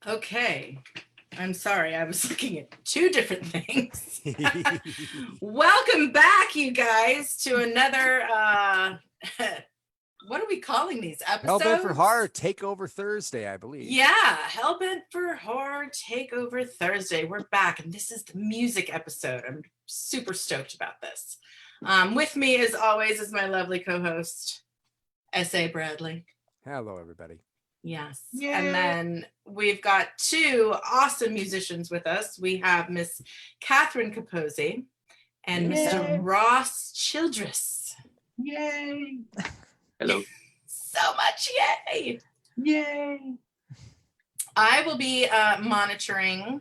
Okay. I'm sorry. I was looking at two different things. Welcome back, you guys, to another, what are we calling these episodes? Hellbent for Horror Takeover Thursday, I believe. Yeah, Hellbent for Horror Takeover Thursday. We're back, and this is the music episode. I'm super stoked about this. With me, as always, is my lovely co-host, S.A. Bradley. Hello, everybody. Yes. Yay. And then we've got two awesome musicians with us. We have Miss Catherine Capozzi and Yay. Mr. Ross Childress. Yay. Hello. So much yay. Yay. I will be monitoring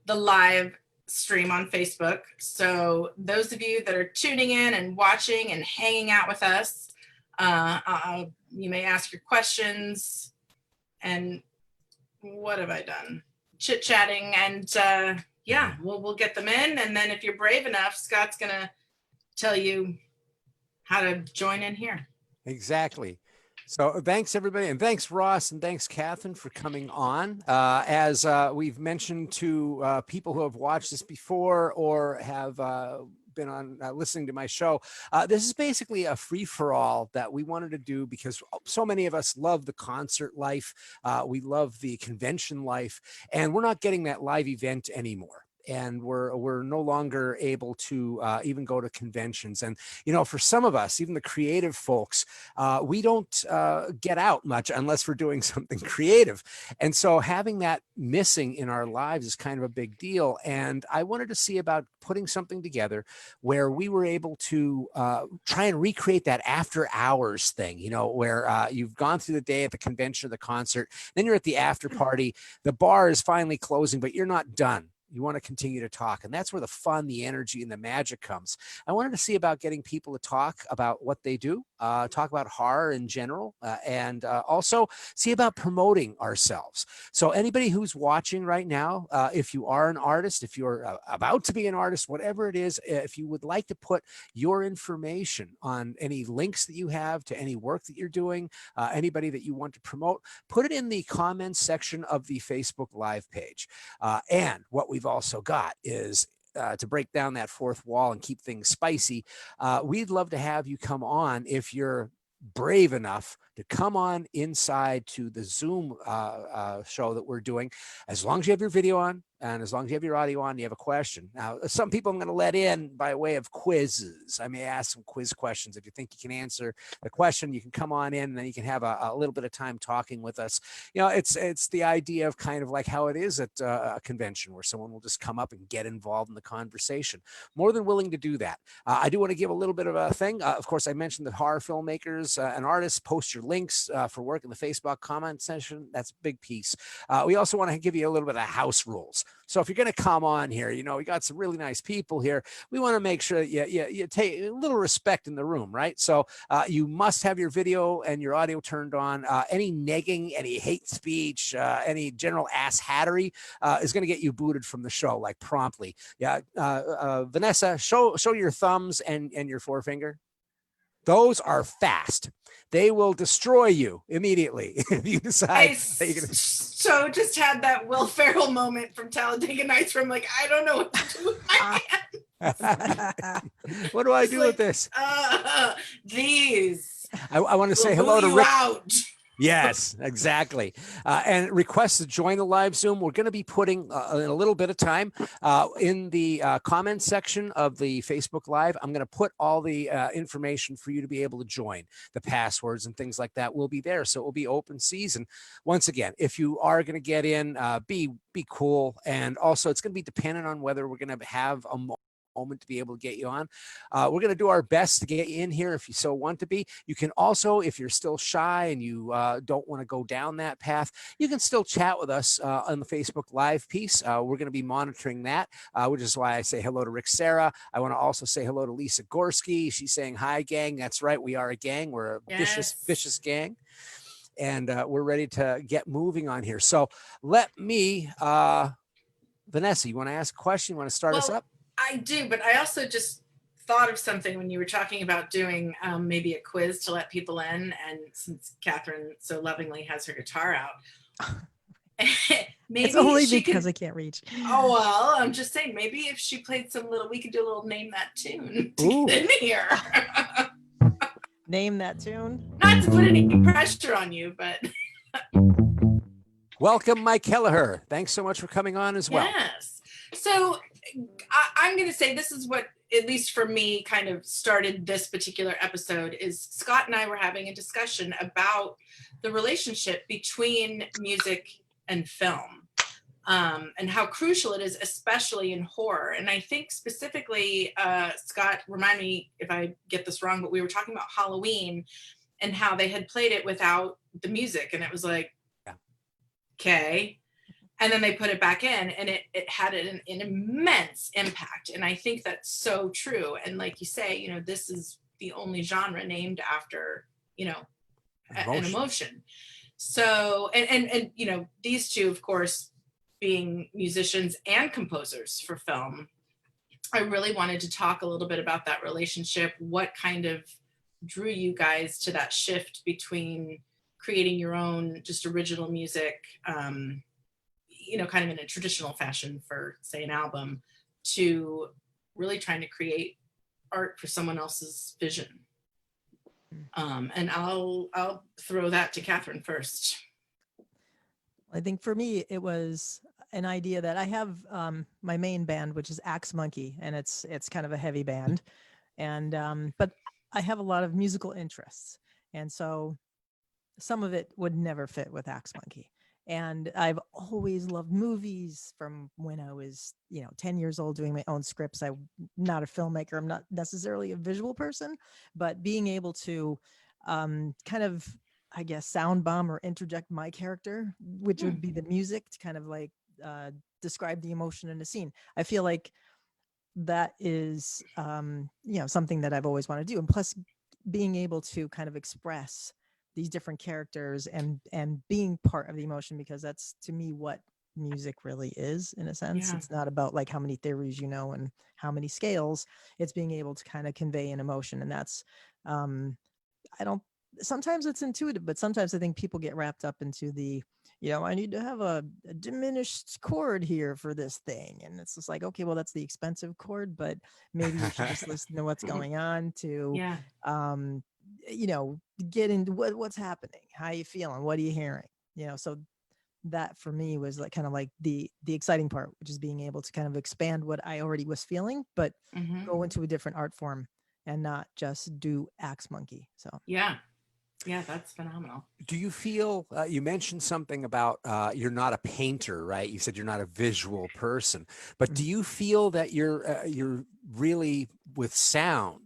the live stream on Facebook. So those of you that are tuning in and watching and hanging out with us, you may ask your questions. And what have I done? Chit-chatting, and yeah, we'll get them in. And then if you're brave enough, Scott's gonna tell you how to join in here. Exactly. So thanks, everybody. And thanks, Ross, and thanks, Catherine, for coming on. As we've mentioned to people who have watched this before or have been on listening to my show, this is basically a free-for-all that we wanted to do because so many of us love the concert life. We love the convention life, and we're not getting that live event anymore. And we're no longer able to even go to conventions. And, you know, for some of us, even the creative folks, we don't get out much unless we're doing something creative. And so having that missing in our lives is kind of a big deal. And I wanted to see about putting something together where we were able to try and recreate that after hours thing, you know, where you've gone through the day at the convention or the concert, then you're at the after party, the bar is finally closing, but you're not done. You want to continue to talk. And that's where the fun, the energy, and the magic comes. I wanted to see about getting people to talk about what they do, talk about horror in general, and also see about promoting ourselves. So anybody who's watching right now, if you are an artist, if you're about to be an artist, whatever it is, if you would like to put your information on any links that you have to any work that you're doing, anybody that you want to promote, put it in the comments section of the Facebook Live page. And what we've also got is to break down that fourth wall and keep things spicy. We'd love to have you come on if you're brave enough to come on inside to the Zoom show that we're doing, as long as you have your video on and as long as you have your audio on, you have a question. Now, some people I'm going to let in by way of quizzes. I may ask some quiz questions. If you think you can answer the question, you can come on in and then you can have a little bit of time talking with us. You know, it's the idea of kind of like how it is at a convention where someone will just come up and get involved in the conversation. More than willing to do that. I do want to give a little bit of a thing. Of course, I mentioned the horror filmmakers and artists. Post your links for work in the Facebook comment section. That's a big piece. We also want to give you a little bit of house rules. So if you're going to come on here, you know, we got some really nice people here. We want to make sure that you take a little respect in the room, right? So you must have your video and your audio turned on. Any negging, any hate speech, any general ass hattery is going to get you booted from the show, like promptly. Yeah, Vanessa, show your thumbs and your forefinger. Those are fast. They will destroy you immediately if you decide that you're gonna. So just had that Will Ferrell moment from Talladega Nights where I'm like, I don't know what to do with my hand. What do I do with this? These. I want to say hello to Rick. Out. Yes, exactly. And requests to join the live Zoom. We're going to be putting in a little bit of time in the comments section of the Facebook Live. I'm going to put all the information for you to be able to join. The passwords and things like that will be there. So it will be open season. Once again, if you are going to get in, be cool. And also it's going to be dependent on whether we're going to have a moment to be able to get you on. We're going to do our best to get you in here if you so want to be. You can also, if you're still shy and you don't want to go down that path, you can still chat with us on the Facebook Live piece. We're going to be monitoring that, which is why I say hello to Rick Sarah. I want to also say hello to Lisa Gorski. She's saying, hi, gang. That's right. We are a gang. We're a vicious gang. And we're ready to get moving on here. So let me, Vanessa, you want to ask a question? You want to start us up? I do, but I also just thought of something when you were talking about doing maybe a quiz to let people in. And since Catherine so lovingly has her guitar out, maybe It's only she because could, I can't reach. oh, well, I'm just saying, maybe if she played we could do a little name that tune to Ooh. get in here. Name that tune. Not to put any pressure on you, but Welcome, Mike Kelleher. Thanks so much for coming on as well. yes. So I'm going to say this is what, at least for me, kind of started this particular episode is Scott and I were having a discussion about the relationship between music and film. And how crucial it is, especially in horror. And I think specifically, Scott, remind me if I get this wrong, but we were talking about Halloween and how they had played it without the music. And it was like, okay. And then they put it back in and it had an immense impact. And I think that's so true. And like you say, this is the only genre named after, an emotion. So, and these two, of course, being musicians and composers for film, I really wanted to talk a little bit about that relationship. What kind of drew you guys to that shift between creating your own just original music, kind of in a traditional fashion for, say, an album, to really trying to create art for someone else's vision? And I'll throw that to Catherine first. I think for me, it was an idea that I have my main band, which is Axe Munkee, and it's kind of a heavy band, and but I have a lot of musical interests, and so some of it would never fit with Axe Munkee. And I've always loved movies from when I was, 10 years old, doing my own scripts. I'm not a filmmaker. I'm not necessarily a visual person, but being able to kind of, I guess, sound bomb or interject my character, which would be the music, to kind of like describe the emotion in a scene. I feel like that is, something that I've always wanted to do. And plus being able to kind of express these different characters and being part of the emotion, because that's, to me, what music really is, in a sense. It's not about like how many theories and how many scales. It's being able to kind of convey an emotion. And that's sometimes it's intuitive, but sometimes I think people get wrapped up into the, I need to have a diminished chord here for this thing. And it's just like, okay, well, that's the expensive chord, but maybe you should just listen to what's going on to, get into what's happening, how are you feeling, what are you hearing, so that for me was like kind of like the exciting part, which is being able to kind of expand what I already was feeling, but go into a different art form and not just do Axe Munkee. So yeah, that's phenomenal. Do you feel, you mentioned something about you're not a painter, right? You said you're not a visual person, but do you feel that you're really with sound?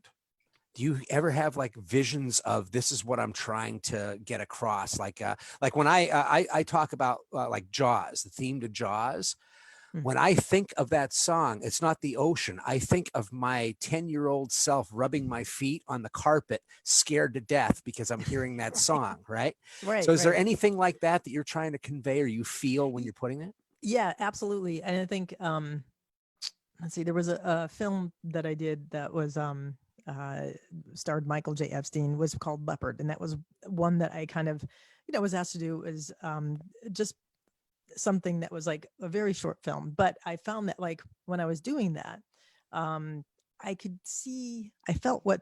Do you ever have like visions of this is what I'm trying to get across? Like when I talk about like Jaws, the theme to Jaws, when I think of that song, it's not the ocean. I think of my 10-year-old self rubbing my feet on the carpet, scared to death because I'm hearing that song, right? Right. So is there anything like that you're trying to convey or you feel when you're putting it? Yeah, absolutely. And I think, let's see, there was a film that I did that was, starred Michael J. Epstein, was called Leopard. And that was one that I kind of, was asked to do, is just something that was like a very short film. But I found that like when I was doing that, I felt what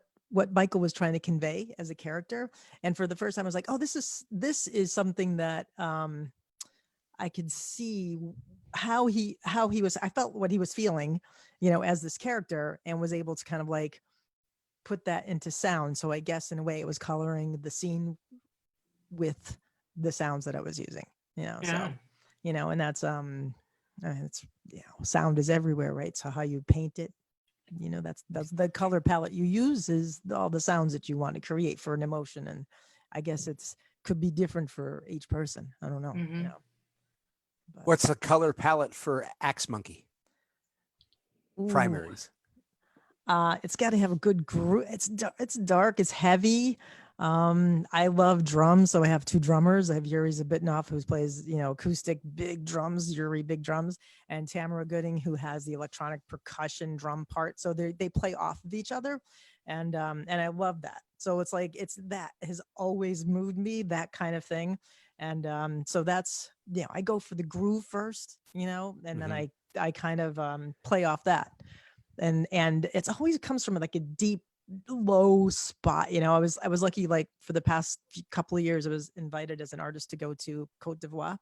Michael was trying to convey as a character. And for the first time I was like, oh, this is something that I could see how he was, I felt what he was feeling, as this character, and was able to kind of like put that into sound. So I guess in a way it was coloring the scene with the sounds that I was using, so, and that's, it's, sound is everywhere, right? So how you paint it, that's the color palette you use, is all the sounds that you want to create for an emotion. And I guess could be different for each person. I don't know, But, what's the color palette for Axe Munkee? Primaries. It's got to have a good group. It's dark. It's heavy. I love drums, so I have two drummers. I have Yuri Zabitnov, who plays, acoustic big drums, Yuri big drums, and Tamara Gooding, who has the electronic percussion drum part. So they play off of each other, and I love that. So it's like that has always moved me, that kind of thing. And so that's, I go for the groove first, and then I kind of play off that. And it's always comes from like a deep low spot. I was lucky, like for the past couple of years I was invited as an artist to go to Cote d'Ivoire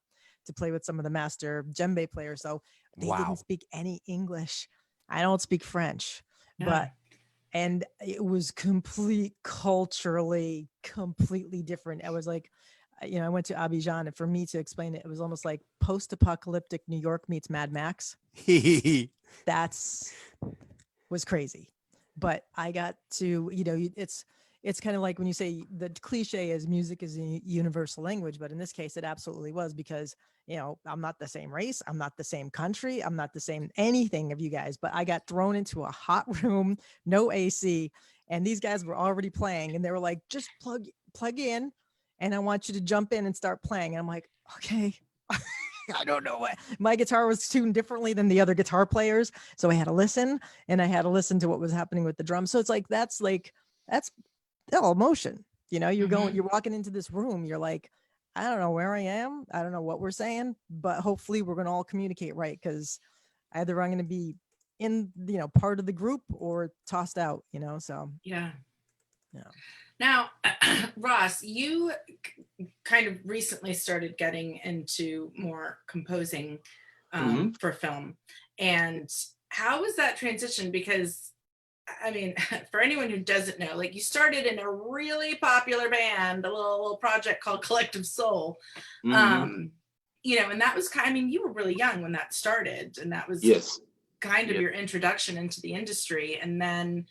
to play with some of the master djembe players. So they didn't speak any English. I don't speak French, and it was culturally completely different. I was like, I went to Abidjan, and for me to explain it, it was almost like post-apocalyptic New York meets Mad Max. Was crazy. But I got to, it's kind of like when you say the cliche is music is a universal language, but in this case, it absolutely was, because, I'm not the same race. I'm not the same country. I'm not the same anything of you guys, but I got thrown into a hot room, no AC, and these guys were already playing, and they were like, just plug in, and I want you to jump in and start playing. And I'm like, okay. I don't know what my guitar was tuned differently than the other guitar players. So I had to listen, and I had to listen to what was happening with the drums. So it's like, that's all emotion. You're walking into this room. You're like, I don't know where I am. I don't know what we're saying, but hopefully we're going to all communicate right. Cause either I'm going to be in, part of the group or tossed out, so. Yeah. Now, Ross, you kind of recently started getting into more composing for film. And how was that transition? Because, I mean, for anyone who doesn't know, like, you started in a really popular band, a little project called Collective Soul. And that was you were really young when that started. And that was kind of your introduction into the industry. And then,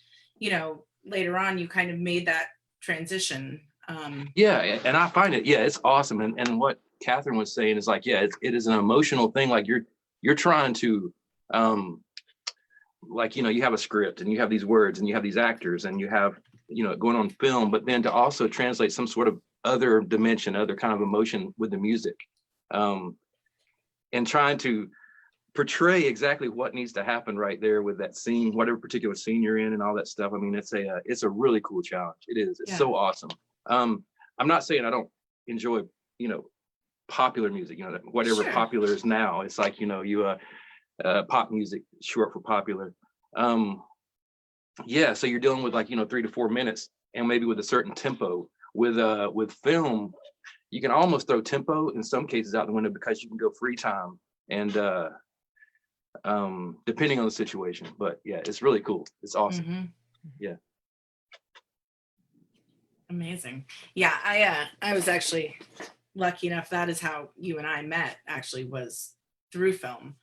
later on, you kind of made that transition. And I find it, it's awesome. And what Catherine was saying is like, it is an emotional thing. Like you're trying to, you have a script and you have these words and you have these actors and you have, going on film, but then to also translate some sort of other dimension, other kind of emotion with the music, and trying to portray exactly what needs to happen right there with that scene, whatever particular scene you're in and all that stuff. I mean, it's a really cool challenge. It is. It's so awesome. I'm not saying I don't enjoy, popular music, whatever popular is now. It's like, pop music, short for popular. So you're dealing with 3 to 4 minutes and maybe with a certain tempo. With film, you can almost throw tempo in some cases out the window because you can go free time and depending on the situation. But it's really cool. It's awesome. Amazing. I was actually lucky enough, that is how you and I met, actually, was through film.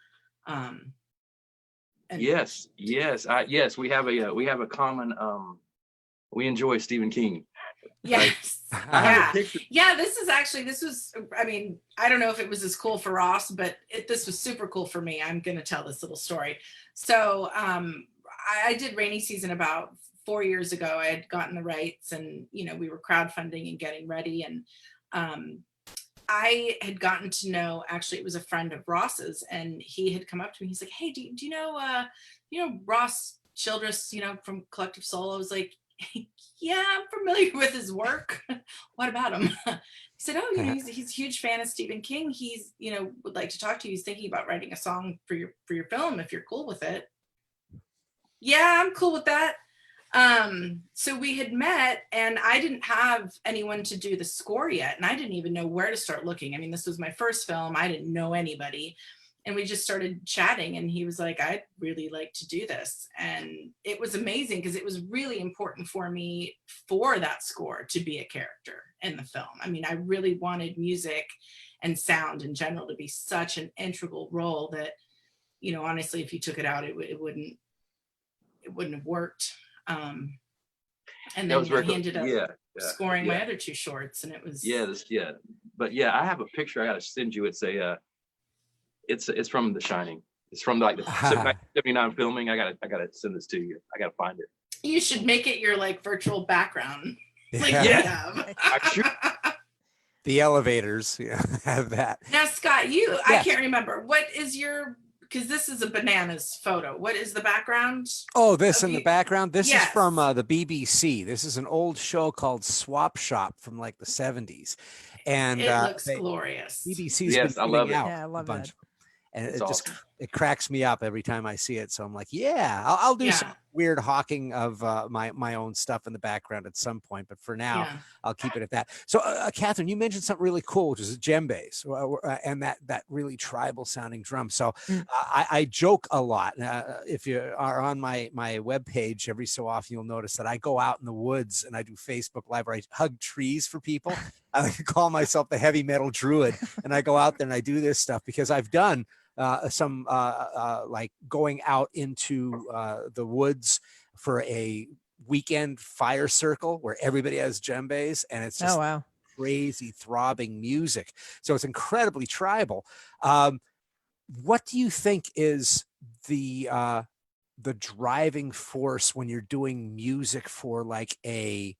Yes, we have a common, we enjoy Stephen King. Yes. This was, I don't know if it was as cool for Ross, but this was super cool for me. I'm going to tell this little story. So I did Rainy Season about 4 years ago. I had gotten the rights, and, we were crowdfunding and getting ready. And I had gotten to know, actually, it was a friend of Ross's, and he had come up to me. He's like, hey, do you know Ross Childress, from Collective Soul? I was like, yeah, I'm familiar with his work. What about him? He said, oh, he's a huge fan of Stephen King. He's, would like to talk to you. He's thinking about writing a song for your film, if you're cool with it. Yeah, I'm cool with that. So we had met, and I didn't have anyone to do the score yet, and I didn't even know where to start looking. This was my first film. I didn't know anybody. And we just started chatting, and he was like, I'd really like to do this. And it was amazing because it was really important for me for that score to be a character in the film. I really wanted music and sound in general to be such an integral role that, honestly, if you took it out, it wouldn't have worked. And then he ended up scoring my other 2 shorts, and it was But I have a picture I got to send you. It's from The Shining. It's from the 1979 filming. I gotta send this to you. I gotta find it. You should make it your virtual background. I'm sure. The elevators have that. Now, Scott, I can't remember. What is your because this is a bananas photo. What is the background? Oh, this in Okay. the background. This is Yes. from the BBC. This is an old show called Swap Shop from like the 70s. And It looks glorious. BBC's Yes, been I love putting it. out Yeah, I a love bunch that. and It's it just awesome. it cracks me up every time I see it. So I'm like, yeah, I'll do some Yeah. weird hawking of my own stuff in the background at some point, but for now Yeah. I'll keep it at that. So Catherine, you mentioned something really cool, which is djembes and that really tribal sounding drum. So Mm. I joke a lot. If you are on my webpage, every so often you'll notice that I go out in the woods and I do Facebook Live where I hug trees for people. I like to call myself the heavy metal druid, and I go out there and I do this stuff because I've done some like going out into the woods for a weekend fire circle where everybody has djembes, and it's just Oh, wow. crazy throbbing music. So it's incredibly tribal. What do you think is the driving force when you're doing music for like a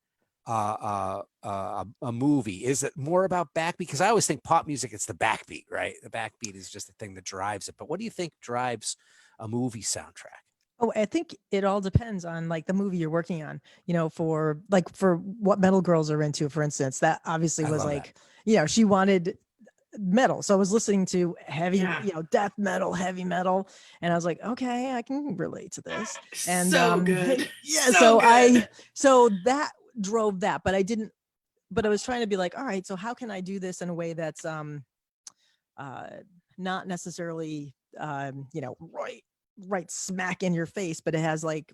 movie? Is it more about backbeat? Because I always think pop music, it's the backbeat, right? The backbeat is just the thing that drives it. But what do you think drives a movie soundtrack? Oh, I think it all depends on like the movie you're working on, for what metal girls are into, for instance, that obviously I was love like, she wanted metal. So I was listening to heavy, Yeah. death metal, heavy metal. And I was like, okay, I can relate to this. And So good. yeah, So good. so that drove that, but I was trying to be like, all right, so how can I do this in a way that's not necessarily right smack in your face, but it has like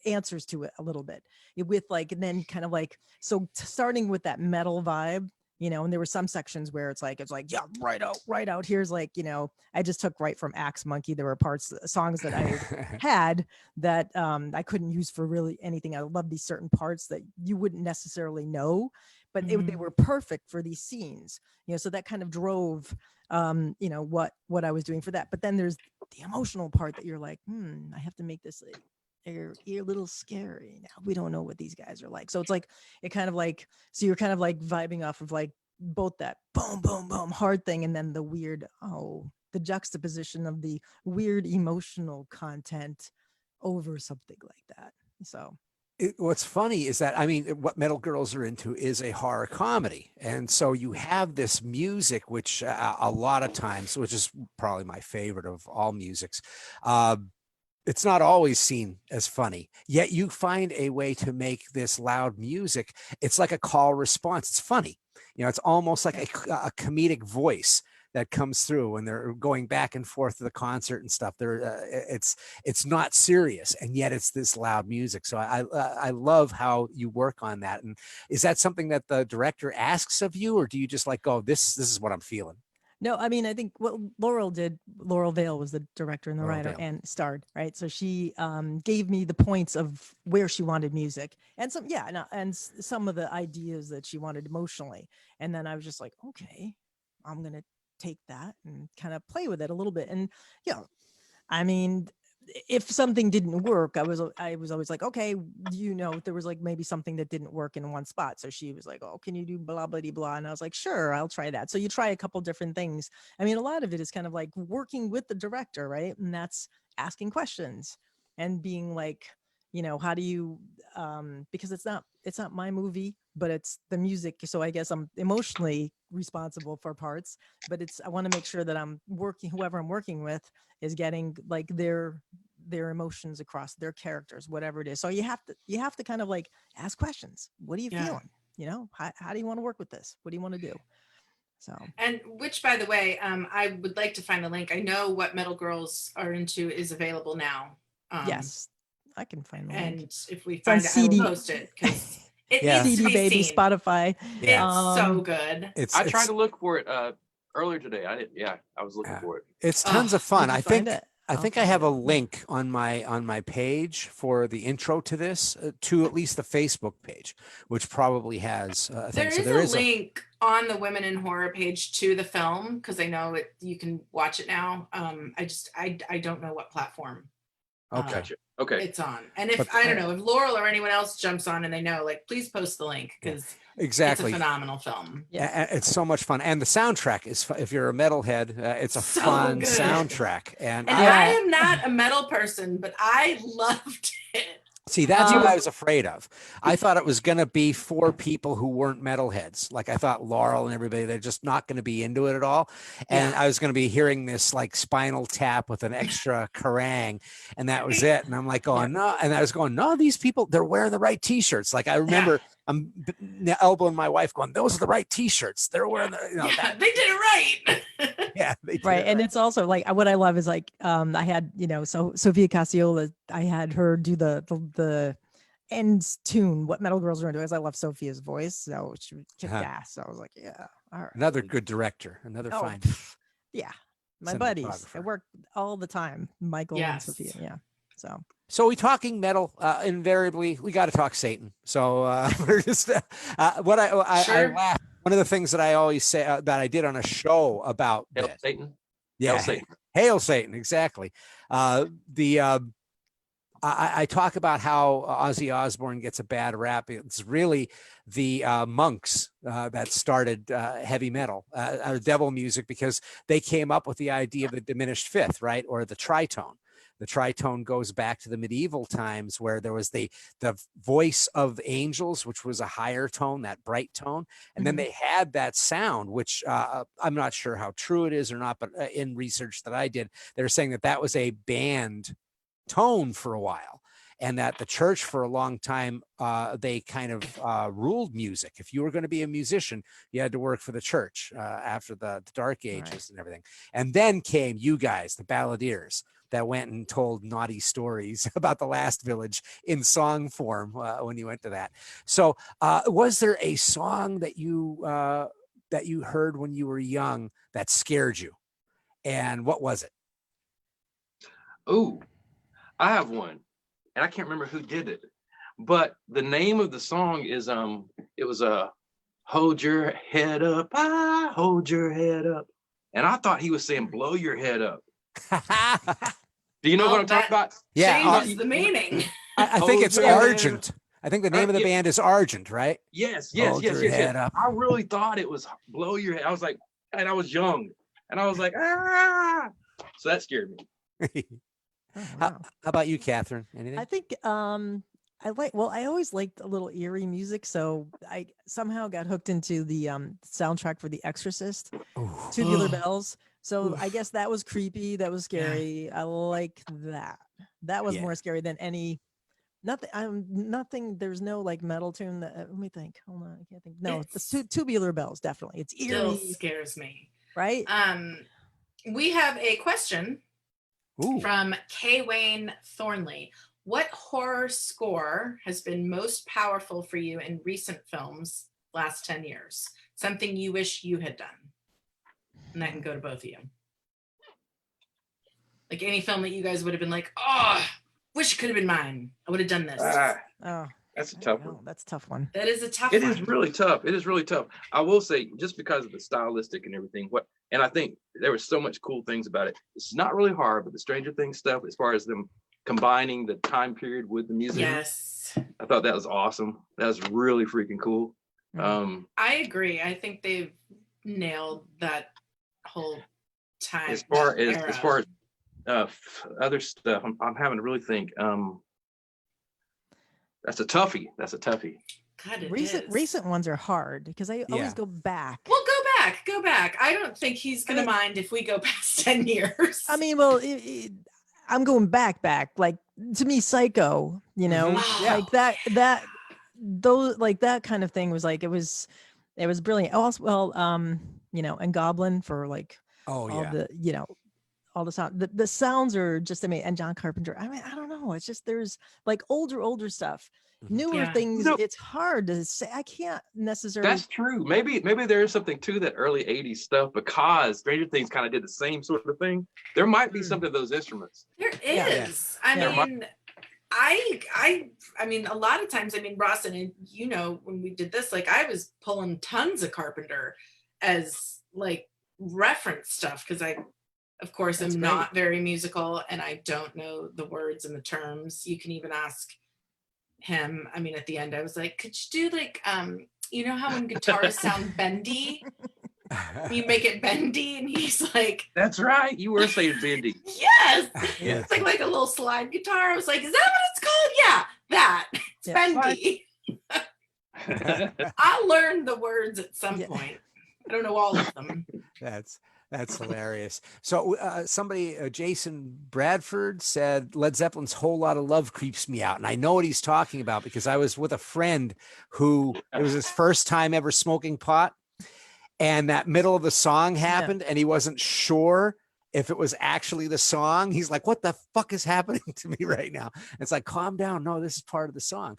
answers to it a little bit with like, and then kind of like, so starting with that metal vibe, and there were some sections where it's like yeah, right out here's like, I just took right from Axe Munkee. There were songs that I had that I couldn't use for really anything. I love these certain parts that you wouldn't necessarily know, but they Mhm. were perfect for these scenes, so that kind of drove what I was doing for that. But then there's the emotional part that you're like, I have to make this a little scary. Now we don't know what these guys are like. So it's like, it kind of like, so you're kind of like vibing off of like both that boom, boom, boom hard thing. And then the weird, the juxtaposition of the weird emotional content over something like that. So What's funny is that, I mean, what metal girls are into is a horror comedy. And so you have this music, which a lot of times, which is probably my favorite of all musics, it's not always seen as funny, yet you find a way to make this loud music. It's like a call response. It's funny. It's almost like a comedic voice that comes through when they're going back and forth to the concert and stuff. It's not serious, and yet it's this loud music. So I love how you work on that. And is that something that the director asks of you, or do you just like go, this is what I'm feeling? no, I mean, I think what Laurel Vale was the director and the Laurel writer Vale. and starred, right? So she gave me the points of where she wanted music and some of the ideas that she wanted emotionally. And then I was just like, okay, I'm going to take that and kind of play with it a little bit. And, I mean, if something didn't work, I was always like, okay, there was like maybe something that didn't work in one spot. So she was like, oh, can you do blah, blah, blah, blah. And I was like, sure, I'll try that. So you try a couple different things. I mean, a lot of it is kind of like working with the director, right? And that's asking questions and being like, how do you, because it's not my movie, but it's the music. So I guess I'm emotionally responsible for parts, but I want to make sure that whoever I'm working with is getting like their emotions across, their characters, whatever it is. So you have to kind of like ask questions. What are you feeling? How do you want to work with this? What do you want to do? So, and which, by the way, I would like to find the link. I know What Metal Girls Are Into is available now. yes, I can find the link. And if we It's on find it, I will CD. post it because it Yeah. needs to CD be Baby, seen. Spotify. Yeah. It's so good. I tried to look for it earlier today. I was looking for it. It's tons of fun. Did you I find think it? I I'll think I find have it. a link on my page for the intro to this, to at least the Facebook page, which probably has a thing. There So is there a is link on the Women in Horror page to the film because I know it. You can watch it now. I don't know what platform. Okay. Gotcha. Okay. It's on. And if But- I don't know if Laurel or anyone else jumps on and they know, like, please post the link because Exactly. It's a phenomenal film. It's so much fun, and the soundtrack is. If you're a metalhead, it's a So fun good. soundtrack. And I am not a metal person, but I loved it. see, that's what I was afraid of. I thought it was going to be for people who weren't metalheads. Like I thought Laurel and everybody, they're just not going to be into it at all. And I was going to be hearing this like Spinal Tap with an extra Kerrang, and that was it. And I'm like going, no. And I was going, no, these people, they're wearing the right t-shirts. Like I remember I'm elbowing my wife going, those are the right t-shirts. They're wearing the, they did it right. they did Right. it And it's also like what I love is like I had, so Sophia Cassiola, I had her do the end tune, What Metal Girls Are Into, as I love Sophia's voice. So she kicked ass. So I was like, yeah, all right. Another good director, another fine. Yeah. My buddies. I cinematographer. work all the time. Michael and Sophia. Yeah. So we talking metal, invariably, we got to talk Satan. So we're just, what I laugh. One of the things that I always say that I did on a show about Hail Satan. Yeah. Hail Satan. Hail Satan. Exactly. I talk about how Ozzy Osbourne gets a bad rap. It's really the monks that started heavy metal, or devil music, because they came up with the idea of the diminished fifth, right? Or the tritone. The tritone goes back to the medieval times where there was the voice of angels, which was a higher tone, that bright tone. And then they had that sound, which I'm not sure how true it is or not, but in research that I did, they're saying that was a banned tone for a while. And that the church for a long time, they kind of ruled music. If you were going to be a musician, you had to work for the church after the Dark Ages and everything. And then came you guys, the balladeers, that went and told naughty stories about the last village in song form when you went to that. So was there a song that you heard when you were young that scared you? And what was it? Oh, I have one. And I can't remember who did it. But the name of the song is it was Hold Your Head Up, I hold your head up. And I thought he was saying blow your head up. Do you know what I'm talking about? Yeah, changes the meaning. I think it's Argent. I think the name of the band is Argent, right? Yes. Hold your head up. I really thought it was blow your head. I was like, and I was young, and I was like, ah. So that scared me. Oh, How wow. about you, Catherine? Anything? I think I always liked a little eerie music, so I somehow got hooked into the soundtrack for The Exorcist, Tubular Bells. So I guess that was creepy, that was scary. I like that. That was more scary than any nothing. There's no like metal tune that let me think. Hold on, I can't think. No, the Tubular Bells, definitely. It's eerie. Still scares me. Right? We have a question from K. Wayne Thornley. What horror score has been most powerful for you in recent films last 10 years? Something you wish you had done. And that can go to both of you. Like any film that you guys would have been like, oh, wish it could have been mine. I would have done this. That's a tough one. That's a tough one. That is a tough one. It is really tough. It is really tough. I will say, just because of the stylistic and everything, and I think there was so much cool things about it. It's not really hard, but the Stranger Things stuff, as far as them combining the time period with the music. Yes. I thought that was awesome. That was really freaking cool. I agree. I think they've nailed that whole time. As far as other stuff, I'm having to really think. That's a toughie. God, Recent ones are hard because I always go back. Well, go back. I don't think he's gonna mind if we go past 10 years. I mean, well, I'm going back. Like to me, Psycho. You know, like that kind of thing was like it was brilliant. Also, well, and Goblin for like all the sound. The sounds are just amazing. And John Carpenter. I mean, I don't know. It's just there's like older stuff. Newer things, it's hard to say. I can't necessarily. That's true. Maybe there is something to that early 80s stuff because Stranger Things kind of did the same sort of thing. There might be something to those instruments. There is. I mean, a lot of times, Ross, and when we did this, like I was pulling tons of Carpenter as like reference stuff because I, of course, am not very musical and I don't know the words and the terms. You can even ask him. At the end I was like, could you do like you know how when guitars sound bendy, you make it bendy, and he's like, That's right. You were saying bendy. yes, Yeah. it's like a little slide guitar. I was like, is that what it's called? Yeah, that. It's Yeah. bendy. I learned the words at some point. I don't know all of them. That's hilarious. So somebody, Jason Bradford, said Led Zeppelin's Whole Lot of Love creeps me out. And I know what he's talking about because I was with a friend who it was his first time ever smoking pot. And that middle of the song happened and he wasn't sure if it was actually the song. He's like, what the fuck is happening to me right now? It's like, calm down. No, this is part of the song.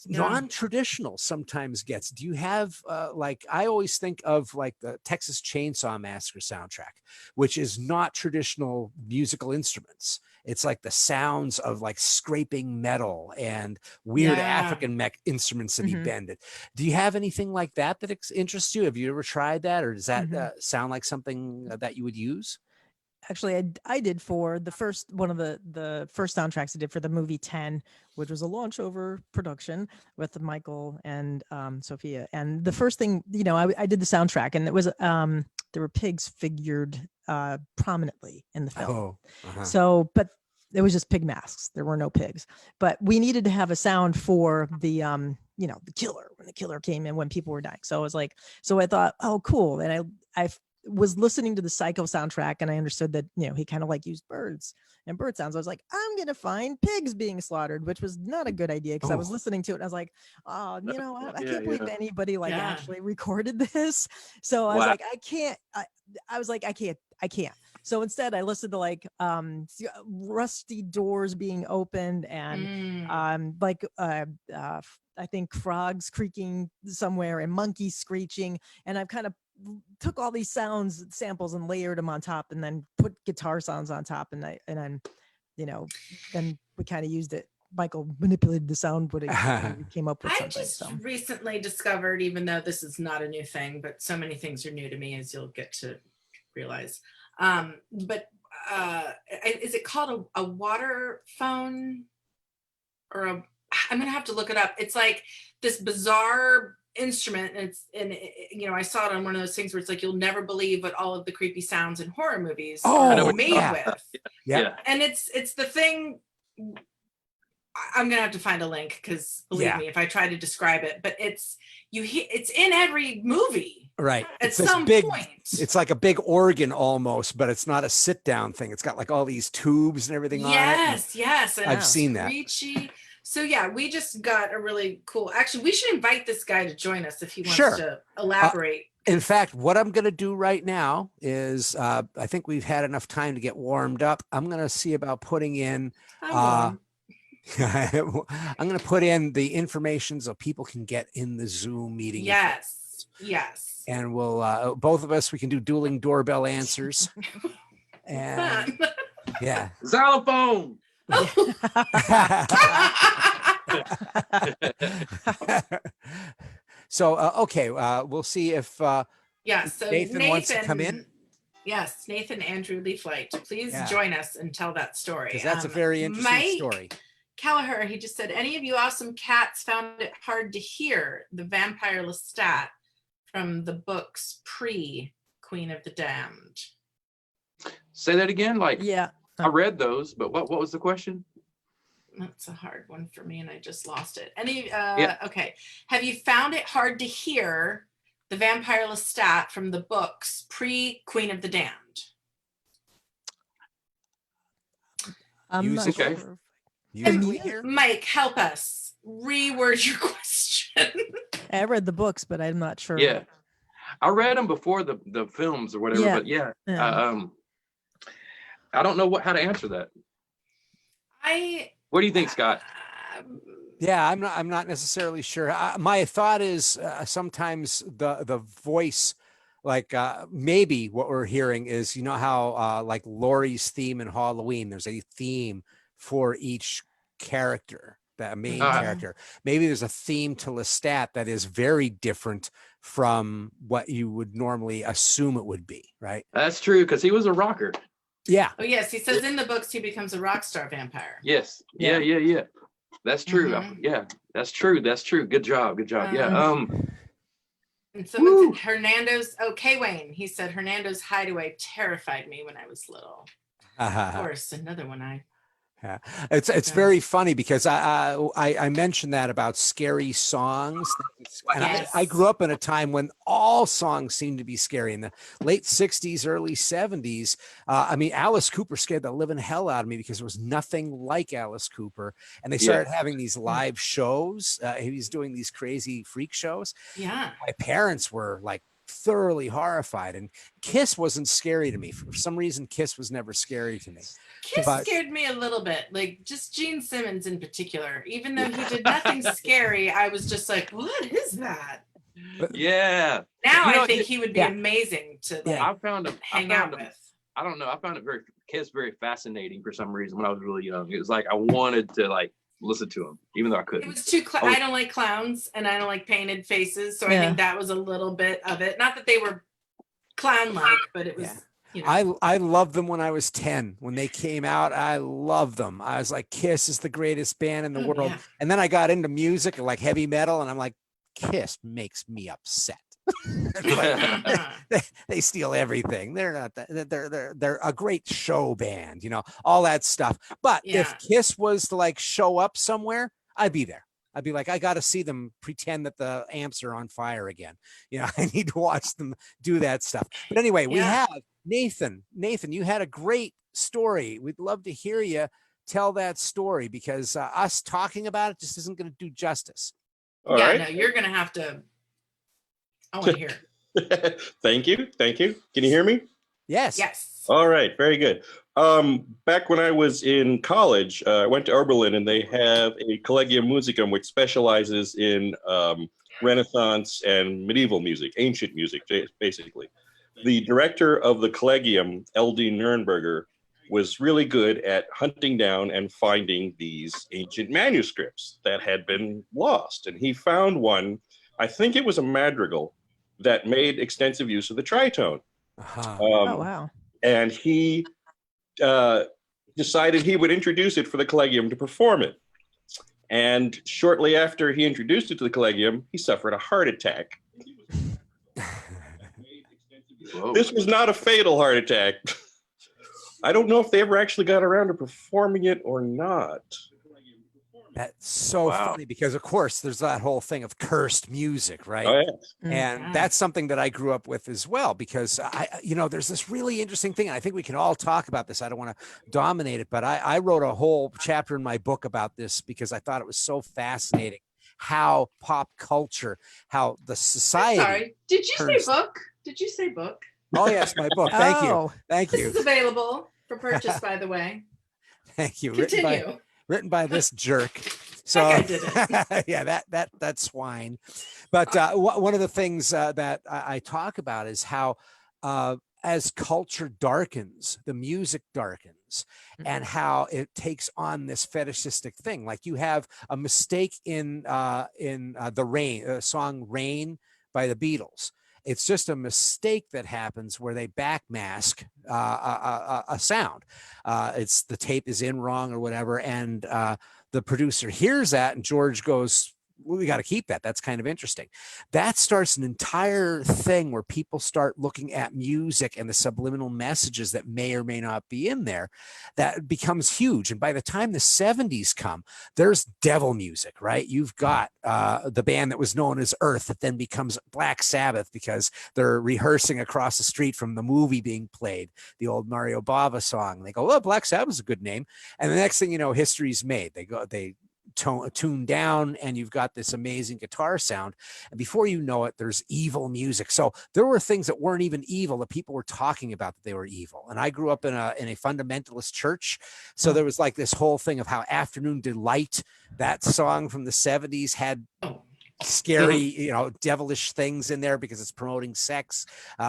Non-traditional sometimes gets. Do you have like, I always think of like the Texas Chainsaw Massacre soundtrack, which is not traditional musical instruments. It's like the sounds of like scraping metal and weird African instruments that he bended. Do you have anything like that that interests you? Have you ever tried that? Or does that sound like something that you would use? Actually, I did for the first one of the first soundtracks I did for the movie 10, which was a launch over production with Michael and Sophia. And the first thing, you know, I did the soundtrack, and it was there were pigs figured prominently in the film. So, but it was just pig masks. There were no pigs. But we needed to have a sound for the you know, the killer, when the killer came in, when people were dying. So I was like, so I thought, oh, cool. And I was listening to the Psycho soundtrack, and I understood that, you know, he kind of like used birds and bird sounds. I was like, I'm going to find pigs being slaughtered, which was not a good idea because I was listening to it and I was like, oh, you know, I can't believe anybody like actually recorded this. So I was like, I was like, I can't. So instead I listened to like rusty doors being opened and like I think frogs creaking somewhere and monkeys screeching. And I've kind of took all these samples and layered them on top, and then put guitar sounds on top. And then, you know, then we kind of used it. Michael manipulated the sound, but we came up with something. I just recently discovered, even though this is not a new thing, but so many things are new to me, as you'll get to realize. But is it called a water phone? Or I'm gonna have to look it up. It's like this bizarre instrument, and you know, I saw it on one of those things where it's like, you'll never believe what all of the creepy sounds in horror movies are made with. And it's the thing. I'm gonna have to find a link, because believe me, if I try to describe it, but it's in every movie, right? At some point, it's like a big organ almost, but it's not a sit down thing. It's got like all these tubes and everything on it. Yes, I've seen that. So yeah, we just got a really cool. Actually, we should invite this guy to join us if he wants to elaborate. In fact, what I'm going to do right now is, I think we've had enough time to get warmed up. I'm going to see about putting in. I'm going to put in the information so people can get in the Zoom meeting. Yes. And we'll both of us, we can do dueling doorbell answers. And yeah, xylophone. So okay, we'll see if so Nathan wants to come in. Yes, Nathan Andrew Leaflight, please join us and tell that story, because that's a very interesting story. Kelleher, he just said, any of you awesome cats found it hard to hear the vampire Lestat from the books pre-Queen of the Damned? Say that again. Like, yeah, I read those, but what was the question? That's a hard one for me, and I just lost it. Okay. Have you found it hard to hear the vampire Lestat from the books pre-Queen of the Damned? I'm not sure. Mike, help us. Reword your question. I read the books, but I'm not sure. Yeah, I read them before the films or whatever. But I don't know how to answer that. What do you think, Scott? Yeah, I'm not necessarily sure. My thought is sometimes the voice, like maybe what we're hearing is, you know how like Laurie's theme in Halloween, there's a theme for each character, that main character. Maybe there's a theme to Lestat that is very different from what you would normally assume it would be, right? That's true, because he was a rocker. Yeah. Oh yes, he says in the books he becomes a rock star vampire. Yes. Yeah. That's true. Yeah, that's true. Good job. Yeah. And someone Woo. said Hernando's, Wayne, he said Hernando's Hideaway terrified me when I was little. Of course, another one Yeah. It's Yeah. very funny because I mentioned that about scary songs, and Yes. I grew up in a time when all songs seemed to be scary. In the late 60s, early 70s, I mean, Alice Cooper scared the living hell out of me because there was nothing like Alice Cooper, and they started having these live shows. He was doing these crazy freak shows. Yeah. My parents were like thoroughly horrified, and Kiss wasn't scary to me. For some reason, Kiss was never scary to me. Kiss But- scared me a little bit, like just Gene Simmons in particular. Even though he did nothing scary, I was just like, what is that? Yeah. Now You know, I think he would be Yeah. amazing to like I found hang out him. with. I don't know. I found it Kiss very fascinating for some reason when I was really young. It was like I wanted to like listen to him, even though I It couldn't. was too. I don't like clowns, and I don't like painted faces, so I think that was a little bit of it. Not that they were clown-like, but it was. Yeah. You know. I loved them when I was 10. When they came out, I loved them. I was like, Kiss is the greatest band in the world. Yeah. And then I got into music, like heavy metal, and I'm like, Kiss makes me upset. They steal everything. They're not that, they're a great show band, you know, all that stuff. But if Kiss was to like show up somewhere, I'd be there. I'd be like, I got to see them pretend that the amps are on fire again. You know, I need to watch them do that stuff. But anyway, we have Nathan. Nathan, you had a great story. We'd love to hear you tell that story because us talking about it just isn't going to do justice. All right. No, you're gonna have to. I want to hear it. Thank you. Thank you. Can you hear me? Yes. Yes. All right. Very good. Back when I was in college, I went to Oberlin and they have a Collegium Musicum, which specializes in Renaissance and medieval music, ancient music, basically. The director of the Collegium, L.D. Nurnberger, was really good at hunting down and finding these ancient manuscripts that had been lost. And he found one, I think it was a madrigal, that made extensive use of the tritone. Oh, wow. And he decided he would introduce it for the Collegium to perform it. And shortly after he introduced it to the Collegium, he suffered a heart attack. This was not a fatal heart attack. I don't know if they ever actually got around to performing it or not. That's so funny because, of course, there's that whole thing of cursed music, right? Oh, yeah. And that's something that I grew up with as well, because there's this really interesting thing. And I think we can all talk about this. I don't want to dominate it, but I wrote a whole chapter in my book about this because I thought it was so fascinating how pop culture, how the society. Sorry. Did you say book? Did you say book? Oh, yes, my book. Thank you. Thank This you. is available for purchase, by the way. Thank you. Continue. Written by this jerk. So I did it. Yeah, that swine. But one of the things that I talk about is how as culture darkens, the music darkens, and how it takes on this fetishistic thing. Like you have a mistake in the song "Rain" by the Beatles. It's just a mistake that happens where they backmask a sound. It's the tape is in wrong or whatever, and the producer hears that, and George goes, well, we got to keep that. That's kind of interesting. That starts an entire thing where people start looking at music and the subliminal messages that may or may not be in there. That becomes huge. And by the time the 70s come, there's devil music, right? You've got the band that was known as Earth that then becomes Black Sabbath because they're rehearsing across the street from the movie being played, the old Mario Bava song. They go, oh, Black Sabbath is a good name. And the next thing you know, history's made. They tune down and you've got this amazing guitar sound, and before you know it, there's evil music. So there were things that weren't even evil that people were talking about that they were evil. And I grew up in a fundamentalist church, so there was like this whole thing of how Afternoon Delight, that song from the 70s, had scary, devilish things in there because it's promoting sex.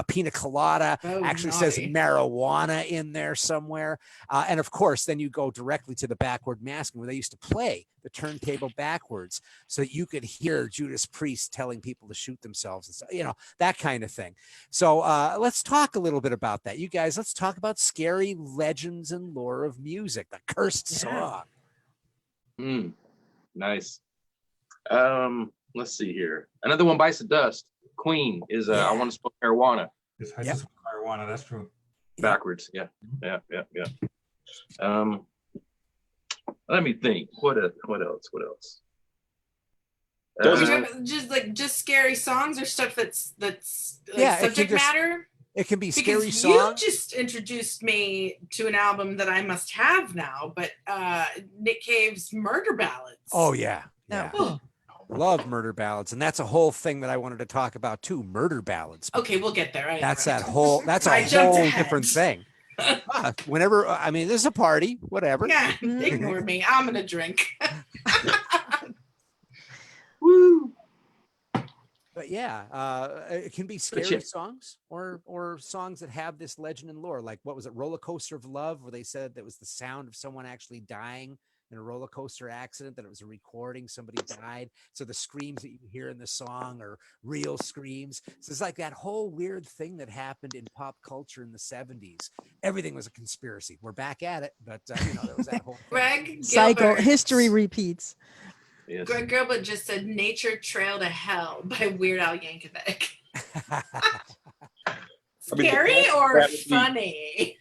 Pina Colada actually says marijuana in there somewhere. And of course, then you go directly to the backward masking, where they used to play the turntable backwards so that you could hear Judas Priest telling people to shoot themselves and stuff, that kind of thing. So let's talk a little bit about that. You guys, let's talk about scary legends and lore of music, the cursed song. Nice. Let's see here. Another one bites the dust. Queen is I Want to Smoke Marijuana. It's I Yep. just marijuana. That's true. Backwards. Yeah. Let me think. What else? Are we Does talking about just scary songs or stuff that's like Yeah, it can subject just- matter? It can be scary Because you songs. just introduced me to an album that I must have now, but Nick Cave's Murder Ballads. Oh yeah, yeah. Oh, Love murder ballads, and that's a whole thing that I wanted to talk about too. Murder ballads. Okay, we'll get there. That's interrupted. that whole. That's a I jumped whole ahead. different thing. Whenever I mean, this is a party. Whatever. Yeah, ignore me. I'm gonna drink. Woo! But yeah, it can be scary yeah. songs or songs that have this legend and lore. Like what was it, Roller Coaster of Love, where they said that was the sound of someone actually dying in a roller coaster accident, that it was a recording, somebody died. So the screams that you hear in the song are real screams. So it's like that whole weird thing that happened in pop culture in the 70s. Everything was a conspiracy. We're back at it, but there was that whole thing. Greg cycle Gilbert. history repeats. Yes. Greg Gilbert just said "Nature Trail to Hell" by Weird Al Yankovic. mean, Scary or that would be- funny?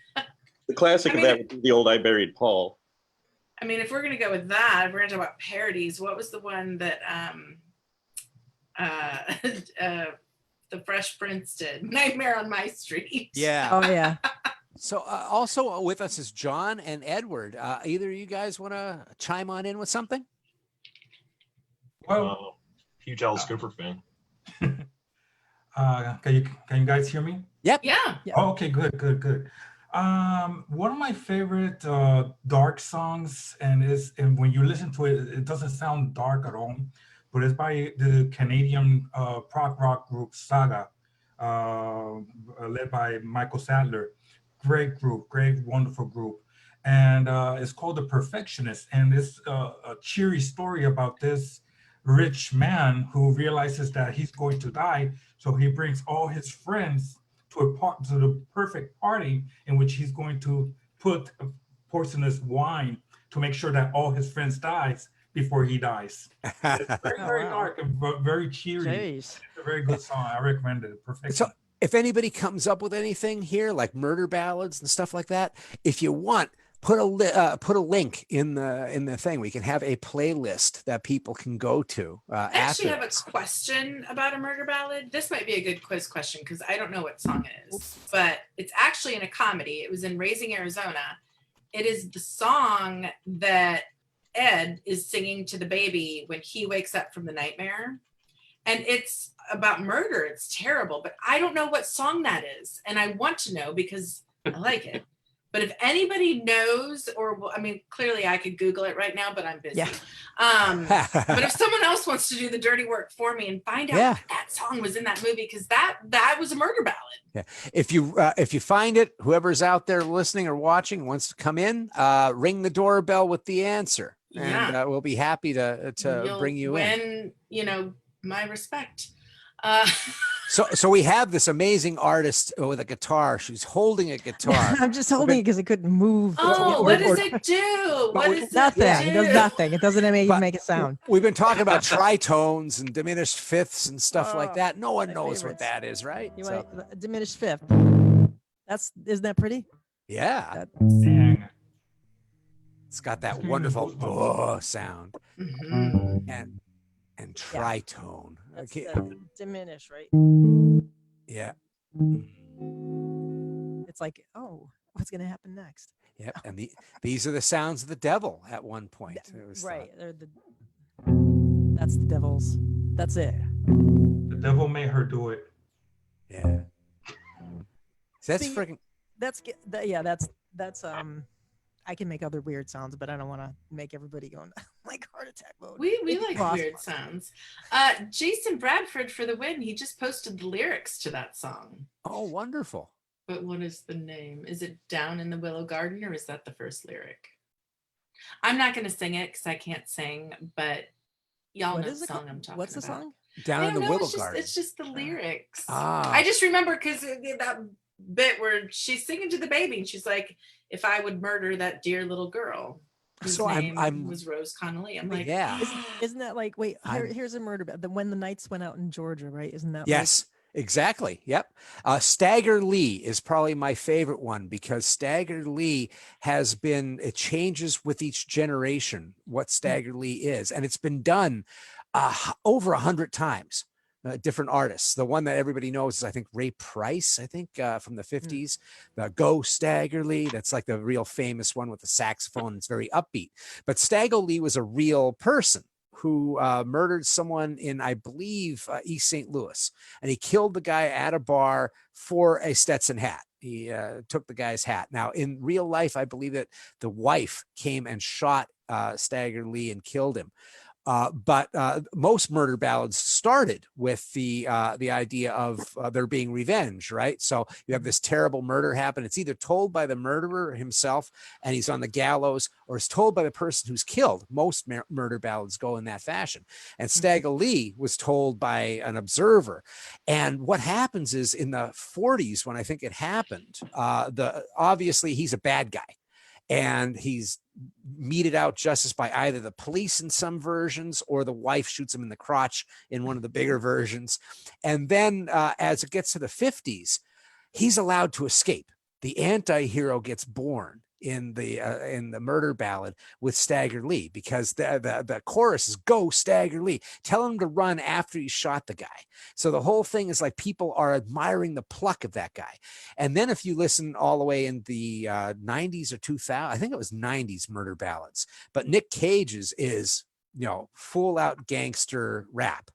The classic I of mean- that would be the old "I Buried Paul." I mean, if we're gonna go with that, if we're gonna talk about parodies, what was the one that the Fresh Prince did? Nightmare on My Street. Yeah. Oh yeah. So also with us is John and Edward. Either of you guys want to chime on in with something? Well, Huge Alice Cooper fan. can you guys hear me? Yeah. Yeah. Oh, okay, good. One of my favorite dark songs, and when you listen to it, it doesn't sound dark at all, but it's by the Canadian prog rock group Saga, led by Michael Sadler. Great group, great, wonderful group. And it's called The Perfectionist, and it's a cheery story about this rich man who realizes that he's going to die, so he brings all his friends to the perfect party in which he's going to put poisonous wine to make sure that all his friends dies before he dies. It's very wow. dark and very cheery. Jeez. It's a very good song. I recommend it. Perfect. So if anybody comes up with anything here, like murder ballads and stuff like that, if you want, put a link in the thing. We can have a playlist that people can go to. I actually have a afterwards. question about a murder ballad. This might be a good quiz question because I don't know what song it is, but it's actually in a comedy. It was in Raising Arizona. It is the song that Ed is singing to the baby when he wakes up from the nightmare. And it's about murder. It's terrible, but I don't know what song that is. And I want to know because I like it. But if anybody knows, clearly I could Google it right now, but I'm busy. Yeah. But if someone else wants to do the dirty work for me and find out Yeah. that song was in that movie, because that was a murder ballad. If you find it, whoever's out there listening or watching wants to come in, ring the doorbell with the answer, and Yeah. we'll be happy to You'll bring you in. win, my respect. So we have this amazing artist with a guitar. She's holding a guitar. I'm just holding it because it couldn't move. Oh, what does it do? What does Nothing. it It do? does nothing. It doesn't even But- make a sound. We've been talking about tritones and diminished fifths and stuff like Oh, that. No one my knows what favorites. that is, right? You So, want a diminished fifth? Isn't that pretty? yeah, Dang. it's got that It's giving me wonderful goosebumps. sound Mhm. and tritone. That's Okay, diminish, right? yeah. It's like, oh, what's gonna happen next? Yep. And these are the sounds of the devil at one point. It was Right. thought. They're that's the devil's. That's it. The devil made her do it. Yeah. So that's See, freaking. That's I can make other weird sounds, but I don't want to make everybody go in like heart attack mode. We Maybe like cross- weird sounds. Jason Bradford for the win. He just posted the lyrics to that song. Oh, wonderful. But what is the name? Is it Down in the Willow Garden, or is that the first lyric? I'm not going to sing it because I can't sing, but y'all What know is the it song called? I'm talking What's the about. song? Down I in the don't know, Willow Garden. It's just the lyrics. Ah. I just remember because that bit where she's singing to the baby and she's like, if I would murder that dear little girl. whose So name was Rose Connolly. I'm like, yeah. Isn't that like, wait, I'm- here's a murder, the when the Knights went out in Georgia, right? Isn't that Yes, exactly. Yep. Stagger Lee is probably my favorite one because Stagger Lee it changes with each generation what Stagger Lee is. And it's been done over 100 times. Different artists. The one that everybody knows is, I think, Ray Price, from the 50s, the Go Stagger Lee. That's like the real famous one with the saxophone. It's very upbeat. But Stagger Lee was a real person who murdered someone in, I believe, East St. Louis. And he killed the guy at a bar for a Stetson hat. He took the guy's hat. Now, in real life, I believe that the wife came and shot Stagger Lee and killed him. But most murder ballads started with the idea of there being revenge, right? So you have this terrible murder happen. It's either told by the murderer himself and he's on the gallows, or it's told by the person who's killed. Most murder ballads go in that fashion. And Stagger Lee was told by an observer. And what happens is, in the 40s, when I think it happened, obviously he's a bad guy. And he's meted out justice by either the police in some versions, or the wife shoots him in the crotch in one of the bigger versions. And then as it gets to the 50s, he's allowed to escape. The anti-hero gets born in the murder ballad with Stagger Lee, because the chorus is "Go Stagger Lee," tell him to run after he shot the guy. So the whole thing is like people are admiring the pluck of that guy. And then if you listen all the way in the 90s or 2000, I think it was 90s murder ballads, but Nick Cage's is full out gangster rap.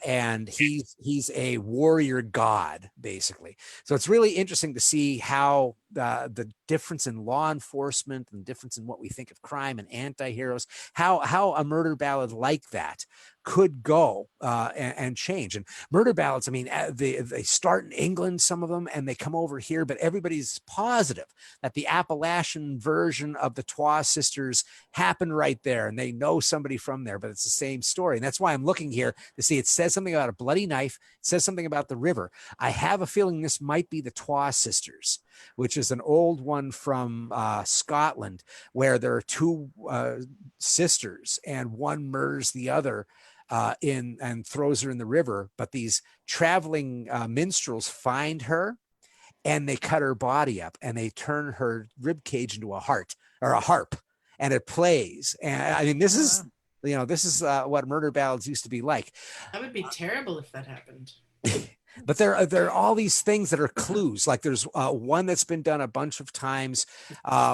And he's a warrior god, basically. So it's really interesting to see how the difference in law enforcement and difference in what we think of crime and anti-heroes, how a murder ballad like that could go and change. And murder ballads, I mean, they start in England, some of them, and they come over here, but everybody's positive that the Appalachian version of the Twa sisters happened right there, and they know somebody from there, but it's the same story. And that's why I'm looking here to see. It says something about a bloody knife. It says something about the river. I have a feeling this might be the Twa sisters, which is an old one from Scotland, where there are two sisters and one murders the other and throws her in the river. But these traveling minstrels find her, and they cut her body up, and they turn her rib cage into a heart or a harp, and it plays. And I mean, this is what murder ballads used to be like. That would be terrible if that happened. But there are all these things that are clues. Like there's one that's been done a bunch of times,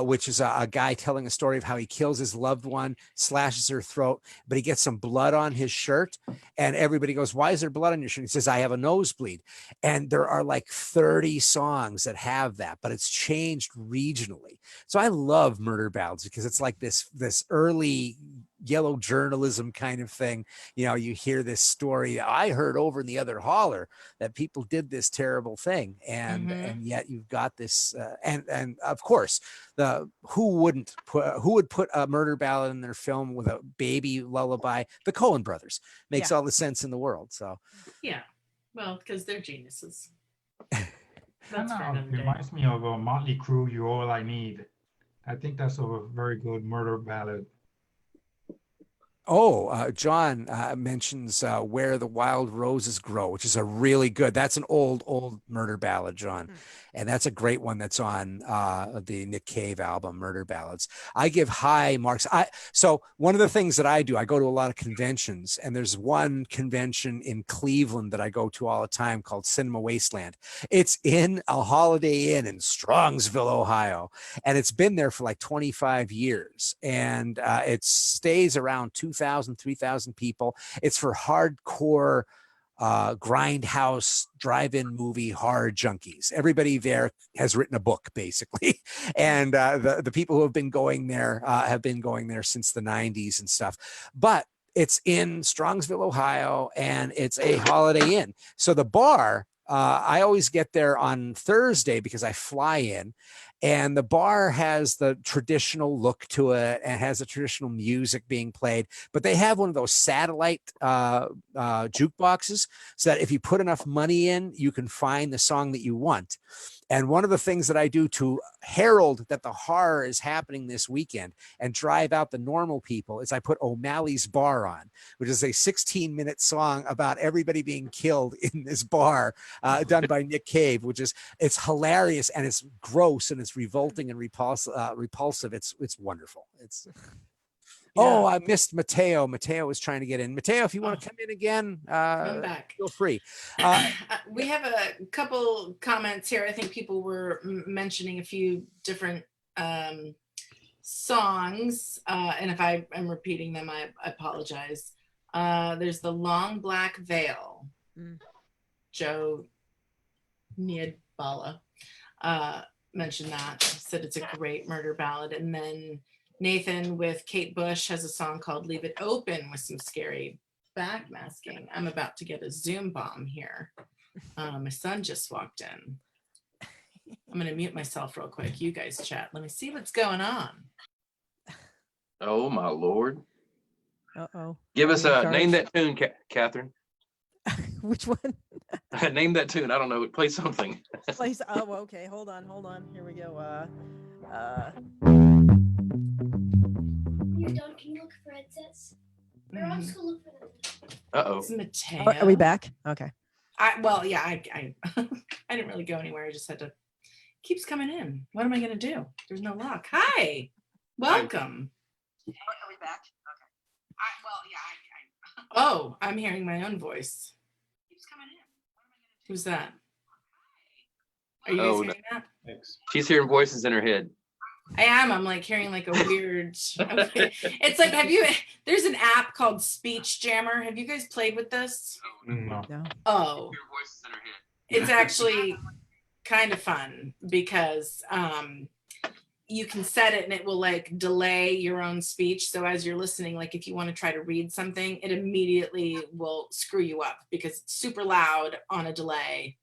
which is a guy telling a story of how he kills his loved one, slashes her throat, but he gets some blood on his shirt, and everybody goes, "Why is there blood on your shirt?" He says, "I have a nosebleed." And there are like 30 songs that have that, but it's changed regionally. So I love murder ballads because it's like this early yellow journalism kind of thing. You hear this story I heard over in the other holler that people did this terrible thing, and yet you've got this and of course who would put a murder ballad in their film with a baby lullaby? The Coen brothers. Makes all the sense in the world. So yeah, well, because they're geniuses. That That's reminds me of Motley Crue, "You're All I Need." I think that's a very good murder ballad. John mentions "Where the Wild Roses Grow," which is a really good. That's an old murder ballad, John, and that's a great one. That's on the Nick Cave album, Murder Ballads. I give high marks. So one of the things that I do, I go to a lot of conventions, and there's one convention in Cleveland that I go to all the time called Cinema Wasteland. It's in a Holiday Inn in Strongsville, Ohio, and it's been there for like 25 years, and it stays around 2,000, 3,000 people. It's for hardcore grindhouse drive-in movie horror junkies. Everybody there has written a book, basically, and the people who have been going there since the 90s and stuff. But it's in Strongsville, Ohio, and it's a Holiday Inn. So the bar I always get there on Thursday because I fly in, and the bar has the traditional look to it and has the traditional music being played, but they have one of those satellite jukeboxes so that if you put enough money in, you can find the song that you want. And one of the things that I do to herald that the horror is happening this weekend and drive out the normal people is I put O'Malley's Bar on, which is a 16-minute song about everybody being killed in this bar, done by Nick Cave, it's hilarious and it's gross and it's revolting and repulsive. It's wonderful. Oh, I missed Mateo. Mateo was trying to get in. Mateo, if you want to come in again, come back. Feel free. We have a couple comments here. I think people were mentioning a few different songs, and if I am repeating them, I apologize. There's The Long Black Veil. Joe Niedbala mentioned that. Said it's a great murder ballad. And then Nathan with Kate Bush has a song called Leave It Open with some scary backmasking. I'm about to get a Zoom bomb here. My son just walked in. I'm going to mute myself real quick. You guys chat. Let me see what's going on. Oh, my Lord. Uh-oh. Give us a name that tune, Catherine. Which one? Name that tune. I don't know. Play something. Oh, okay. Hold on. Here we go. You're done. Can you look for headsets? Or I'll just go look for them. Uh-oh. It's Mateo. Are we back? Okay. I I didn't really go anywhere. I just had to. Keeps coming in. What am I going to do? There's no lock. Hi. Welcome. Are we back? Oh, I'm hearing my own voice. Keeps coming in. Who's that? Are you guys hearing that? Thanks. She's hearing voices in her head. I am. I'm like hearing like a weird. Okay. It's like, there's an app called Speech Jammer. Have you guys played with this? No. No. Oh, it's actually kind of fun because you can set it and it will like delay your own speech. So as you're listening, like if you want to try to read something, it immediately will screw you up because it's super loud on a delay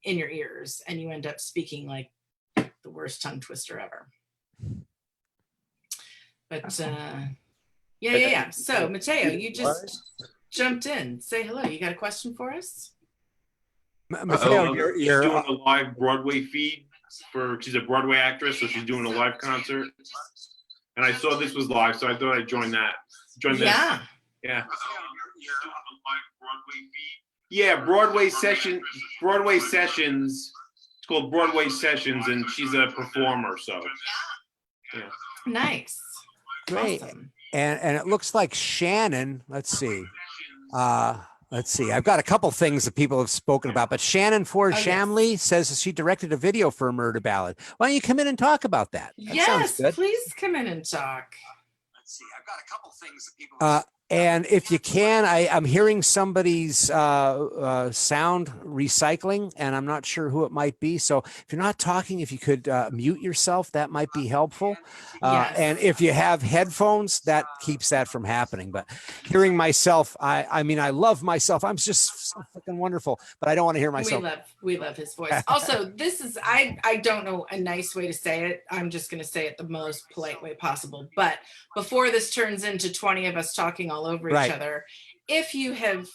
in your ears and you end up speaking like the worst tongue twister ever. But yeah. So Mateo, you just jumped in. Say hello. You got a question for us? Mateo, you're doing a live Broadway feed she's a Broadway actress, so she's doing a live concert. And I saw this was live, so I thought I'd join that. Join this. Yeah. Yeah. Yeah, Broadway Sessions. It's called Broadway Sessions, and she's a performer, so yeah. Nice. Great. Awesome. And it looks like Shannon, let's see. I've got a couple things that people have spoken about, but Shannon Ford Shamley says she directed a video for a murder ballad. Why don't you come in and talk about that? Yes, please come in and talk. Let's see. I've got a couple things that people and if you can, I'm hearing somebody's sound recycling, and I'm not sure who it might be. So if you're not talking, if you could mute yourself, that might be helpful. Yes. And if you have headphones, that keeps that from happening. But hearing myself, I mean, I love myself. I'm just so fucking wonderful, but I don't want to hear myself. We love his voice. Also, this is, I don't know a nice way to say it. I'm just going to say it the most polite way possible. But before this turns into 20 of us talking all over each other, if you have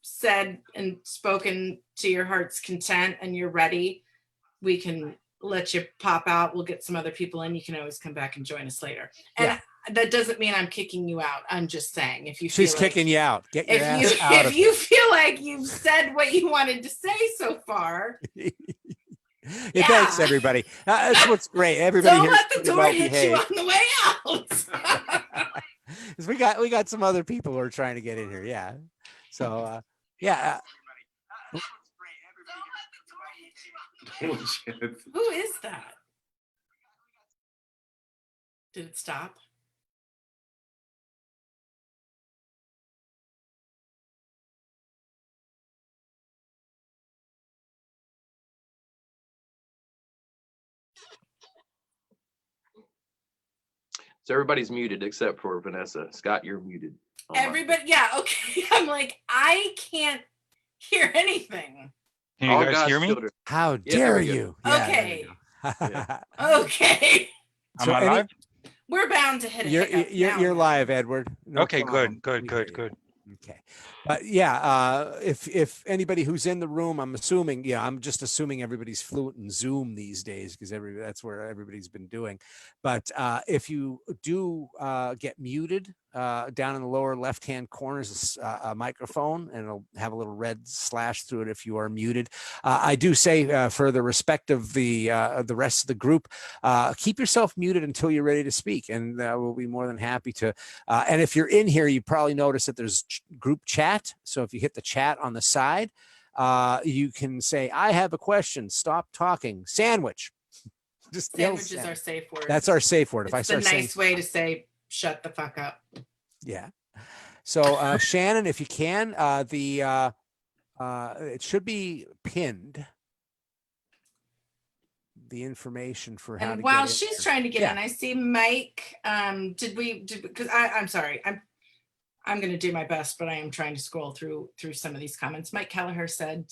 said and spoken to your heart's content and you're ready, we can let you pop out. We'll get some other people in. You can always come back and join us later. And that doesn't mean I'm kicking you out. I'm just saying, if you feel she's kicking you out, get your ass out. If you feel like you've said what you wanted to say so far. Thanks, everybody. That's what's great. Everybody don't here let the door hit you on the way out. we got some other people who are trying to get in here. Yeah. So Who is that? Did it stop? So everybody's muted except for Vanessa. Scott, you're muted. Everybody, yeah, okay. I'm like, I can't hear anything. Can you All guys God's hear me? children. How Yeah, there dare we go. you? Yeah, there Okay. we go. Okay. Am So I any- live? We're bound to hit a You're hiccup you're, now you're and live, then. Edward. No Okay, problem. good, We good, hear good, you. good. Okay, but yeah, if anybody who's in the room, I'm assuming, I'm just assuming everybody's fluent in Zoom these days because that's where everybody's been doing. But if you do get muted down in the lower left-hand corner is a microphone, and it'll have a little red slash through it if you are muted. I do say for the respect of the rest of the group, keep yourself muted until you're ready to speak, and we'll be more than happy to. And if you're in here, you probably notice that there's group chat. So if you hit the chat on the side, you can say, I have a question, stop talking, sandwich. Just yell Sandwich is our safe word. That's our safe word. If I It's the start nice way to say shut the fuck up. yeah. So Shannon, if you can, it should be pinned. The information for how And to while get in she's there. trying to get Yeah. in, I see Mike. Because I'm sorry, I'm going to do my best, but I am trying to scroll through some of these comments. Mike Kelleher said,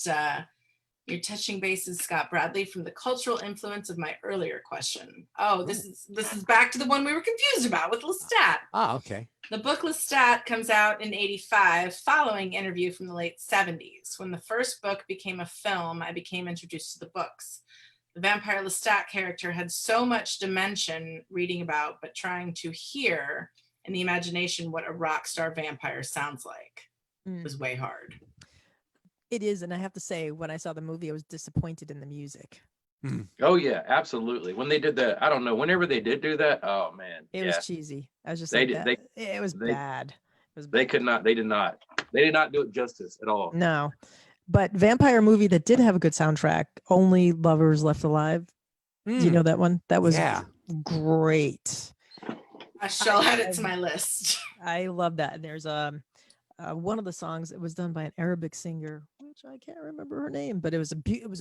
"You're touching bases, Scott Bradley, from the cultural influence of my earlier question." Oh, this is back to the one we were confused about with Lestat. Oh, okay. The book Lestat comes out in '85, following interview from the late '70s. When the first book became a film, I became introduced to the books. The vampire Lestat character had so much dimension reading about, but trying to hear in the imagination what a rock star vampire sounds like was way hard. It is, and I have to say, when I saw the movie, I was disappointed in the music. Oh yeah, absolutely. When they did that, I don't know. Whenever they did do that, oh man, It was cheesy. I was just They like, did- it was bad. It was They bad. could not. They did not. They did not do it justice at all. No, but vampire movie that did have a good soundtrack, Only Lovers Left Alive. Do you know that one? That was great. I shall add it to my list. I love that. And there's one of the songs. It was done by an Arabic singer, which I can't remember her name, but it was a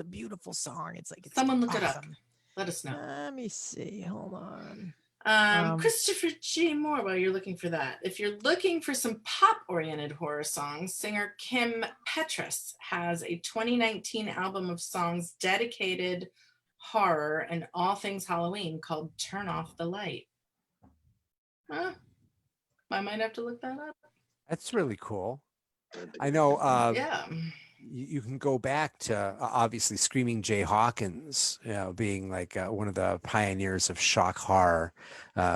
beautiful song. It's like Someone look it up. awesome. Let us know. Let me see. Hold on. Christopher G. Moore, while you're looking for that. If you're looking for some pop-oriented horror songs, singer Kim Petras has a 2019 album of songs dedicated horror and all things Halloween called Turn Off the Light. Huh? I might have to look that up. That's really cool. I know. Yeah. You can go back to obviously Screaming Jay Hawkins, being like one of the pioneers of shock horror,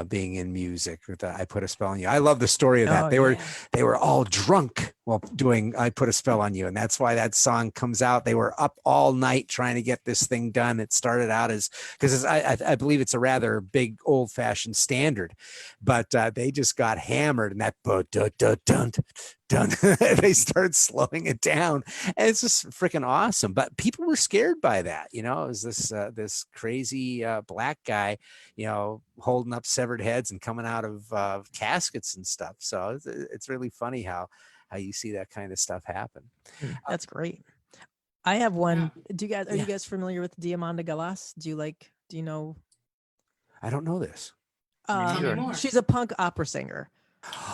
being in music with I Put a Spell on You. I love the story of that. They were all drunk while doing I Put a Spell on You, and that's why that song comes out. They were up all night trying to get this thing done. It started out as because I believe it's a rather big old fashioned standard, but they just got hammered, and that dun they started slowing it down, and it's just freaking awesome. But people were scared by that, it was this crazy black guy, holding up severed heads and coming out of caskets and stuff. So it's really funny how you see that kind of stuff happen. That's great. I have one. Do you guys are you guys familiar with Diamanda Galas? Do you know? I don't know this. She's a punk opera singer,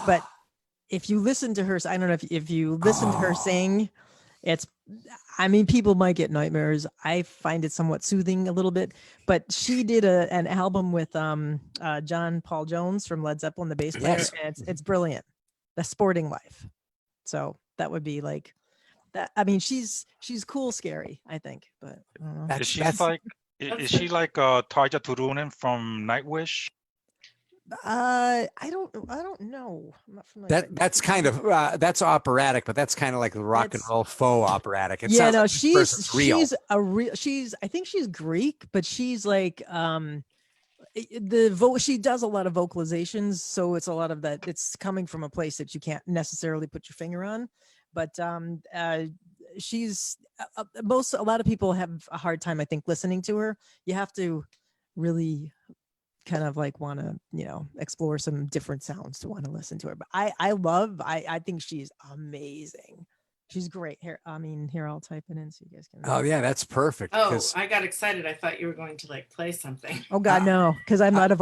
but if you listen to her, I don't know if you listen to her sing, people might get nightmares. I find it somewhat soothing a little bit, but she did an album with John Paul Jones from Led Zeppelin, the bass player, and it's brilliant. The Sporting Life. So that would be like that. I mean, she's cool, scary, I think, but I don't know. Is she like Tarja Turunen from Nightwish? I don't know. I'm not familiar. That's kind of that's operatic, but that's kind of like the rock and roll faux operatic. It sounds like she's I think she's Greek, but she's like she does a lot of vocalizations, so it's a lot of that. It's coming from a place that you can't necessarily put your finger on, but she's a lot of people have a hard time, I think, listening to her. You have to really kind of like want to explore some different sounds to want to listen to her, but I think she's amazing. She's great. Here I'll type it in so you guys can. Oh yeah, that's perfect. Oh, I got excited. I thought you were going to play something. Oh God, no, because I'm not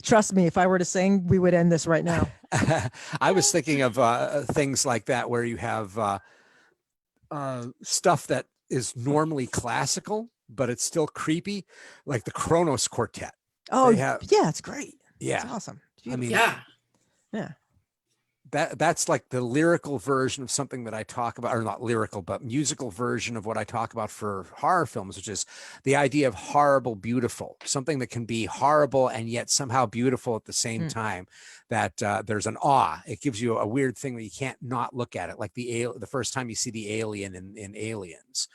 trust me, if I were to sing, we would end this right now. I was thinking of things like that where you have stuff that is normally classical, but it's still creepy, like the Kronos Quartet. Oh, They have- yeah, it's great. Yeah. It's awesome. It's I mean, Yeah. yeah. that's like the lyrical version of something that I talk about, or not lyrical, but musical version of what I talk about for horror films, which is the idea of horrible, beautiful, something that can be horrible and yet somehow beautiful at the same time. That there's an awe. It gives you a weird thing that you can't not look at it. Like the first time you see the alien in Aliens,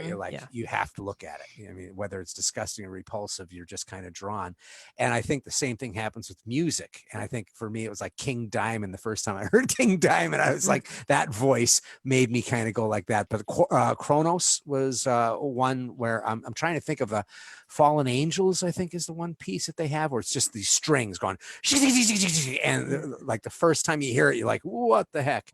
you're like, you have to look at it. I mean, whether it's disgusting or repulsive, you're just kind of drawn. And I think the same thing happens with music. And I think for me, it was like King Diamond. The first time I heard King Diamond, I was like, that voice made me kind of go like that. But Kronos was one where I'm trying to think of the Fallen Angels, I think is the one piece that they have where it's just these strings going, and like the first time you hear it, you're like, what the heck?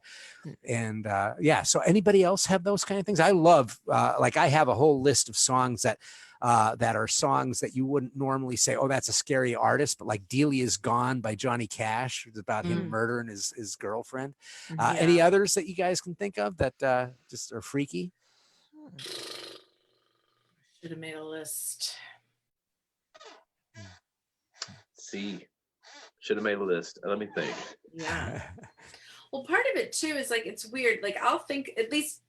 And yeah, so anybody else have those kind of things? I love, like I have a whole list of songs that are songs that you wouldn't normally say, oh, that's a scary artist, but like Delia's Gone by Johnny Cash. It's about him murdering his girlfriend. Any others that you guys can think of that just are freaky? Should have made a list. See, should have made a list. Let me think. Yeah. Well, part of it too is like, it's weird. Like I'll think, at least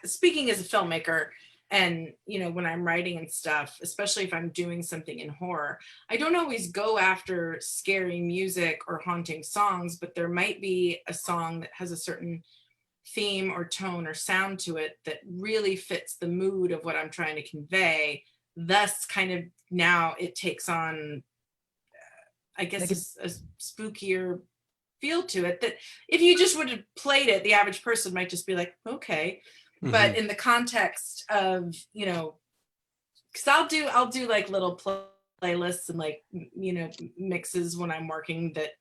speaking as a filmmaker, and you know, when I'm writing and stuff, especially if I'm doing something in horror, I don't always go after scary music or haunting songs, but there might be a song that has a certain theme or tone or sound to it that really fits the mood of what I'm trying to convey. Thus, kind of now it takes on, I guess, a spookier feel to it, that if you just would have played it, the average person might just be like, okay. But in the context of, you know, because I'll do like little playlists and like, you know, mixes when I'm working, that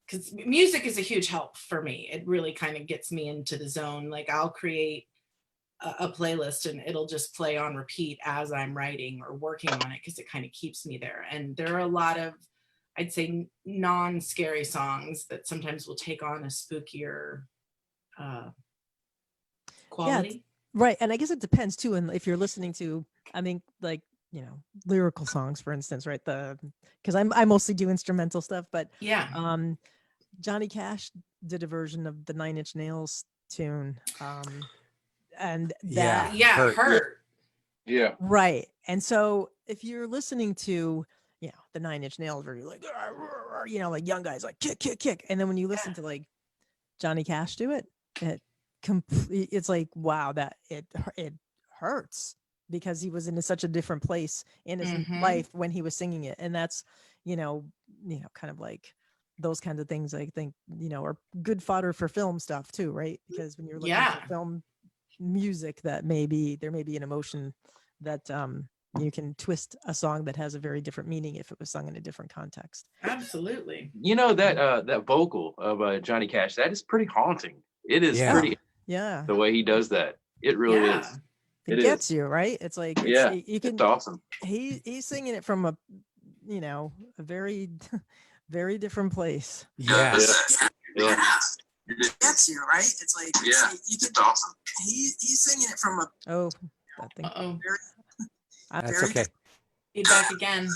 because music is a huge help for me. It really kind of gets me into the zone. Like I'll create a playlist and it'll just play on repeat as I'm writing or working on it, because it kind of keeps me there. And there are a lot of, I'd say, non-scary songs that sometimes will take on a spookier quality. Right. And I guess it depends too. And if you're listening to, I mean, like, you know, lyrical songs, for instance, right? Because I mostly do instrumental stuff, but Johnny Cash did a version of the 9 Inch Nails tune. And that hurt. Yeah. Right. And so if you're listening to, you know, the 9 Inch Nails, where you're like, you know, like young guys like kick, kick, kick. And then when you listen to like Johnny Cash do it, it's like, wow, that it hurts, because he was in such a different place in his life when he was singing it. And that's, you know, kind of like those kinds of things, I think, you know, are good fodder for film stuff too, right? Because when you're looking for film music, that there may be an emotion that you can twist a song that has a very different meaning if it was sung in a different context. Absolutely. You know, that vocal of Johnny Cash, that is pretty haunting. It is pretty. Yeah. The way he does that, it really is. It gets you, right? It's like, it's awesome. He's singing it from a, you know, a very, very different place. Yes. Yeah. It gets you, right? It's like, it's awesome. He's singing it from a, that thing. Uh-oh. That's okay. Be back again.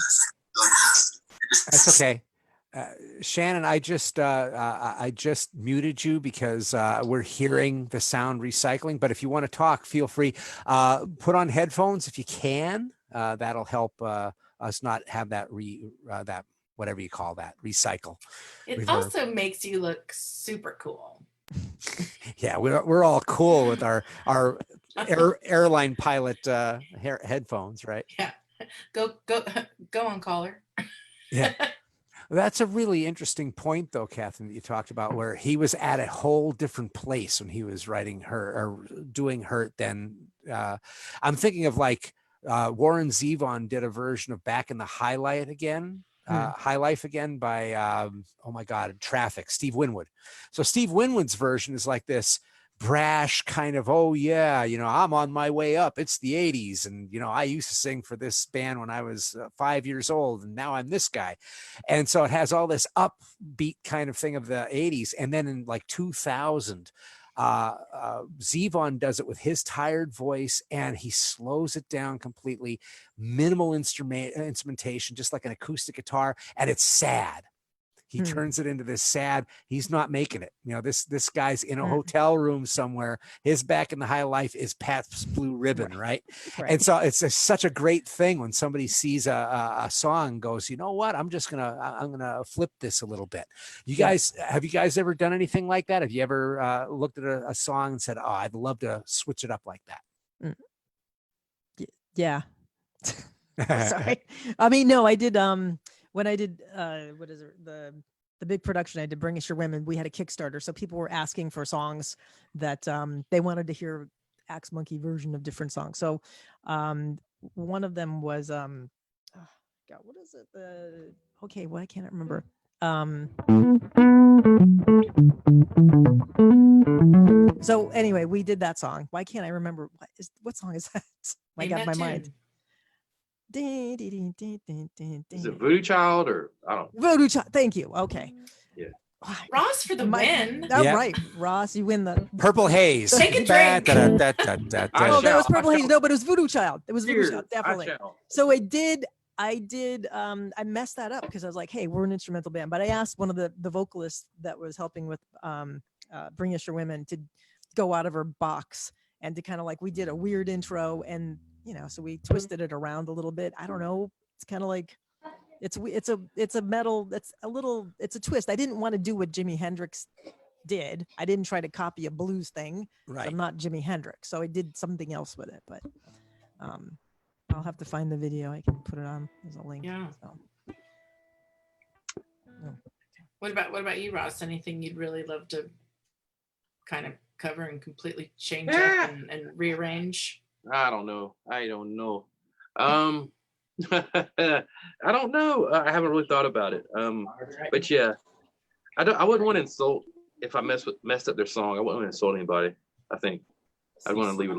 That's okay. Shannon, I just muted you because we're hearing the sound recycling. But if you want to talk, feel free. Put on headphones if you can. That'll help us not have that that whatever you call that recycle. It reverb. Also makes you look super cool. Yeah, we're all cool with our airline pilot headphones, right? Yeah. Go on, caller. Yeah. That's a really interesting point, though, Catherine, that you talked about, where he was at a whole different place when he was writing her or doing Hurt than I'm thinking of like Warren Zevon did a version of Back in the High Life again by, oh my God, Traffic, Steve Winwood. So Steve Winwood's version is like this brash kind of, oh yeah, you know, I'm on my way up. It's the 80s. And, you know, I used to sing for this band when I was 5 years old, and now I'm this guy. And so it has all this upbeat kind of thing of the 80s. And then in like 2000, Zevon does it with his tired voice, and he slows it down completely. Minimal instrumentation, just like an acoustic guitar, and it's sad. He turns it into this sad. He's not making it. You know, this guy's in a hotel room somewhere. His Back in the High Life is Pat's Blue Ribbon, right? And so it's such a great thing when somebody sees a song and goes, you know what? I'm gonna flip this a little bit. You guys, have you guys ever done anything like that? Have you ever looked at a song and said, oh, I'd love to switch it up like that? Yeah. Sorry. I mean, no, I did. When I did, what is it, the big production I did, Bring Us Your Women, we had a Kickstarter. So people were asking for songs that they wanted to hear Axe Munkee version of different songs. So one of them was, God, what is it? Okay, why can't I remember? So anyway, we did that song. Why can't I remember? What song is that? I got my mind. Is it Voodoo Child or I don't know. Voodoo Child. Thank you. Okay. Yeah. Ross for the win. Oh, right. Ross, you win the Purple Haze. Take a drink. Oh, that was Purple Haze. No, but it was Voodoo Child. It was Voodoo Child, definitely. So I messed that up because I was like, hey, we're an instrumental band. But I asked one of the vocalists that was helping with Bring Us Your Women to go out of her box and to kind of like, we did a weird intro and, you know, so we twisted it around a little bit. I don't know. It's kind of like, it's a metal. It's a twist. I didn't want to do what Jimi Hendrix did. I didn't try to copy a blues thing. Right. I'm not Jimi Hendrix. So I did something else with it, but I'll have to find the video. I can put it on as a link. Yeah. So. What about you, Ross? Anything you'd really love to kind of cover and completely change up and rearrange? I don't know. I don't know. I don't know. I haven't really thought about it. But yeah, I wouldn't want to insult if I messed up their song. I wouldn't want to insult anybody. I think I'd want to leave it.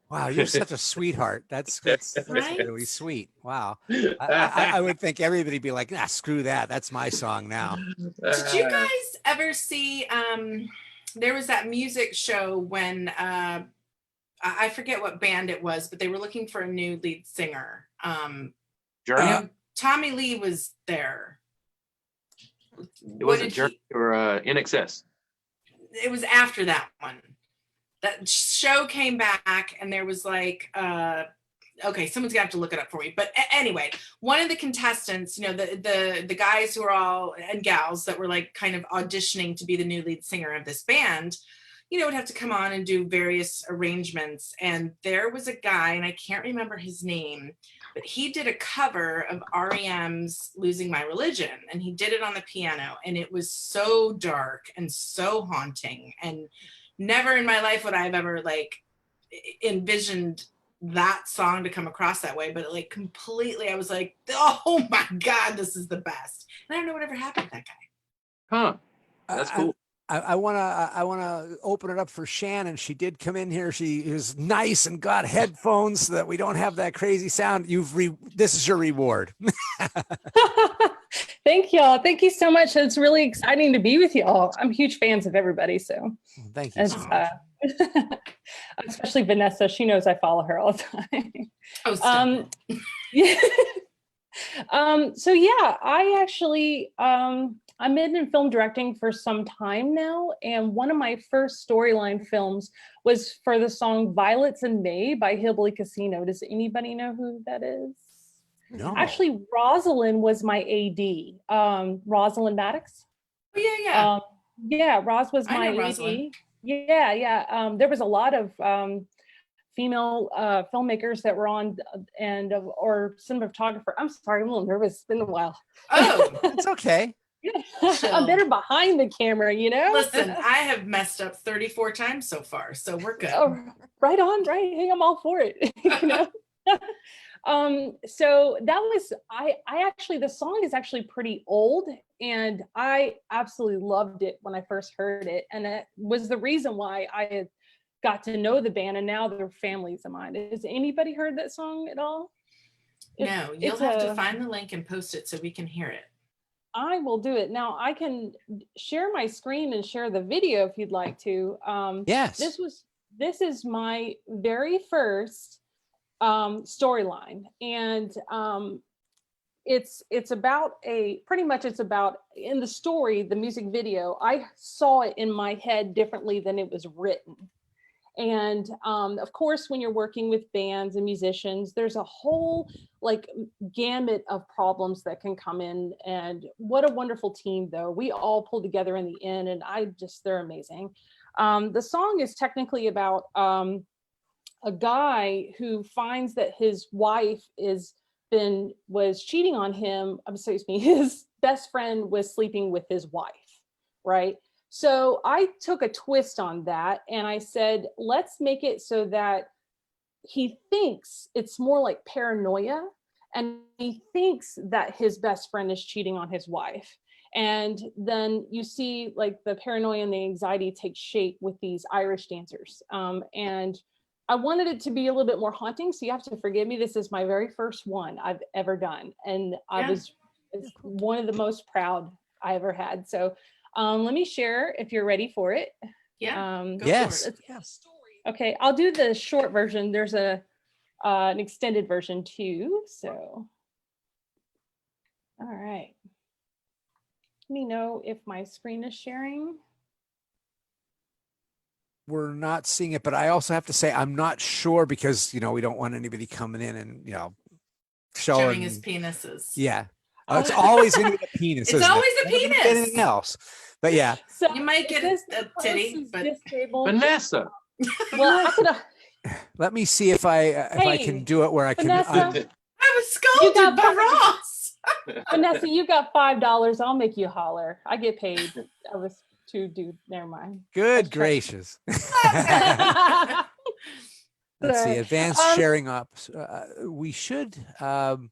Wow, you're such a sweetheart. That's Right? really sweet. Wow. I would think everybody be like, nah, screw that. That's my song now. Did you guys ever see there was that music show when I forget what band it was, but they were looking for a new lead singer. Journey? Tommy Lee was there. It wasn't Journey or NXS. It was after that one. That show came back and there was like, okay, someone's gonna have to look it up for me. But anyway, one of the contestants, you know, the guys who are all, and gals that were like kind of auditioning to be the new lead singer of this band, you know, would have to come on and do various arrangements. And there was a guy, and I can't remember his name, but he did a cover of REM's Losing My Religion. And he did it on the piano. And it was so dark and so haunting. And never in my life would I have ever like envisioned that song to come across that way. But like completely, I was like, oh my God, this is the best. And I don't know whatever happened to that guy. Huh. That's cool. I want to open it up for Shannon. She did come in here. She is nice and got headphones so that we don't have that crazy sound. This is your reward. Thank y'all. Thank you so much. It's really exciting to be with y'all. I'm huge fans of everybody. So thank you so much. Especially Vanessa. She knows I follow her all the time. Oh, yeah. So yeah, I actually I'm in film directing for some time now, and one of my first storyline films was for the song Violets in May by Hillbilly Casino. Does anybody know who that is? No. Actually, Rosalind was my AD. Rosalind Maddox. Oh, yeah, Roz was my AD. Rosalind. Yeah. There was a lot of female filmmakers that were on or cinematographer. I'm sorry, I'm a little nervous. It's been a while. Oh, it's okay. I'm better behind the camera, you know? Listen, I have messed up 34 times so far, so we're good. Oh, right on, right? Hey, I'm all for it. You know? So that was, I actually, the song is actually pretty old, and I absolutely loved it when I first heard it. And it was the reason why I had got to know the band, and now they're families of mine. Has anybody heard that song at all? No, you'll have to find the link and post it so we can hear it. I will do it. Now I can share my screen and share the video if you'd like to. Yes. This is my very first storyline, and it's about it's about in the story, the music video, I saw it in my head differently than it was written. And of course, when you're working with bands and musicians, there's a whole like gamut of problems that can come in. And what a wonderful team, though. We all pulled together in the end, and they're amazing. The song is technically about a guy who finds that his wife was cheating on him. His best friend was sleeping with his wife, right? So I took a twist on that and I said, let's make it so that he thinks it's more like paranoia, and he thinks that his best friend is cheating on his wife. And then you see like the paranoia and the anxiety take shape with these Irish dancers. And I wanted it to be a little bit more haunting, so you have to forgive me. This is my very first one I've ever done. And it's one of the most proud I ever had. So let me share if you're ready for it. Yeah. Yes. Okay, I'll do the short version. There's an extended version too. So, all right. Let me know if my screen is sharing. We're not seeing it, but I also have to say I'm not sure because we don't want anybody coming in and showing his penises. Yeah. It's always going to be a penis. It's always a penis. Anything else. But yeah. So you might get a titty, but Vanessa. Well, let me see if I can do it where I can. Vanessa, I was scolded by Ross. Vanessa, you got $5. I'll make you holler. I get paid. I was too dude. Never mind. Good gracious. Let's see. Advanced sharing up. We should. I'm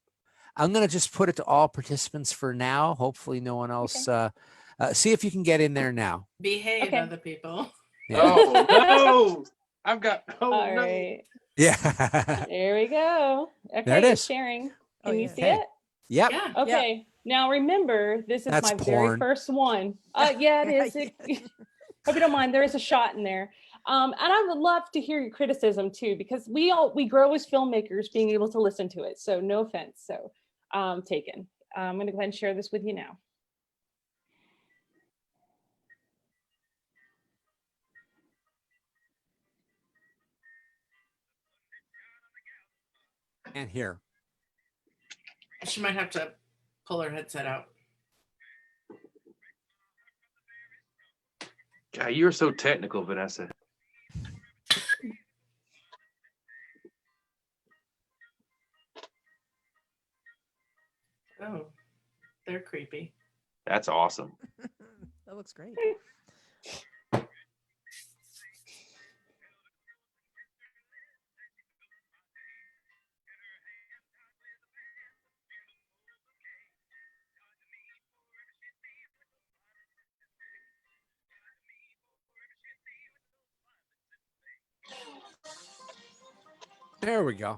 going to just put it to all participants for now. Hopefully no one else. Okay. See if you can get in there now. Behave, other people. Yeah. Oh, no. I've got. Oh, all no. right. Yeah. There we go. Okay, there it is. Sharing. Can you see hey. it? Yep. Yeah. Okay. Yep. Now remember, this is my very first one. Yeah, it is. Hope you don't mind. There is a shot in there. And I would love to hear your criticism too, because we grow as filmmakers being able to listen to it. So no offense. So taken. I'm going to go ahead and share this with you now. And here. She might have to pull her headset out. God, you're so technical, Vanessa. Oh, they're creepy. That's awesome. That looks great. There we go.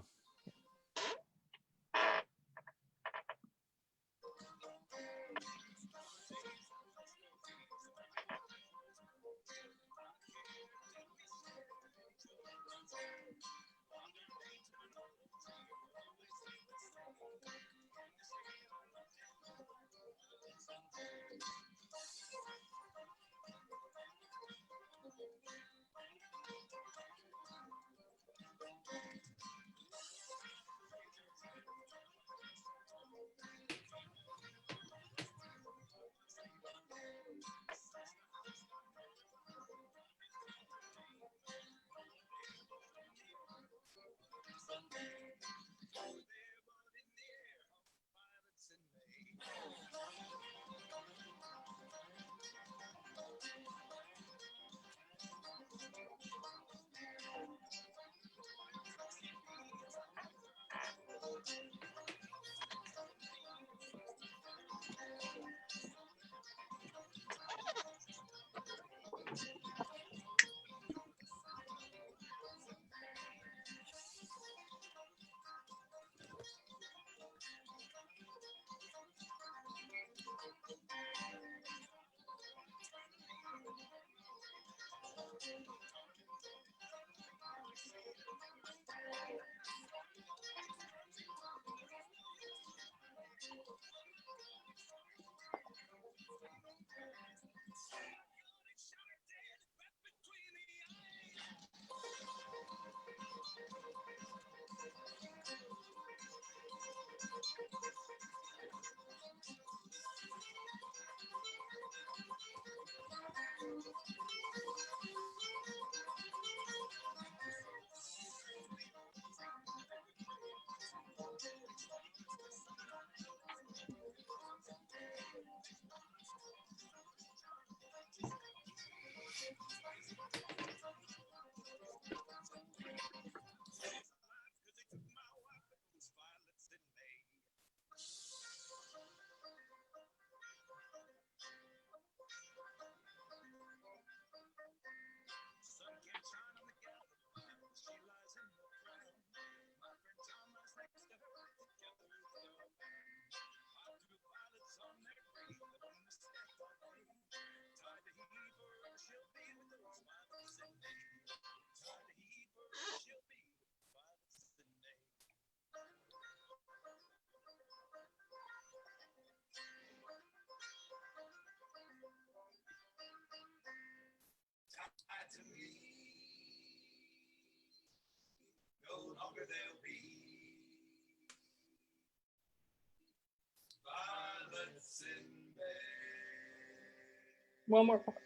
One more part.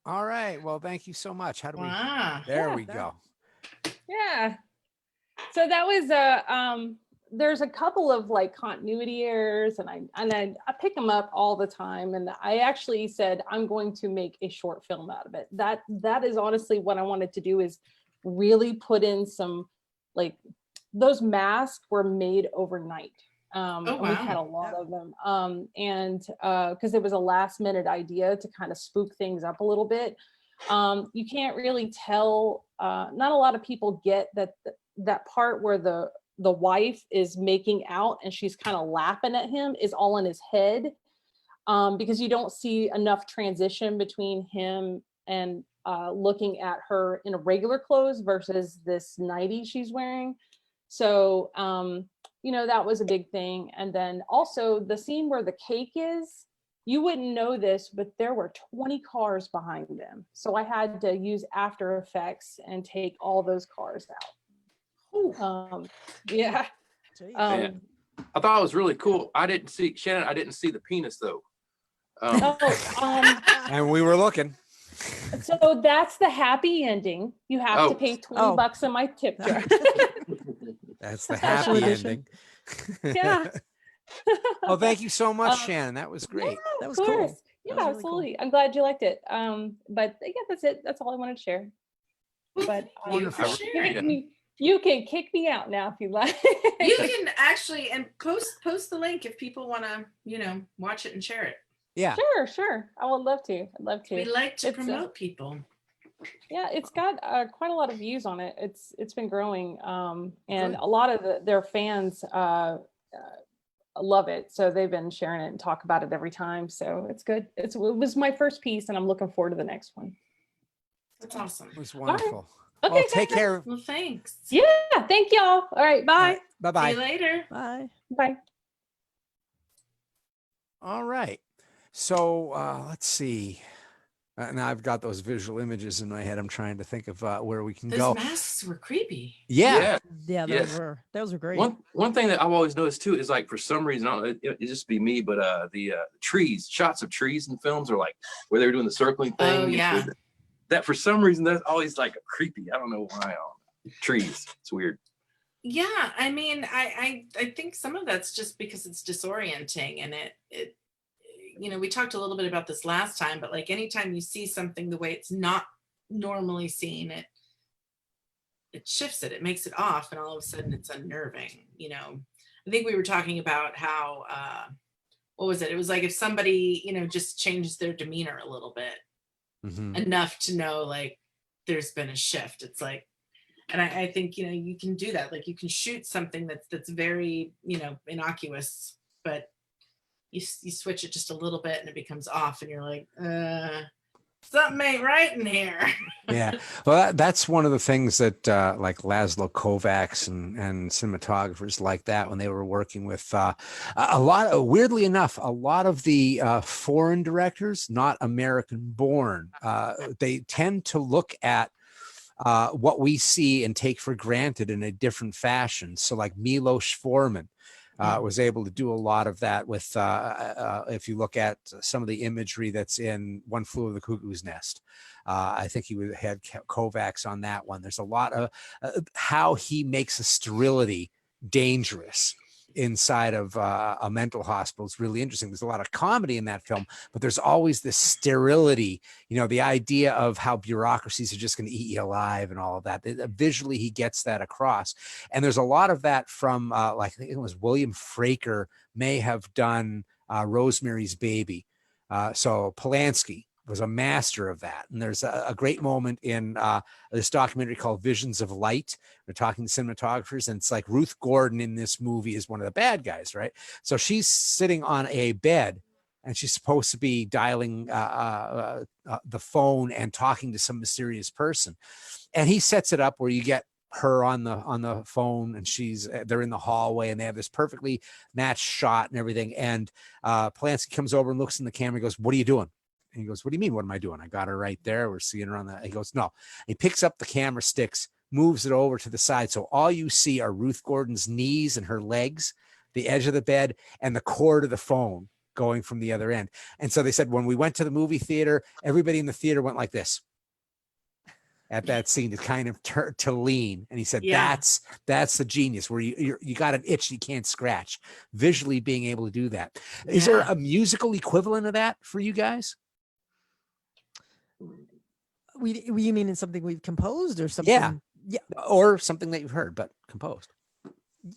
All right. Well, thank you so much. How do we? Wow. There Yeah. we go. Yeah. So that was there's a couple of like continuity errors, and I pick them up all the time. And I actually said I'm going to make a short film out of it. That is honestly what I wanted to do, is really put in some, like, those masks were made overnight. And we had a lot of them. And because it was a last minute idea to kind of spook things up a little bit. You can't really tell, not a lot of people get that part where the wife is making out and she's kind of laughing at him is all in his head, because you don't see enough transition between him and looking at her in a regular clothes versus this nightie she's wearing. So, that was a big thing. And then also the scene where the cake is, you wouldn't know this, but there were 20 cars behind them. So I had to use After Effects and take all those cars out. Yeah. Man, I thought it was really cool. I didn't see the penis though. And we were looking. So that's the happy ending. You have to pay $20 in my tip jar. That's the happy ending. Yeah. Well, thank you so much, Shannon. That was great. Yeah, That was of course. cool. Yeah, That was really absolutely. Cool. I'm glad you liked it. But yeah, that's it. That's all I wanted to share. But you can kick me out now if you like. You can actually, and post the link if people want to, watch it and share it. Yeah. Sure. I would love to. I'd love to. We like to promote people. Yeah, it's got quite a lot of views on it. It's been growing, and a lot of their fans love it. So they've been sharing it and talk about it every time. So it's good. It was my first piece, and I'm looking forward to the next one. That's awesome. It was wonderful. Okay, well, take care. Well, thanks. Yeah, thank y'all. All right, bye. Bye-bye. See you later. Bye. Bye. All right. So let's see. Now I've got those visual images in my head. I'm trying to think of where we can go. Those masks were creepy. Yeah. Those were great. One thing that I've always noticed too is, like, for some reason, I don't know, it just be me, but the trees, shots of trees in films are like where they were doing the circling thing. Oh yeah. That for some reason that's always like creepy. I don't know why. Trees. It's weird. Yeah, I mean, I think some of that's just because it's disorienting, and it we talked a little bit about this last time, but like anytime you see something the way it's not normally seen, it shifts it makes it off, and all of a sudden it's unnerving. I think we were talking about how what was it? It was like if somebody, just changes their demeanor a little bit, enough to know like there's been a shift. It's like, and I think, you can do that. Like you can shoot something that's very, innocuous, but you switch it just a little bit and it becomes off, and you're like, something ain't right in here. Yeah, well, that's one of the things that like Laszlo Kovacs and cinematographers like that, when they were working with a lot of, weirdly enough, a lot of the foreign directors, not American born, they tend to look at what we see and take for granted in a different fashion. So like Milos Forman was able to do a lot of that with, if you look at some of the imagery that's in One Flew Over the Cuckoo's Nest. I think had Kovacs on that one. There's a lot of how he makes a sterility dangerous inside of a mental hospital. It's really interesting. There's a lot of comedy in that film, but there's always this sterility, you know, the idea of how bureaucracies are just going to eat you alive and all of that. Visually, he gets that across. And there's a lot of that from, like, I think it was William Fraker may have done Rosemary's Baby. So Polanski was a master of that. And there's a great moment in this documentary called Visions of Light. We're talking to cinematographers, and it's like Ruth Gordon in this movie is one of the bad guys, right? So she's sitting on a bed, and she's supposed to be dialing the phone and talking to some mysterious person. And he sets it up where you get her on the phone, and they're in the hallway, and they have this perfectly matched shot and everything. And Polanski comes over and looks in the camera and goes, "What are you doing?" And he goes, "What do you mean? What am I doing? I got her right there. We're seeing her on the." He goes, "No." He picks up the camera sticks, moves it over to the side. So all you see are Ruth Gordon's knees and her legs, the edge of the bed, and the cord of the phone going from the other end. And so they said, when we went to the movie theater, everybody in the theater went like this at that scene to kind of to lean. And he said, that's the genius, where you got an itch you can't scratch, visually being able to do that. Is there a musical equivalent of that for you guys? You mean in something we've composed or something? Yeah. Or something that you've heard but composed.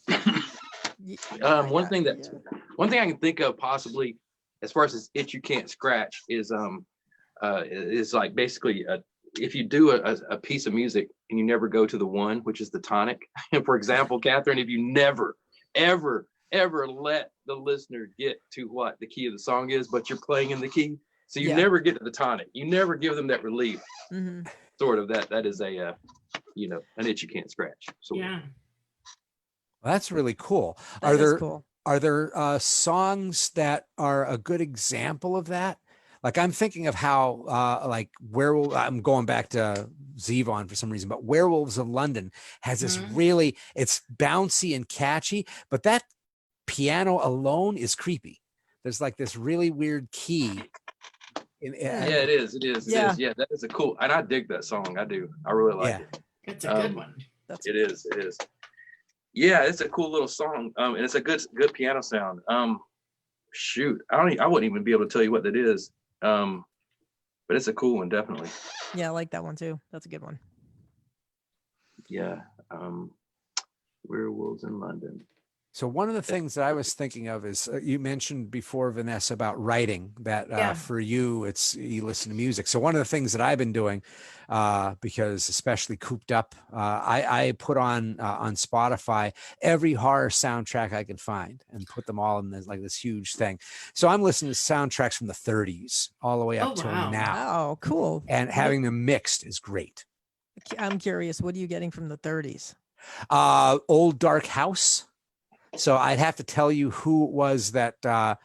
One thing I can think of possibly, as far as this itch you can't scratch, is like basically if you do a piece of music and you never go to the one, which is the tonic. For example, Catherine, if you never, ever let the listener get to what the key of the song is, but you're playing in the key, so you never get to the tonic. You never give them that relief. Mm-hmm. Sort of that is a an itch you can't scratch. So yeah. Well, that's really cool. Are there songs that are a good example of that? Like, I'm thinking of how I'm going back to Zevon for some reason, but Werewolves of London has this really, it's bouncy and catchy, but that piano alone is creepy. There's like this really weird key. It is. Yeah, that is a cool, and I dig that song. I do. I really like it. It's a good one. It is. Yeah, it's a cool little song, and it's a good piano sound. Shoot, I wouldn't even be able to tell you what that is, but it's a cool one, definitely. Yeah, I like that one too. That's a good one. Yeah, Werewolves in London. So one of the things that I was thinking of is you mentioned before, Vanessa, about writing that for you, you listen to music. So one of the things that I've been doing, because especially cooped up, I put on Spotify every horror soundtrack I can find and put them all in this huge thing. So I'm listening to soundtracks from the 30s all the way up to now. Oh, cool. And having them mixed is great. I'm curious, what are you getting from the 30s? Old Dark House. So I'd have to tell you who it was that I'd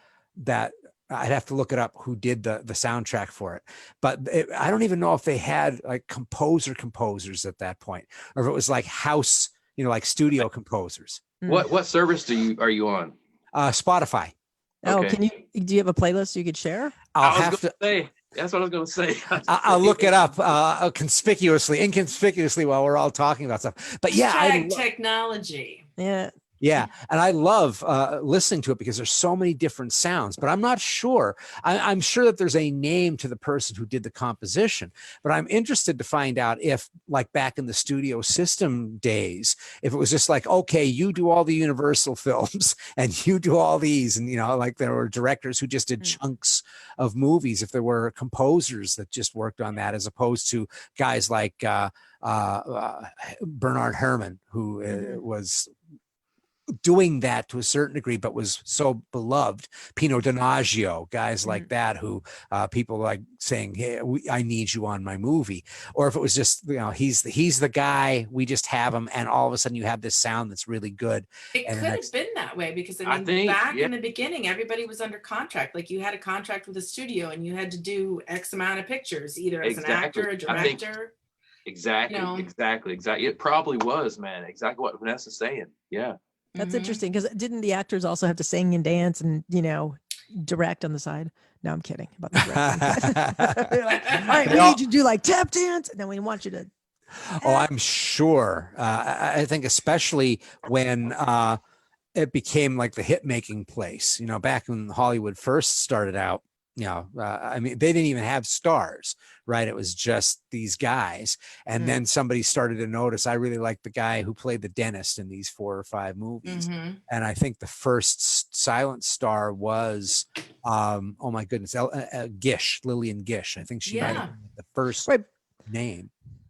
have to look it up, who did the soundtrack for it. But I don't even know if they had like composers at that point, or if it was like house, like studio composers. What service are you on? Spotify. Oh, okay. Do you have a playlist you could share? That's what I was going to say. I'll look it up inconspicuously while we're all talking about stuff. But yeah, technology. Yeah. Yeah. And I love listening to it because there's so many different sounds, but I'm not sure. I'm sure that there's a name to the person who did the composition, but I'm interested to find out if, like back in the studio system days, if it was just like, okay, you do all the Universal films and you do all these. And, like there were directors who just did chunks of movies, if there were composers that just worked on that, as opposed to guys like Bernard Herrmann, who was doing that to a certain degree, but was so beloved. Pino Donaggio, guys like that, who people like saying, "Hey, I need you on my movie," or if it was just, you know, he's the guy, we just have him, and all of a sudden you have this sound that's really good. It And could have been that way because I mean, think, back yeah. in the beginning, everybody was under contract. Like you had a contract with a studio, and you had to do X amount of pictures, either as an actor, a director. Exactly, you know. exactly. It probably was, man. Exactly what Vanessa's saying. Yeah. That's interesting because didn't the actors also have to sing and dance and, you know, direct on the side? No, I'm kidding about the directing. Like, all right, we need you to do like tap dance, and then we want you to. Oh, I'm sure. I think especially when it became like the hit making place, you know, back when Hollywood first started out, you know, I mean, they didn't even have stars, right? It was just these guys. And then somebody started to notice, I really like the guy who played the dentist in these 4 or 5 movies. And I think the first silent star was, oh my goodness, Gish, Lillian Gish. I think she might have been the first name.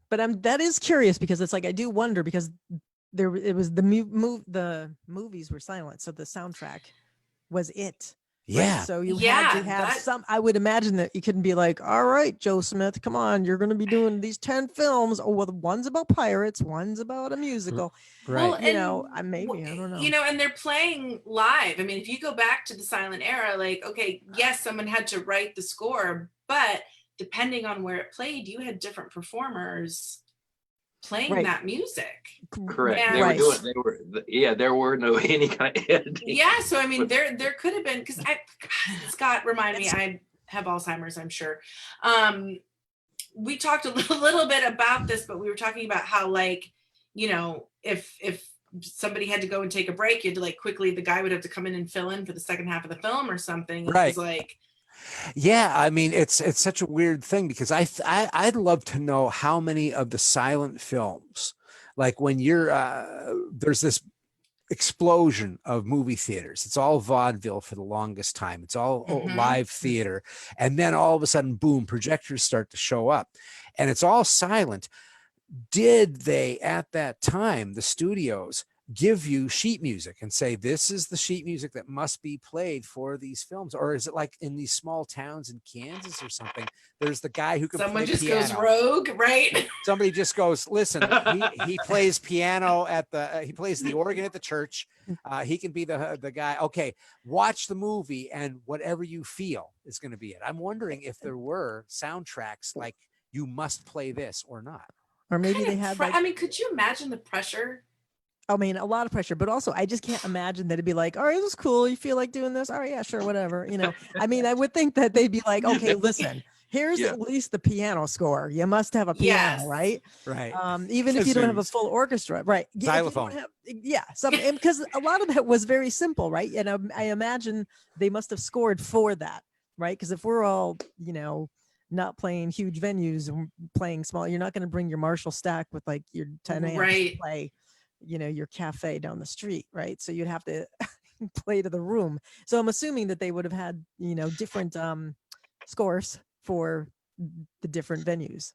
But that is curious because it's like, I do wonder because it was the movies were silent. So the soundtrack was it. Yeah. Right? So you had to have some, I would imagine that you couldn't be like, all right, Joe Smith, come on, you're going to be doing these 10 films. Oh, well, one's about pirates, one's about a musical. Right. Well, you know, maybe, I don't know. You know, and they're playing live. I mean, if you go back to the silent era, like, okay, yes, someone had to write the score, but depending on where it played, you had different performers playing that music. Correct. And there were no any kind of editing. Yeah, so I mean, there could have been, because Scott, remind me, I have Alzheimer's, I'm sure. We talked a little bit about this, but we were talking about how, like, you know, if somebody had to go and take a break, you had to like quickly, the guy would have to come in and fill in for the second half of the film or something. Right. It was like, yeah, I mean, it's such a weird thing because I'd love to know how many of the silent films, like when you're there's this explosion of movie theaters. It's all vaudeville for the longest time. It's all live theater. And then all of a sudden, boom, projectors start to show up and it's all silent. Did they, at that time, the studios, give you sheet music and say, this is the sheet music that must be played for these films? Or is it like in these small towns in Kansas or something, there's the guy who can someone play just piano. goes rogue, right? Somebody just goes, listen, he plays piano at he plays the organ at the church. He can be the guy. Okay, watch the movie and whatever you feel is going to be it. I'm wondering if there were soundtracks like you must play this or not. Or maybe they had I mean, could you imagine the pressure? I mean, a lot of pressure, but also I just can't imagine that it'd be like, all right, this is cool. You feel like doing this? All right, yeah, sure, whatever. You know, I mean, I would think that they'd be like, okay, listen, here's at least the piano score. You must have a piano, right? Right. Even if you don't have a full orchestra, right? Xylophone. Because a lot of that was very simple, right? And I imagine they must have scored for that, right? Because if we're all, you know, not playing huge venues and playing small, you're not going to bring your Marshall stack with like your 10 amps to play, you know, your cafe down the street, right? So you'd have to play to the room. So I'm assuming that they would have had, you know, different scores for the different venues.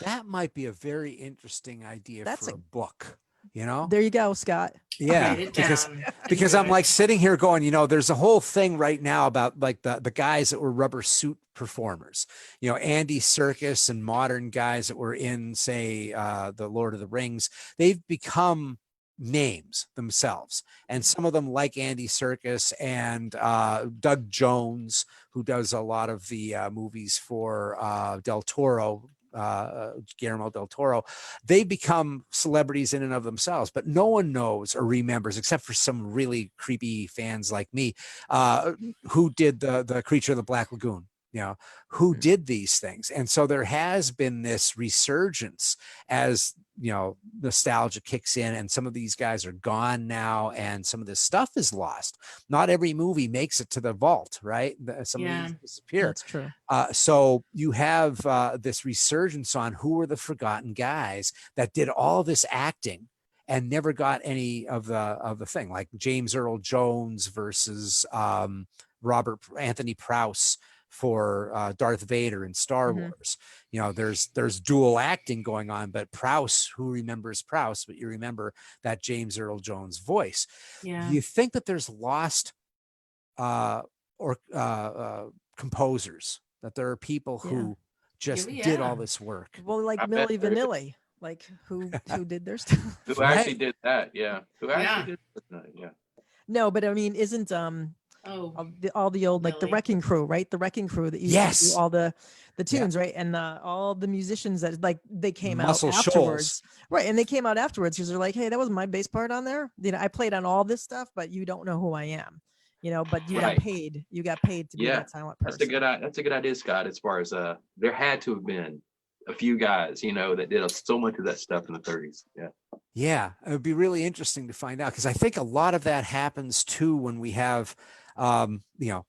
That might be a very interesting idea for a book. You know, there you go, Scott. Yeah, because I'm like sitting here going, you know, there's a whole thing right now about like the guys that were rubber suit performers, you know, Andy Serkis and modern guys that were in, say, the Lord of the Rings. They've become names themselves, and some of them, like Andy Serkis and Doug Jones, who does a lot of the movies for Del Toro. Guillermo del Toro, they become celebrities in and of themselves, but no one knows or remembers, except for some really creepy fans like me, who did the Creature of the Black Lagoon, you know, who did these things. And so there has been this resurgence as, you know, nostalgia kicks in and some of these guys are gone now and some of this stuff is lost. Not every movie makes it to the vault, right? Some of these disappear. That's true. So you have this resurgence on who were the forgotten guys that did all this acting and never got any of the thing, like James Earl Jones versus Anthony Prowse, for Darth Vader in Star Wars. You know, there's dual acting going on, but Prowse, who remembers Prowse, but you remember that James Earl Jones voice. Yeah. Do you think that there's lost composers, that there are people who just did all this work? Well, like I bet Milli there is. Vanilli, like who did their stuff. Who actually did that? Yeah. Who actually did that? Yeah. No, but I mean, isn't all the old, like the Wrecking Crew, right? The Wrecking Crew that used to do all the tunes, right? And all the musicians that, like, they came Muscle out afterwards, right? And they came out afterwards because they're like, hey, that was my bass part on there. You know, I played on all this stuff, but you don't know who I am. You know, but you got paid. You got paid to be that silent person. That's a good idea, Scott. As far as there had to have been a few guys, you know, that did so much of that stuff in the 30s. Yeah. Yeah, it would be really interesting to find out, because I think a lot of that happens too when we have, you know,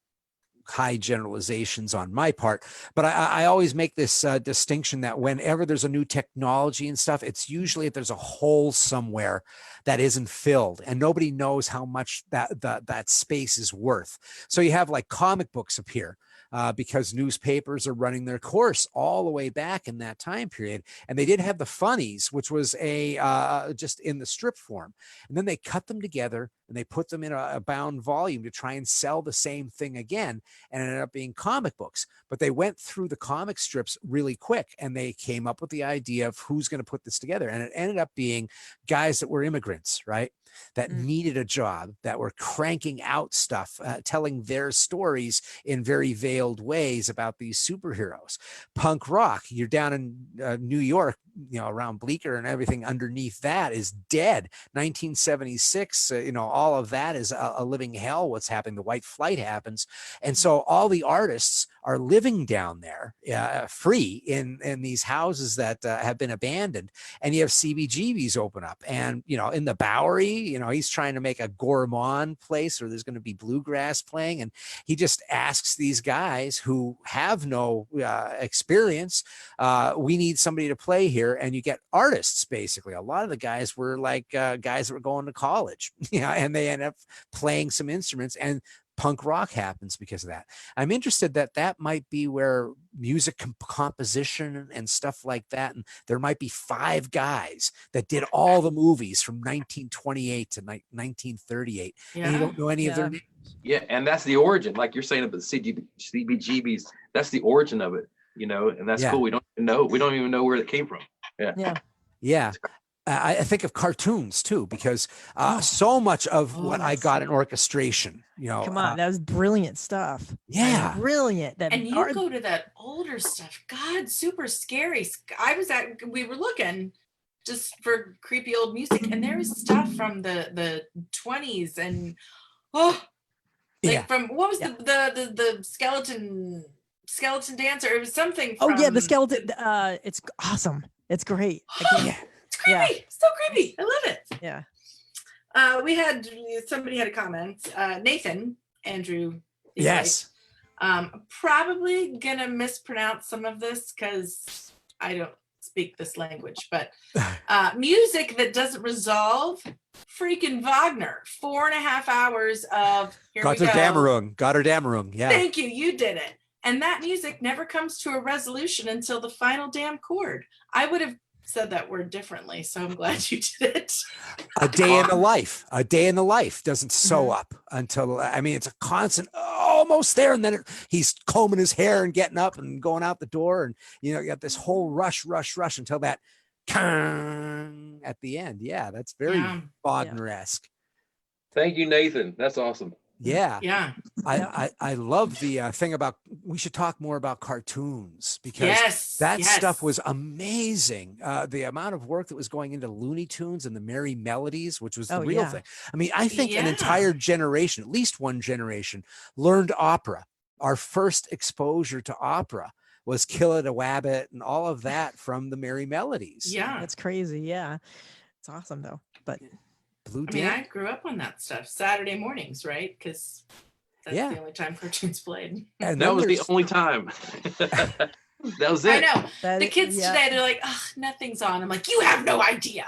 high generalizations on my part, but I always make this distinction that whenever there's a new technology and stuff, it's usually if there's a hole somewhere that isn't filled and nobody knows how much that space is worth. So you have like comic books appear. Because newspapers are running their course all the way back in that time period. And they did have the funnies, which was just in the strip form. And then they cut them together and they put them in a bound volume to try and sell the same thing again. And it ended up being comic books. But they went through the comic strips really quick and they came up with the idea of who's going to put this together. And it ended up being guys that were immigrants, right? That needed a job, that were cranking out stuff, telling their stories in very veiled ways about these superheroes. Punk rock, you're down in New York, you know, around Bleecker, and everything underneath that is dead. 1976, you know, all of that is a living hell. What's happening? The White Flight happens. And so all the artists are living down there free in these houses that have been abandoned. And you have CBGBs open up. And, you know, in the Bowery, you know, he's trying to make a gourmand place where there's going to be bluegrass playing. And he just asks these guys who have no experience, we need somebody to play here. And you get artists, basically. A lot of the guys were like guys that were going to college, yeah, and they end up playing some instruments, and punk rock happens because of that. I'm interested that might be where music composition and stuff like that, and there might be 5 guys that did all the movies from 1928 to 1938, and you don't know any of their names. Yeah, and that's the origin, like you're saying about the CBGBs. That's the origin of it, you know, and that's cool. We don't even know where it came from. Yeah. I think of cartoons too, because so much of what I got in orchestration, you know, come on, that was brilliant stuff. Yeah, brilliant. And you go to that older stuff, God, super scary. We were looking just for creepy old music, and there was stuff from the 20s, and from what was the skeleton dancer? It was something from, the skeleton. It's awesome. It's great. It's creepy. So creepy. I love it. Yeah. Somebody had a comment. Nathan Andrew. Yes. Probably gonna mispronounce some of this because I don't speak this language, but music that doesn't resolve. Freaking Wagner. 4.5 hours of Gotterdammerung. Yeah. Thank you. You did it. And that music never comes to a resolution until the final damn chord. I would have said that word differently, so I'm glad you did it. A day in the life doesn't sew up until, I mean, it's a constant, almost there, and then he's combing his hair and getting up and going out the door, and you know, you got this whole rush until that at the end. Yeah, that's very Wagner-esque. Thank you, Nathan. That's awesome. Yeah. I love the thing about, we should talk more about cartoons, because that stuff was amazing. The amount of work that was going into Looney Tunes and the Merry Melodies, which was the real thing. I mean, I think an entire generation, at least one generation, learned opera. Our first exposure to opera was Kill It a Wabbit and all of that from the Merry Melodies. Yeah. That's crazy. Yeah. It's awesome though. But I grew up on that stuff. Saturday mornings, right? Because that's the only time cartoons played. And that was the only time. That was it. I know. The kids today, they're like, oh, nothing's on. I'm like, you have no idea.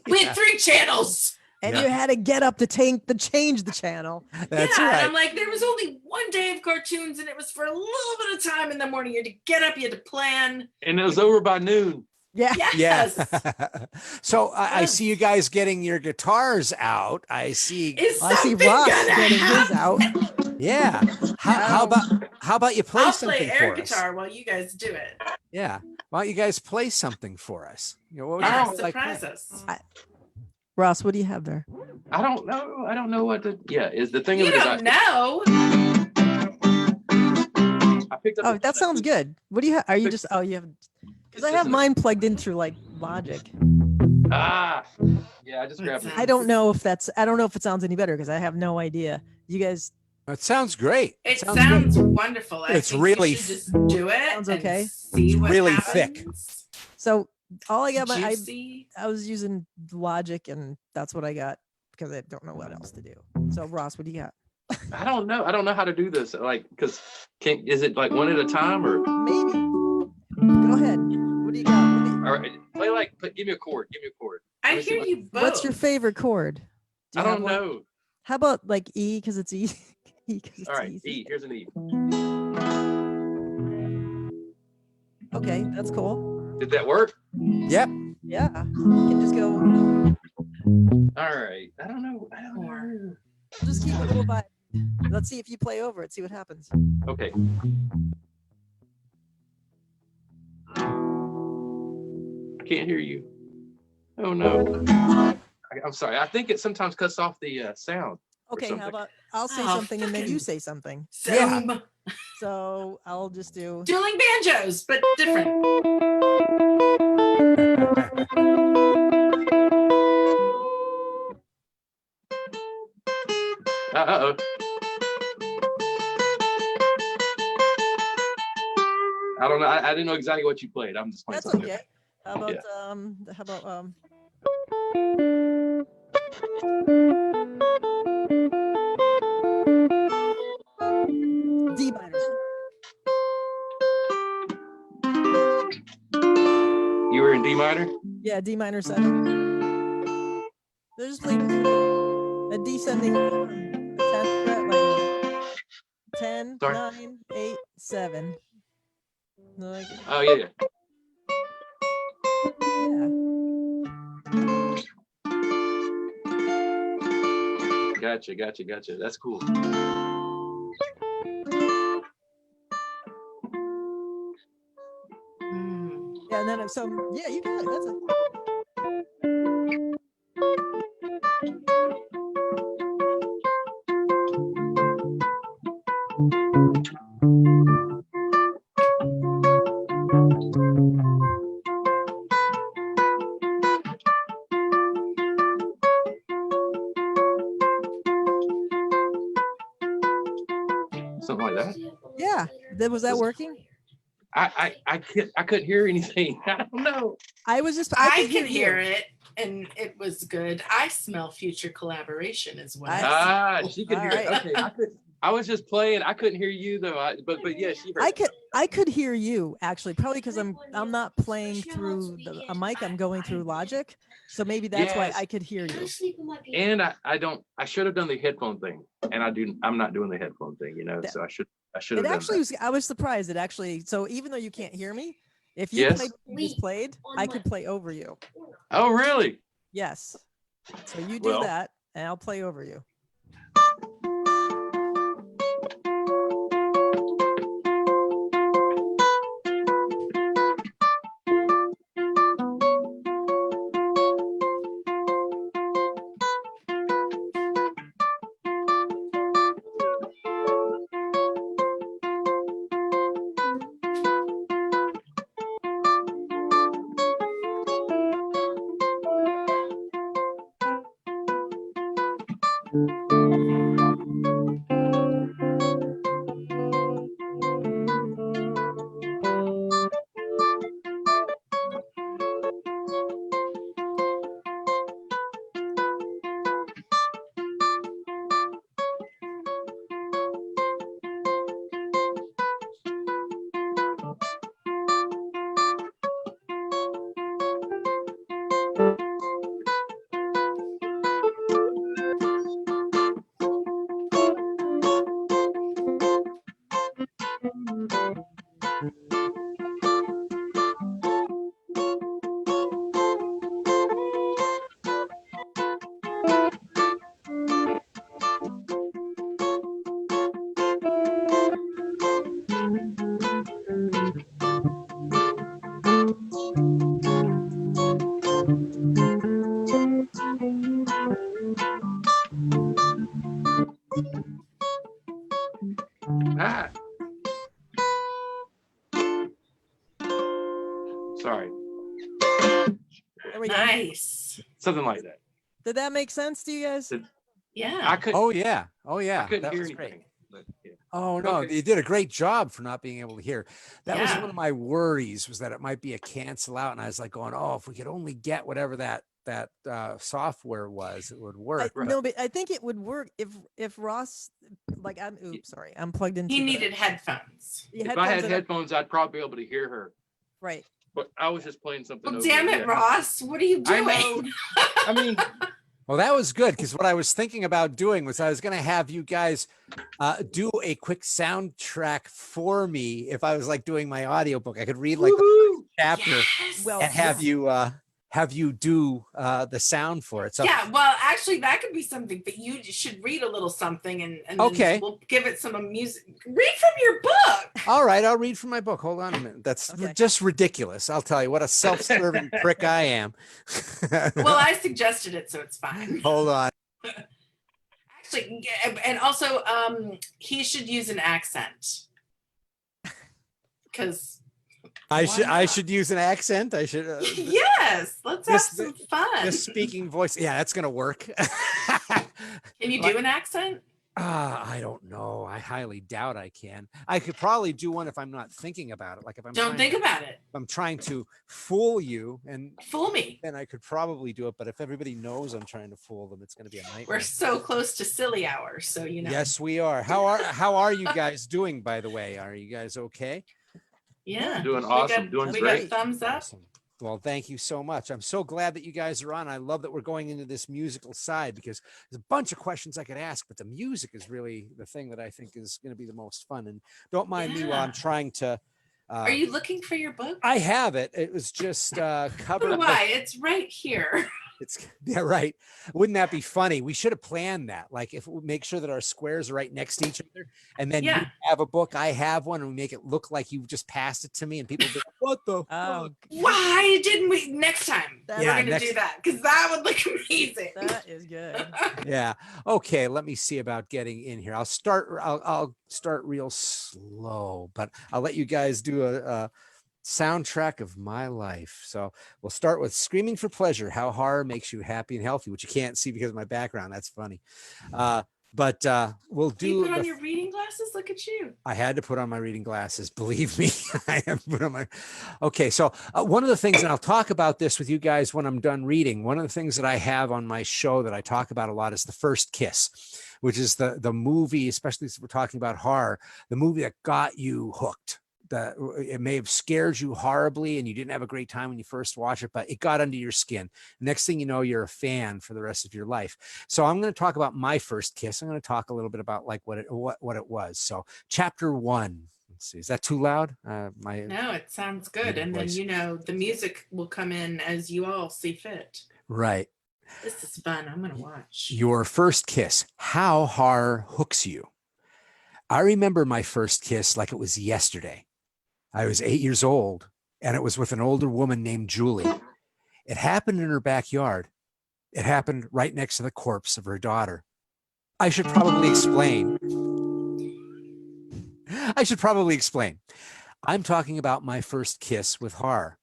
We had 3 channels. And you had to get up to change the channel. That's yeah, right. and I'm like, there was only one day of cartoons, and it was for a little bit of time in the morning. You had to get up, you had to plan. And it was over by noon. Yeah. Yes. So I see you guys getting your guitars out. I see. I see Ross getting his out. Yeah. How about you play I'll something play air for us? guitar while you guys do it. Yeah. Why don't you guys play something for us? What would Yeah, you like surprise playing? us. Ross, what do you have there? I don't know. I don't know what to. Yeah, is the thing. You of it is don't know. I picked up. Oh, that sounds good. What do you have? Are you just? Oh, you have. Because I have mine plugged in through like Logic. Yeah, I just grabbed it. I don't know if it sounds any better because I have no idea. You guys. It sounds great. It sounds wonderful. I It's think really you should just do it. Sounds and okay. See It's what really happens. So all I got, Juicy. I was using Logic, and that's what I got because I don't know what else to do. So Ross, what do you got? I don't know. I don't know how to do this. Like, because is it like one at a time or? Maybe. Go ahead. What do you got? All right, give me a chord. Give me a chord. I hear you both. What's your favorite chord? I don't know. How about like E because it's E? All right, E. Here's an E. Okay, that's cool. Did that work? Yep. Yeah. You can just go. All right. I don't know. Just keep a little vibe. Let's see if you play over it. See what happens. Okay. I can't hear you. Oh no. I'm sorry. I think it sometimes cuts off the sound. Okay, how about I'll say something and then you say something. Yeah. So I'll just do Dueling banjos, but different. Uh-oh. I don't know. I didn't know exactly what you played. I'm just playing That's something. okay. How about D minor. You were in D minor? Yeah, D minor 7. They're just playing a descending 10th fret, like 10, Sorry. 9, 8, 7. Like, Oh yeah. Gotcha. That's cool. Yeah, and then yeah, you got it. That's it. Something like that. Yeah. Was that working? I couldn't hear anything. I don't know. I was just I can hear it, and it was good. I smell future collaboration as well. She could hear it. Okay. I was just playing. I couldn't hear you though. But yeah, she heard. I could hear you actually, probably because I'm not playing through a mic. I'm going through Logic, so maybe that's why I could hear you. And I should have done the headphone thing, and I'm not doing the headphone thing, so I should have done that. I was surprised it actually. So even though you can't hear me, if you played, I could play over you. Oh really? Yes. So you do that, and I'll play over you. Ah. Sorry. There we go. Nice. Something like that. Did that make sense to you guys? Yeah. I couldn't. Oh yeah. Oh yeah. I couldn't That hear was anything. great. But, yeah. Oh no, Okay. you did a great job for not being able to hear. That was Yeah. one of my worries, was that it might be a cancel out, and I was like going, oh, if we could only get whatever that software was, it would work. No, but I think it would work if Ross, like, I'm plugged into. He the- needed headphones. the If I had and headphones, I'd probably be able to hear her. right. But I was just playing something. Well, over damn there. it, Yeah. Ross. What are you I doing? know. I mean, Well, that was good, because what I was thinking about doing was I was going to have you guys do a quick soundtrack for me. If I was like doing my audiobook, I could read like the chapter Yes. Well, and have you do the sound for it. So Yeah, well, actually, that could be something, but you should read a little something, and then Okay. we'll give it some music. Read from your book. all right, I'll read from my book. Hold on a minute. That's Okay. just ridiculous. I'll tell you what a self-serving prick I am. Well, I suggested it, so it's fine. Hold on. Actually, and also, he should use an accent because I should use an accent. I should. yes, let's have This- some fun. The speaking voice. Yeah, that's gonna work. Can you do an accent? I don't know. I highly doubt I can. I could probably do one if I'm not thinking about it. Like if I'm Don't think about it. if I'm trying to fool you, and Fool me. then I could probably do it. But if everybody knows I'm trying to fool them, it's going to be a nightmare. We're so close to silly hour, so you know. Yes, we are. How are you guys doing, by the way? Are you guys okay? Yeah. Doing We awesome, got- doing we great. got thumbs up. Awesome. Well, thank you so much. I'm so glad that you guys are on. I love that we're going into this musical side, because there's a bunch of questions I could ask, but the music is really the thing that I think is going to be the most fun. And don't mind me while I'm Yeah. trying to. Are you looking for your book? I have it. It was just covered. Why? It's right here. It's yeah, right. Wouldn't that be funny? We should have planned that. Like, if we make sure that our squares are right next to each other, and then you Yeah. have a book, I have one, and we make it look like you just passed it to me, and people be like, "What the Oh, fuck?" Why didn't we? Next time, That- we're Yeah, gonna next- do that because that would look amazing. that is good. Yeah. Okay. Let me see about getting in here. I'll start real slow, but I'll let you guys do a soundtrack of my life. So we'll start with Screaming for Pleasure, how horror makes you happy and healthy, which you can't see because of my background. That's funny. But we'll do. You put on the- your reading glasses. Look at you. I had to put on my reading glasses. Believe me, I have put on my. Okay, so one of the things, and I'll talk about this with you guys when I'm done reading. One of the things that I have on my show that I talk about a lot is The First Kiss, which is the movie, especially if we're talking about horror, the movie that got you hooked. It may have scared you horribly and you didn't have a great time when you first watched it, but it got under your skin. Next thing you know, you're a fan for the rest of your life. So I'm going to talk about my first kiss. I'm going to talk a little bit about like what it was. So chapter 1. Let's see. Is that too loud? No, it sounds good. Reading And then, voice. the music will come in as you all see fit. Right. This is fun. I'm going to watch. Your first kiss. How horror hooks you. I remember my first kiss like it was yesterday. I was 8 years old, and it was with an older woman named Julie. It happened in her backyard. It happened right next to the corpse of her daughter. I should probably explain. I'm talking about my first kiss with horror.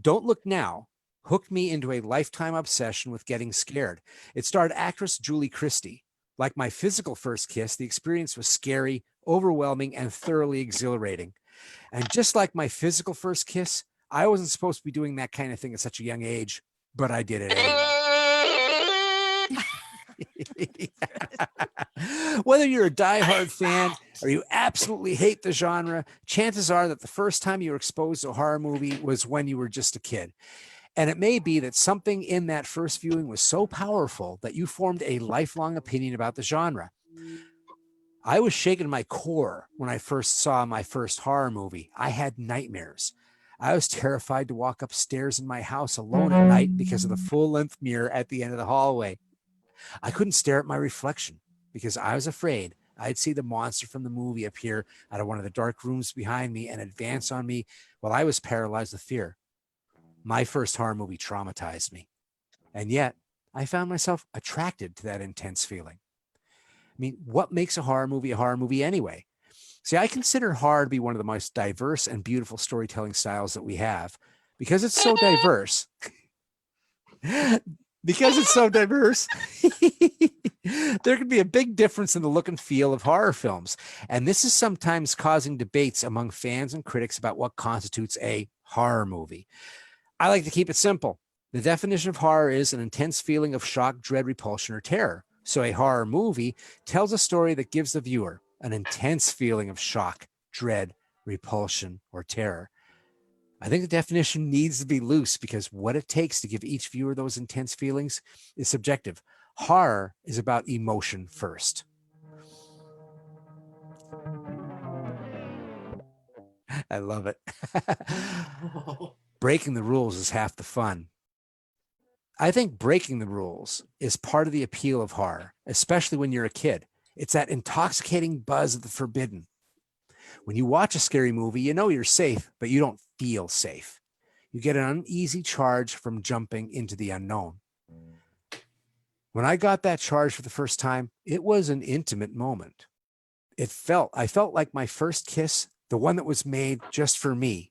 Don't Look Now hooked me into a lifetime obsession with getting scared. It starred actress Julie Christie. Like my physical first kiss, the experience was scary, overwhelming, and thoroughly exhilarating. And just like my physical first kiss, I wasn't supposed to be doing that kind of thing at such a young age, but I did it anyway. Whether you're a diehard fan or you absolutely hate the genre, chances are that the first time you were exposed to a horror movie was when you were just a kid. And it may be that something in that first viewing was so powerful that you formed a lifelong opinion about the genre. I was shaken to my core when I first saw my first horror movie. I had nightmares. I was terrified to walk upstairs in my house alone at night because of the full-length mirror at the end of the hallway. I couldn't stare at my reflection because I was afraid I'd see the monster from the movie appear out of one of the dark rooms behind me and advance on me while I was paralyzed with fear. My first horror movie traumatized me. And yet, I found myself attracted to that intense feeling. I mean, what makes a horror movie anyway? See, I consider horror to be one of the most diverse and beautiful storytelling styles that we have. Because it's so diverse, there can be a big difference in the look and feel of horror films. And this is sometimes causing debates among fans and critics about what constitutes a horror movie. I like to keep it simple. The definition of horror is an intense feeling of shock, dread, repulsion, or terror. So a horror movie tells a story that gives the viewer an intense feeling of shock, dread, repulsion, or terror. I think the definition needs to be loose because what it takes to give each viewer those intense feelings is subjective. Horror is about emotion first. I love it. Breaking the rules is half the fun. I think breaking the rules is part of the appeal of horror, especially when you're a kid. It's that intoxicating buzz of the forbidden. When you watch a scary movie, you know you're safe, but you don't feel safe. You get an uneasy charge from jumping into the unknown. When I got that charge for the first time, it was an intimate moment. I felt like my first kiss, the one that was made just for me.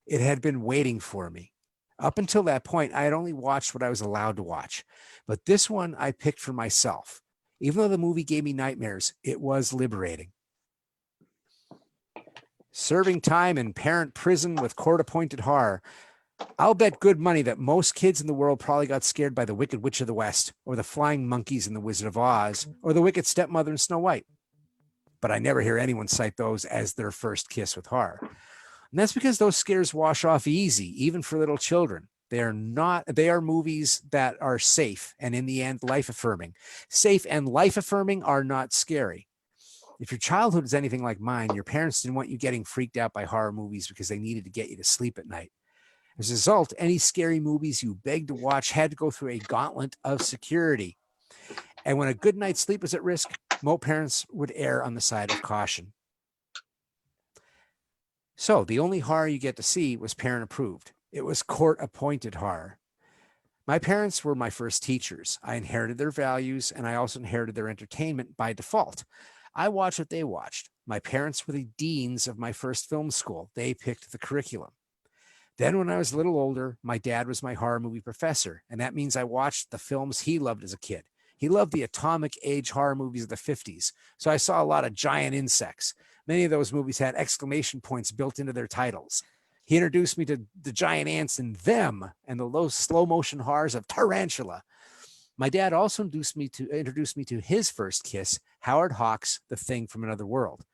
It had been waiting for me. Up until that point, I had only watched what I was allowed to watch. But this one I picked for myself. Even though the movie gave me nightmares, it was liberating. Serving time in parent prison with court-appointed horror. I'll bet good money that most kids in the world probably got scared by the Wicked Witch of the West, or the flying monkeys in The Wizard of Oz, or the wicked stepmother in Snow White. But I never hear anyone cite those as their first kiss with horror. And that's because those scares wash off easy, even for little children. They are movies that are safe and in the end, life-affirming. Safe and life-affirming are not scary. If your childhood is anything like mine, your parents didn't want you getting freaked out by horror movies because they needed to get you to sleep at night. As a result, any scary movies you begged to watch had to go through a gauntlet of security. And when a good night's sleep was at risk, most parents would err on the side of caution. So the only horror you get to see was parent approved. It was court-appointed horror. My parents were my first teachers. I inherited their values, and I also inherited their entertainment by default. I watched what they watched. My parents were the deans of my first film school. They picked the curriculum. Then when I was a little older, my dad was my horror movie professor, and that means I watched the films he loved as a kid. He loved the atomic age horror movies of the 50s, so I saw a lot of giant insects. Many of those movies had exclamation points built into their titles. He introduced me to the giant ants in Them and the low slow motion horrors of Tarantula. My dad also introduced me to his first kiss, Howard Hawks' The Thing from Another World.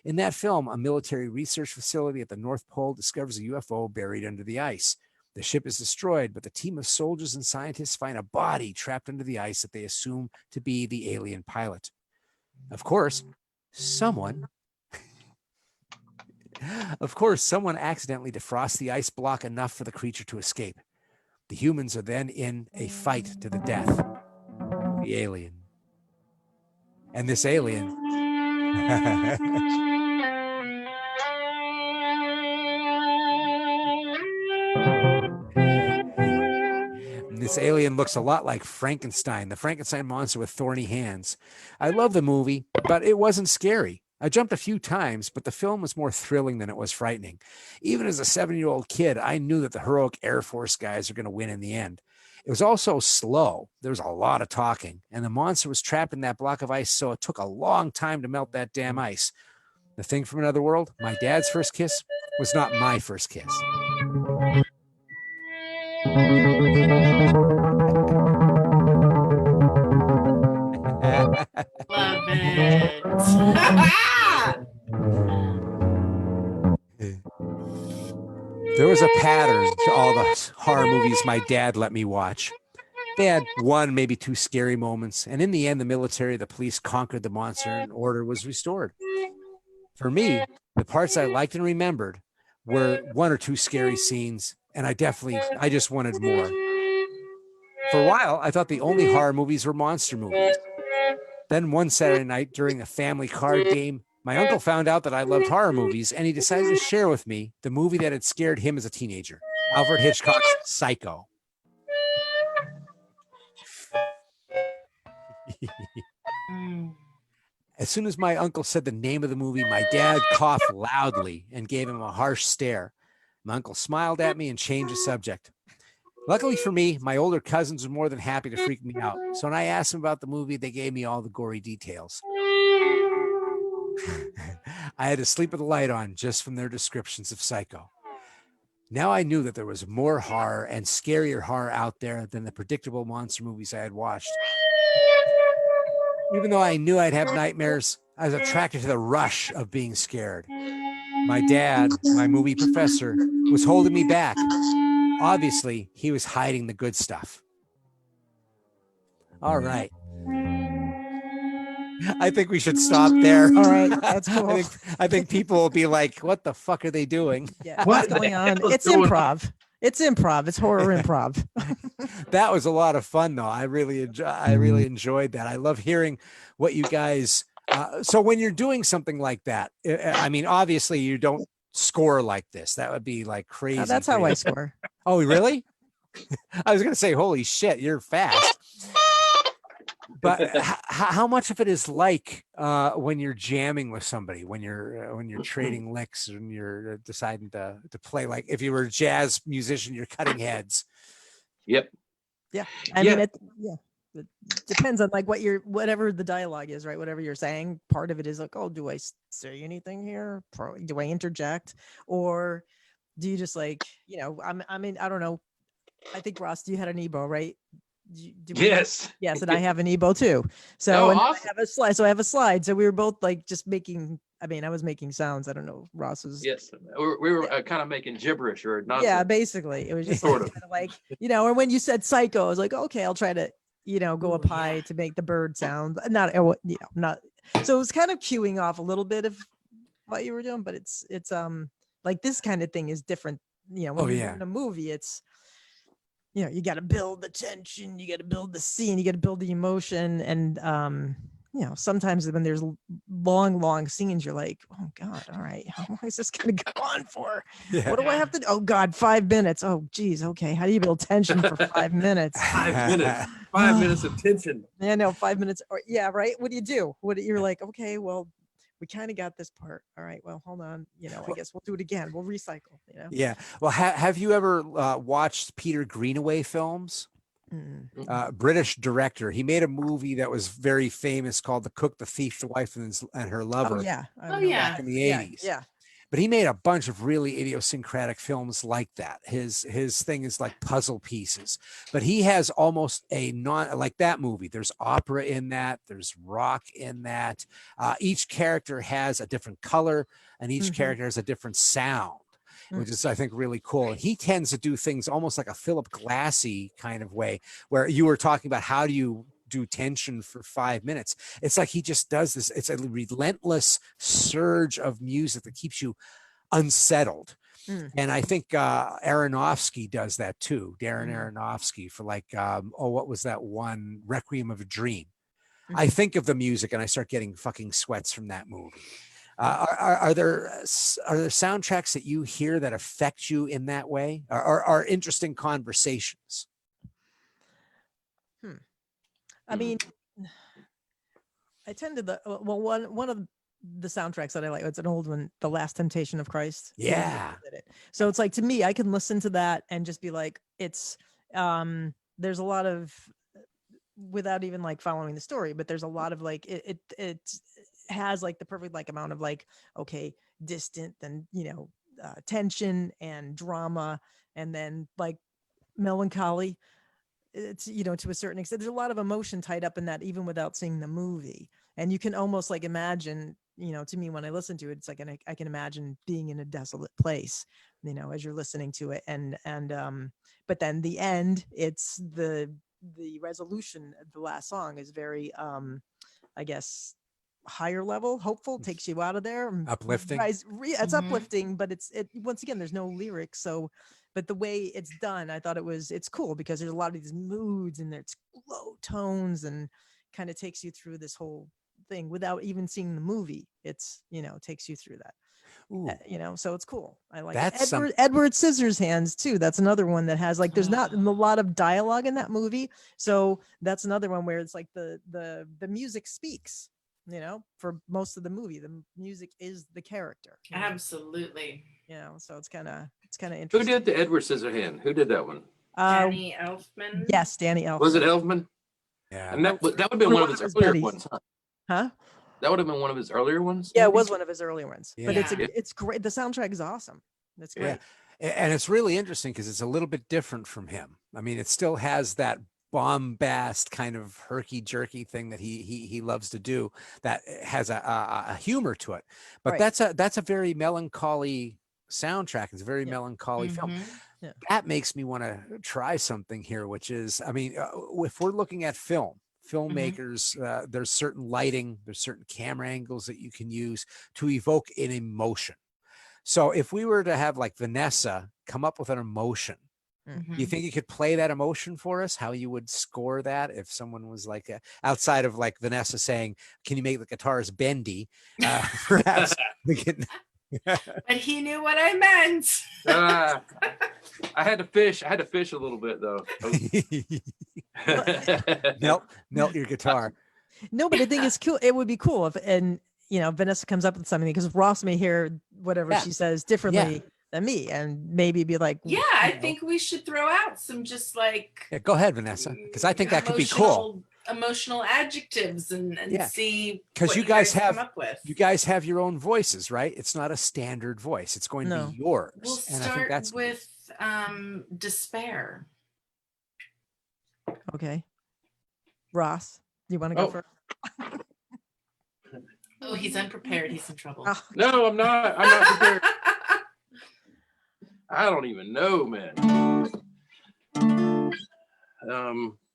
In that film, a military research facility at the North Pole discovers a UFO buried under the ice. The ship is destroyed, but the team of soldiers and scientists find a body trapped under the ice that they assume to be the alien pilot. Of course, someone accidentally defrosts the ice block enough for the creature to escape. The humans are then in a fight to the death. The alien. And this alien... This alien looks a lot like Frankenstein, the Frankenstein monster with thorny hands. I love the movie, but it wasn't scary. I jumped a few times, but the film was more thrilling than it was frightening. Even as a 7-year-old kid, I knew that the heroic Air Force guys are going to win in the end. It was also slow. There was a lot of talking, and the monster was trapped in that block of ice, so it took a long time to melt that damn ice. The Thing from Another World, my dad's first kiss, was not my first kiss. Love it. There was a pattern to all the horror movies my dad let me watch. They had one, maybe two scary moments, and in the end, the military, the police conquered the monster, and order was restored. For me, the parts I liked and remembered were one or two scary scenes, and I just wanted more. For a while, I thought the only horror movies were monster movies. Then one Saturday night during a family card game, my uncle found out that I loved horror movies, and he decided to share with me the movie that had scared him as a teenager, Alfred Hitchcock's Psycho. As soon as my uncle said the name of the movie, my dad coughed loudly and gave him a harsh stare. My uncle smiled at me and changed the subject. Luckily for me, my older cousins were more than happy to freak me out. So when I asked them about the movie, they gave me all the gory details. I had to sleep with the light on just from their descriptions of Psycho. Now I knew that there was more horror and scarier horror out there than the predictable monster movies I had watched. Even though I knew I'd have nightmares, I was attracted to the rush of being scared. My dad, my movie professor, was holding me back. Obviously, he was hiding the good stuff. All right. I think we should stop there. All right, that's cool. I think people will be like, what the fuck are they doing? Yeah, what's going on? It's improv. It's improv. It's horror improv. That was a lot of fun, though. I really enjoyed that. I love hearing what you guys. So when you're doing something like that, I mean, obviously you don't score like this. That would be like crazy. No, that's how I score. Oh, really? I was going to say, holy shit, you're fast. But how much of it is like when you're jamming with somebody, when you're trading licks and you're deciding to play, like if you were a jazz musician, you're cutting heads. Yep. Yeah. I mean, it depends on like whatever the dialogue is, right? Whatever you're saying, part of it is like, oh, do I say anything here? Do I interject? Or do you just like, I mean, I don't know. I think Ross, you had an EBO, right? Yes. Yes, and I have an EBO too. So and awesome. I have a slide. So I have a slide. So we were both like just making. I mean, I was making sounds. I don't know. Ross was. Yes, we were kind of making gibberish or nonsense. Yeah, basically, it was just sort of like And when you said psycho, I was like, okay, I'll try to go up high to make the bird sound. Not. So it was kind of cueing off a little bit of what you were doing, but it's like this kind of thing is different. When you're in a movie, it's. You got to build the tension, you got to build the scene, you got to build the emotion. And, sometimes when there's long scenes, you're like, oh God, all right, how long is this going to go on for? Yeah. What do I have to do? Oh God, 5 minutes. Oh geez. Okay. How do you build tension for 5 minutes? 5 minutes, 5 minutes of tension. Yeah, no, 5 minutes. Or yeah. Right. What do you do? You're like, okay, well, we kind of got this part. All right. Well, hold on. I guess we'll do it again. We'll recycle. Yeah. Well, have you ever watched Peter Greenaway films? British director. He made a movie that was very famous called The Cook, the Thief, the Wife, and Her Lover. Oh yeah. Back in the 80s. Yeah. But he made a bunch of really idiosyncratic films like that. His thing is like puzzle pieces, but he has almost like that movie. There's opera in that. There's rock in that. Each character has a different color and each character has a different sound, which is, I think, really cool. And he tends to do things almost like a Philip Glassy kind of way, where you were talking about how do you do tension for 5 minutes. It's like he just does this. It's a relentless surge of music that keeps you unsettled. And I think Aronofsky does that too. Darren Aronofsky for like, what was that one? Requiem of a Dream. I think of the music and I start getting fucking sweats from that movie. Are there soundtracks that you hear that affect you in that way? Or are interesting conversations? I mean, I tend to one of the soundtracks that I like. It's an old one, The Last Temptation of Christ. Yeah. So it's like, to me, I can listen to that and just be like, it's there's a lot of, without even like following the story, but there's a lot of like it has like the perfect like amount of like, okay, distant, then tension and drama, and then like melancholy. It's to a certain extent, there's a lot of emotion tied up in that, even without seeing the movie. And you can almost like imagine, to me, when I listen to it, it's like I can imagine being in a desolate place, as you're listening to it. And but then the end, it's the the resolution of the last song is very, I guess, higher level, hopeful, takes you out of there. Uplifting. It's uplifting, but it once again, there's no lyrics. So, but the way it's done, I thought it's cool because there's a lot of these moods and it's low tones and kind of takes you through this whole thing without even seeing the movie. It's, takes you through that. So it's cool. I like it. Edward Scissorhands too. That's another one that has there's not a lot of dialogue in that movie. So that's another one where it's like the music speaks, for most of the movie. The music is the character. Absolutely. So it's kind of interesting. Who did the Edward Scissorhand? Who did that one? Danny Elfman. Yes, Danny Elfman. Was it Elfman? Yeah. And that would have been one of his earlier ones, huh? Huh? That would have been one of his earlier ones. Yeah, it was one of his earlier ones. Yeah. But it's great. The soundtrack is awesome. That's great. Yeah. And it's really interesting because it's a little bit different from him. I mean, it still has that bombast kind of herky-jerky thing that he loves to do that has a humor to it. But that's a very melancholy soundtrack. It's a very melancholy film. Yeah. That makes me want to try something here, which is, I mean, if we're looking at filmmakers, there's certain lighting, there's certain camera angles that you can use to evoke an emotion. So if we were to have like Vanessa come up with an emotion, do you think you could play that emotion for us? How you would score that if someone was like outside of like Vanessa saying, "Can you make the guitars bendy?" Perhaps we can. But he knew what I meant. I had to fish. I had to fish a little bit though. melt your guitar. No, but I think it's cool. It would be cool if, Vanessa comes up with something because Ross may hear whatever she says differently than me, and maybe be like, yeah, I think we should throw out some just like. Yeah, go ahead, Vanessa, because I think that could be cool. Emotional adjectives and see because you guys come up with. You guys have your own voices, right? It's not a standard voice. It's going to be yours. We'll and start I think that's with despair. Okay, Ross, you want to go first? Oh, he's unprepared. He's in trouble. No, I'm not. I'm not prepared. I don't even know, man.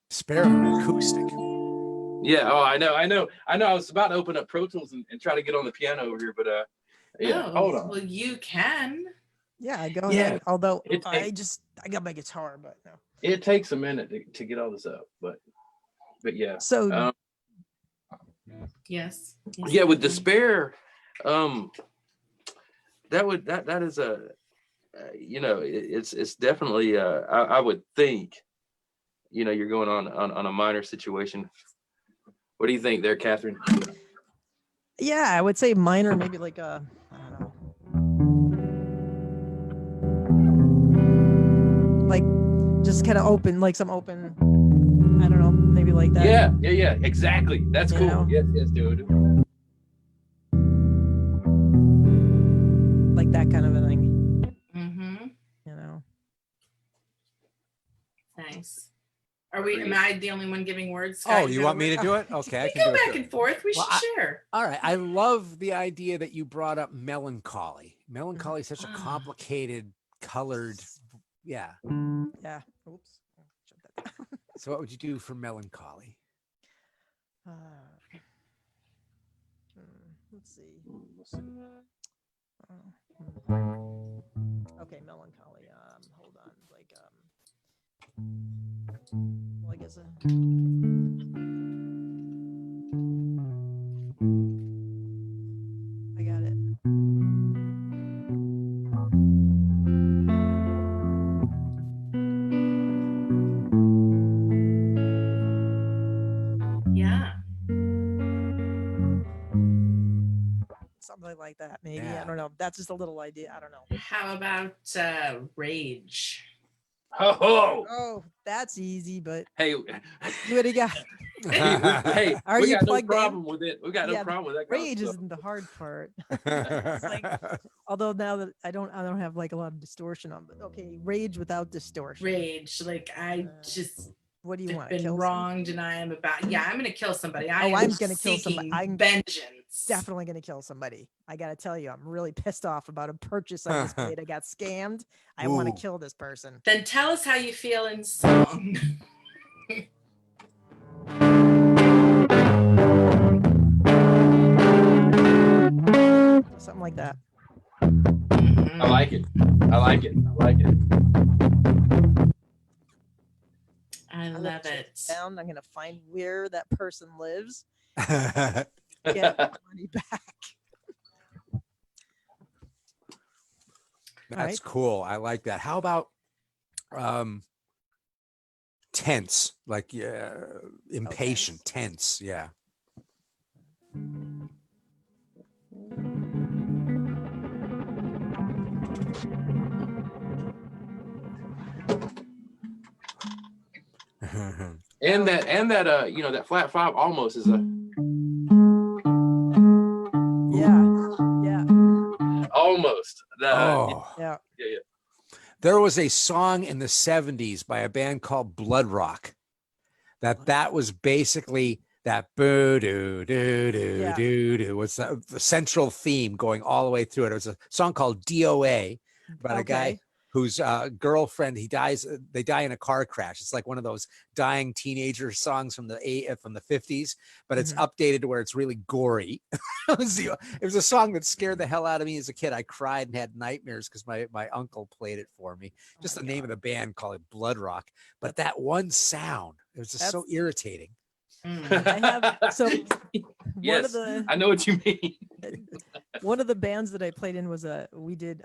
Spare an acoustic. Yeah. Oh, I know. I was about to open up Pro Tools and try to get on the piano over here, but hold on. Well, you can. Yeah, go ahead. Although I got my guitar, but no. It takes a minute to get all this up, but yeah. So yes. Yeah, with despair, that is a it's definitely I would think, you're going on a minor situation. What do you think there, Catherine? Yeah, I would say minor, maybe like I don't know. Like just kind of open, like some open, I don't know, maybe like that. Yeah, exactly. That's cool. Yes, dude. Like that kind of a thing. Nice. Am I the only one giving words? Oh, you want me to do it? Okay, I can go do back and forth. We should share. All right. I love the idea that you brought up melancholy. Melancholy is such a complicated, colored. Yeah. Yeah. Oops. So what would you do for melancholy? Let's see. Okay, melancholy. Hold on. Like well, I guess I got it. Yeah. Something like that, maybe. I don't know. That's just a little idea. I don't know. How about rage? Oh, that's easy, but hey, what do you got? Hey, Are we you got no plugged problem in? with it. We got no problem with that. Rage isn't the hard part. It's like, although now that I don't have like a lot of distortion on, but okay, rage without distortion. Rage, like I just. What do you want? Been Kill wronged, and I am about. Yeah, I'm gonna kill somebody. I'm gonna kill somebody. I'm vengeance. Definitely gonna kill somebody. I gotta tell you, I'm really pissed off about a purchase I just made. I got scammed. I want to kill this person. Then tell us how you feel in song. something like that. I like it. I like it. I like it. I love it. Down. I'm gonna find where that person lives. That's Get money back. Right. cool. I like that. How about tense, like impatient, tense? Yeah. And that you know, that flat five almost is a Yeah. almost. Yeah. There was a song in the 70s by a band called Blood Rock that was basically that boo doo doo doo doo doo. What's the central theme going all the way through it? It was a song called DOA about a guy whose girlfriend, they die in a car crash. It's like one of those dying teenager songs from the 50s, but it's updated to where it's really gory. It was a song that scared the hell out of me as a kid. I cried and had nightmares because my uncle played it for me. Just the name of the band, called it Blood Rock. But that one sound, it was just so irritating. I know what you mean. One of the bands that I played in was we did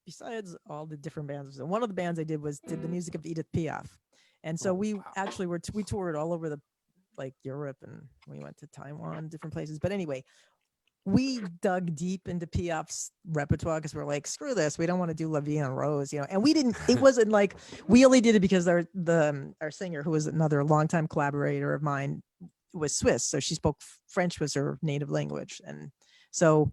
besides all the different bands, one of the bands I did the music of Edith Piaf, and so we actually we toured all over Europe, and we went to Taiwan, different places. But anyway, we dug deep into Piaf's repertoire because we're like, screw this, we don't want to do La Vie en Rose, and we didn't. It wasn't like we only did it because our singer, who was another longtime collaborator of mine, was Swiss, so she spoke French was her native language, and so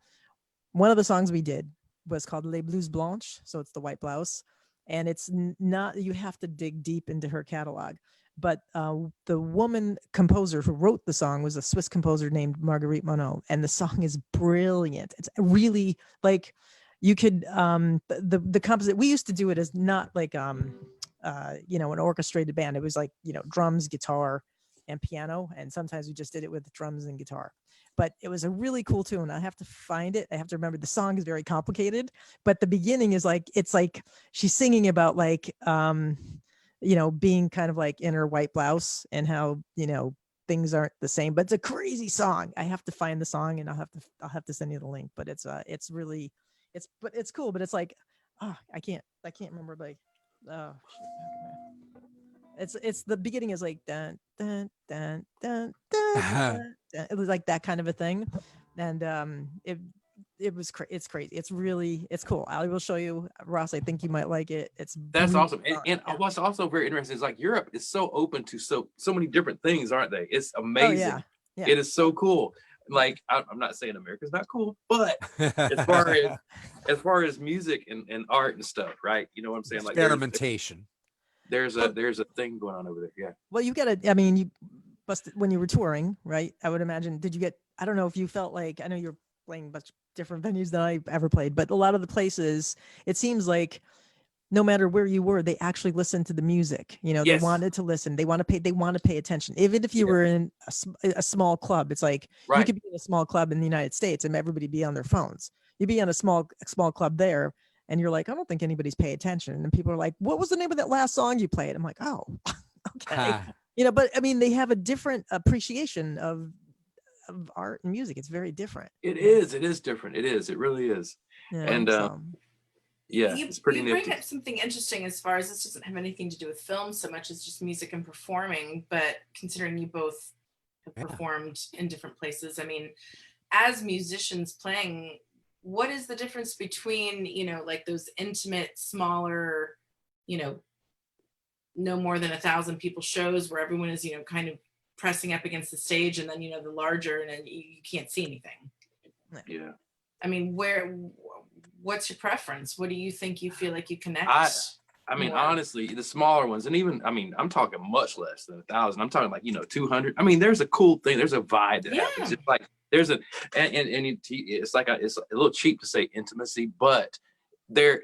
one of the songs we did was called Les Blouses Blanches, so it's the white blouse, and it's not, you have to dig deep into her catalog, but the woman composer who wrote the song was a Swiss composer named Marguerite Monod, and the song is brilliant. It's really like you could the composite, we used to do it as not like an orchestrated band. It was like, drums, guitar, and piano, and sometimes we just did it with drums and guitar. But it was a really cool tune. I have to find it. I have to remember the song is very complicated, but the beginning is it's like she's singing about being kind of like in her white blouse and how, things aren't the same, but it's a crazy song. I have to find the song, and I'll have to send you the link, but it's cool, but it's like, I can't remember it's the beginning is like dun dun dun dun dun, dun, dun. It was like that kind of a thing, and it's crazy. It's cool. I will show you, Ross. I think you might like it. That's awesome. And what's also very interesting is like Europe is so open to so many different things, aren't they? It's amazing. Oh, yeah. It is so cool. Like I'm not saying America's not cool, but as far as music and art and stuff, right? You know what I'm saying? Like Experimentation. There's a thing going on over there. Yeah. Well, you got to, I mean, you must, when you were touring, right? I would imagine, I don't know if you felt like, I know you're playing much different venues than I ever played, but a lot of the places, it seems like no matter where you were, they actually listened to the music. Yes. They wanted to listen. They want to pay attention. Even if you were in a small club, it's like, you could be in a small club in the United States and everybody be on their phones. You'd be on a small club there, and you're like, I don't think anybody's paying attention. And people are like, what was the name of that last song you played? I'm like, oh, okay. But I mean, they have a different appreciation of art and music. It's very different. It is different. It is. It really is. Yeah, and it's pretty nifty. You bring up something interesting as far as this doesn't have anything to do with film so much as just music and performing, but considering you both have performed in different places, I mean, as musicians playing, what is the difference between, like those intimate, smaller, no more than 1,000 people shows where everyone is, kind of pressing up against the stage, and then, the larger, and then you can't see anything. Yeah. I mean, what's your preference? What do you think you feel like you connect? I mean, honestly, the smaller ones, and even, I mean, I'm talking much less than 1,000. I'm talking like, 200. I mean, there's a cool thing. There's a vibe that happens. It's like, there's it's like it's a little cheap to say intimacy, but there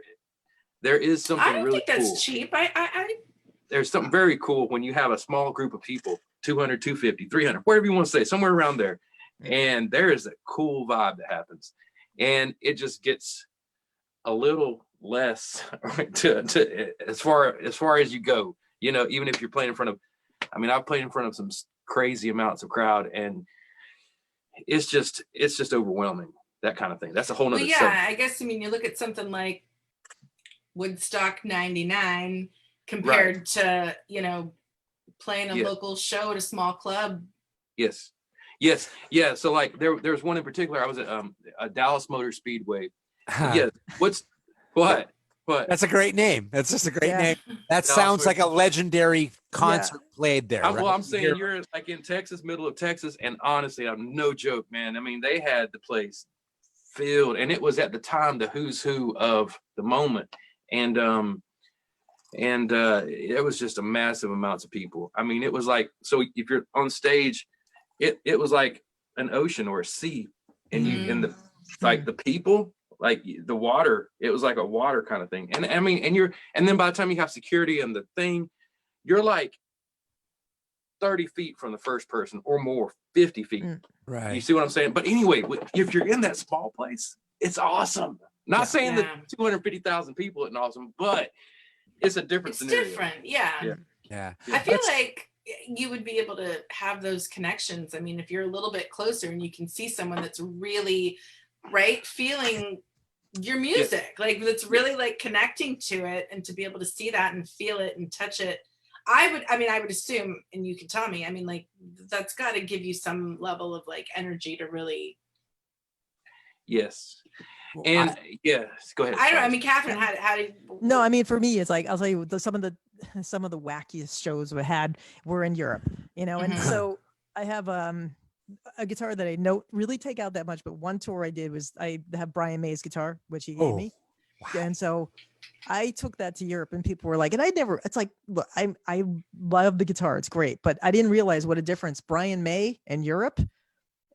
is something really cool. I don't think that's cheap. There's something very cool when you have a small group of people, 200, 250, 300, whatever you want to say, somewhere around there. And there is a cool vibe that happens. and it just gets a little less to as far as you go, you know, even if you're playing in front of, I mean, I've played in front of some crazy amounts of crowd, and it's just overwhelming, that kind of thing. That's a whole nother Well, yeah, subject. I guess, I mean, you look at something like Woodstock 99 compared to, you know, playing a local show at a small club. Yes. Yeah. So like there's one in particular. I was at a Dallas Motor Speedway. Yeah. What? That's a great name. That's just a great name. That Dallas sounds Motor like a legendary concert played there. Well, right? I'm saying you're like in Texas, middle of Texas, and honestly, I'm no joke, man. I mean, they had the place filled, and it was at the time the who's who of the moment, and it was just a massive amounts of people. I mean, it was like, so if you're on stage, it was like an ocean or a sea, and you and the like the people, like the water, it was like a water kind of thing. And I mean, and then by the time you have security and the thing, you're like 30 feet from the first person or more, 50 feet. Right. You see what I'm saying? But anyway, if you're in that small place, it's awesome. Not saying that 250,000 people isn't awesome, but it's a different scenario. Different. Yeah. I feel like you would be able to have those connections. I mean, if you're a little bit closer and you can see someone that's really feeling your music, like that's really like connecting to it, and to be able to see that and feel it and touch it. I would assume, and you can tell me, I mean, like that's got to give you some level of like energy to really. Yes. And go ahead. I don't know. I mean, Catherine, how did? No, I mean, for me, it's like, I'll tell you, some of the wackiest shows we had were in Europe, you know, and so I have a guitar that I don't really take out that much, but one tour I did was I have Brian May's guitar, which he gave me. Wow. And so I took that to Europe, and people were like, and it's like, look, I love the guitar. It's great. But I didn't realize what a difference Brian May in Europe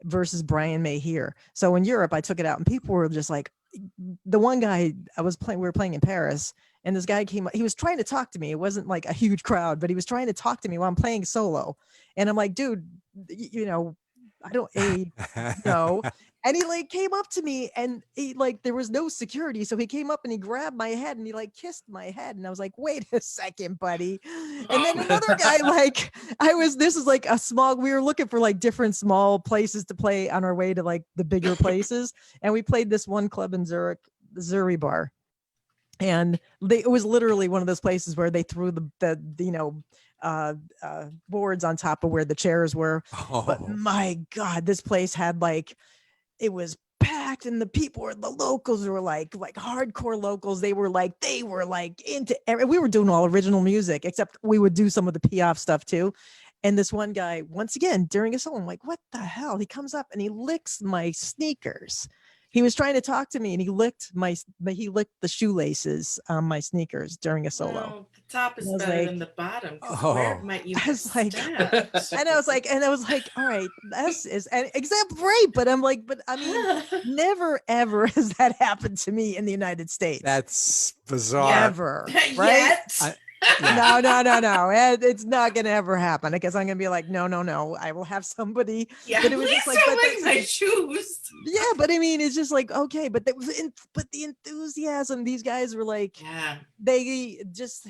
versus Brian May here. So in Europe, I took it out, and people were just like, the one guy we were playing in Paris, and this guy came up, he was trying to talk to me. It wasn't like a huge crowd, but he was trying to talk to me while I'm playing solo. And I'm like, dude, you know, I don't know. And he like came up to me, and he like, there was no security. So he came up and he grabbed my head and he like kissed my head. And I was like, wait a second, buddy. And then another guy, like this is like we were looking for like different small places to play on our way to like the bigger places. And we played this one club in Zurich, the Zuri Bar. And it was literally one of those places where they threw the boards on top of where the chairs were. But my God, this place had like, it was packed, and the locals were like hardcore locals. They were like into we were doing all original music, except we would do some of the Piaf stuff too. And this one guy, once again, during a song, I'm like, what the hell? He comes up and he licks my sneakers. He was trying to talk to me, and he licked the shoelaces on my sneakers during a solo. Well, the top is better than the bottom. Where might you? I was like, and I was like, all right, this is an example, right? But I'm like, but I mean, never ever has that happened to me in the United States. That's bizarre. Ever, right? No. It's not gonna ever happen, because I'm gonna be like, no. I will have somebody. Yeah, but it was please just like, don't make my shoes. Yeah, but I mean, it's just like, okay, but but the enthusiasm. These guys were like, they just,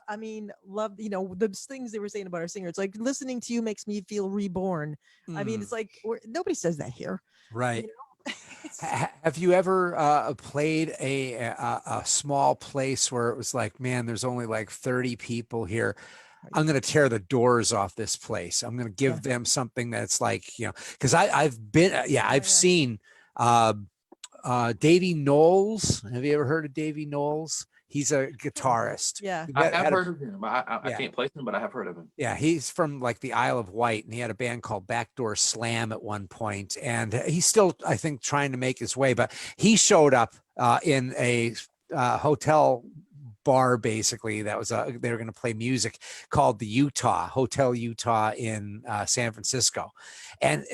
I mean, love, you know, the things they were saying about our singer. It's like, listening to you makes me feel reborn. I mean, it's like, nobody says that here, right? You know? Have you ever played a small place where it was like, man, there's only like 30 people here. I'm going to tear the doors off this place. I'm going to give them something that's like, you know, because I've seen Davey Knowles. Have you ever heard of Davey Knowles? He's a guitarist. Yeah. I have heard of him. I can't place him, but I have heard of him. Yeah, he's from like the Isle of Wight, and he had a band called Backdoor Slam at one point, and he's still, I think, trying to make his way. But he showed up in a hotel bar, basically, that was they were going to play music, called the Hotel Utah in San Francisco, and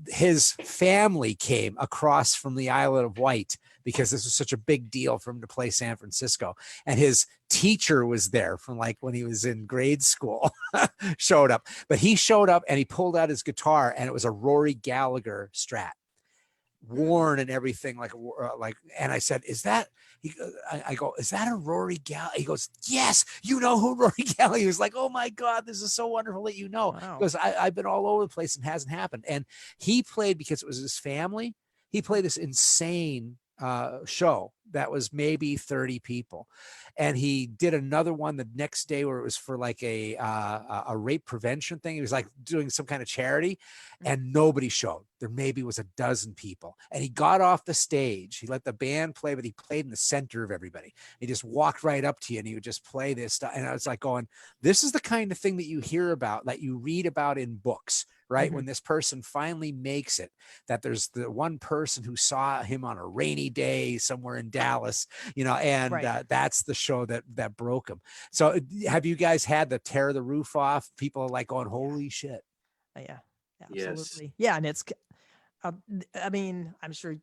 his family came across from the Isle of Wight because this was such a big deal for him to play San Francisco. And his teacher was there from like when he was in grade school, showed up. But he showed up and he pulled out his guitar, and it was a Rory Gallagher Strat. worn and everything, and I said, is that, I go, is that a Rory Gallagher? He goes, yes, you know who Rory Gallagher is. Like, oh my God, this is so wonderful that you know. Wow. Because I've been all over the place and hasn't happened. And he played, because it was his family, he played this insane show that was maybe 30 people. And he did another one the next day where it was for like a rape prevention thing. He was like doing some kind of charity, and nobody showed. There maybe was a dozen people. And he got off the stage. He let the band play, but he played in the center of everybody. He just walked right up to you and he would just play this stuff. And I was like going, this is the kind of thing that you hear about, that you read about in books, right? Mm-hmm. When this person finally makes it, that there's the one person who saw him on a rainy day somewhere in Dallas, and Right. that's the show that broke him. So have you guys had the tear the roof off? People are like going, holy shit. Yeah, Yes. absolutely. Yeah, and it's, I mean, I'm sure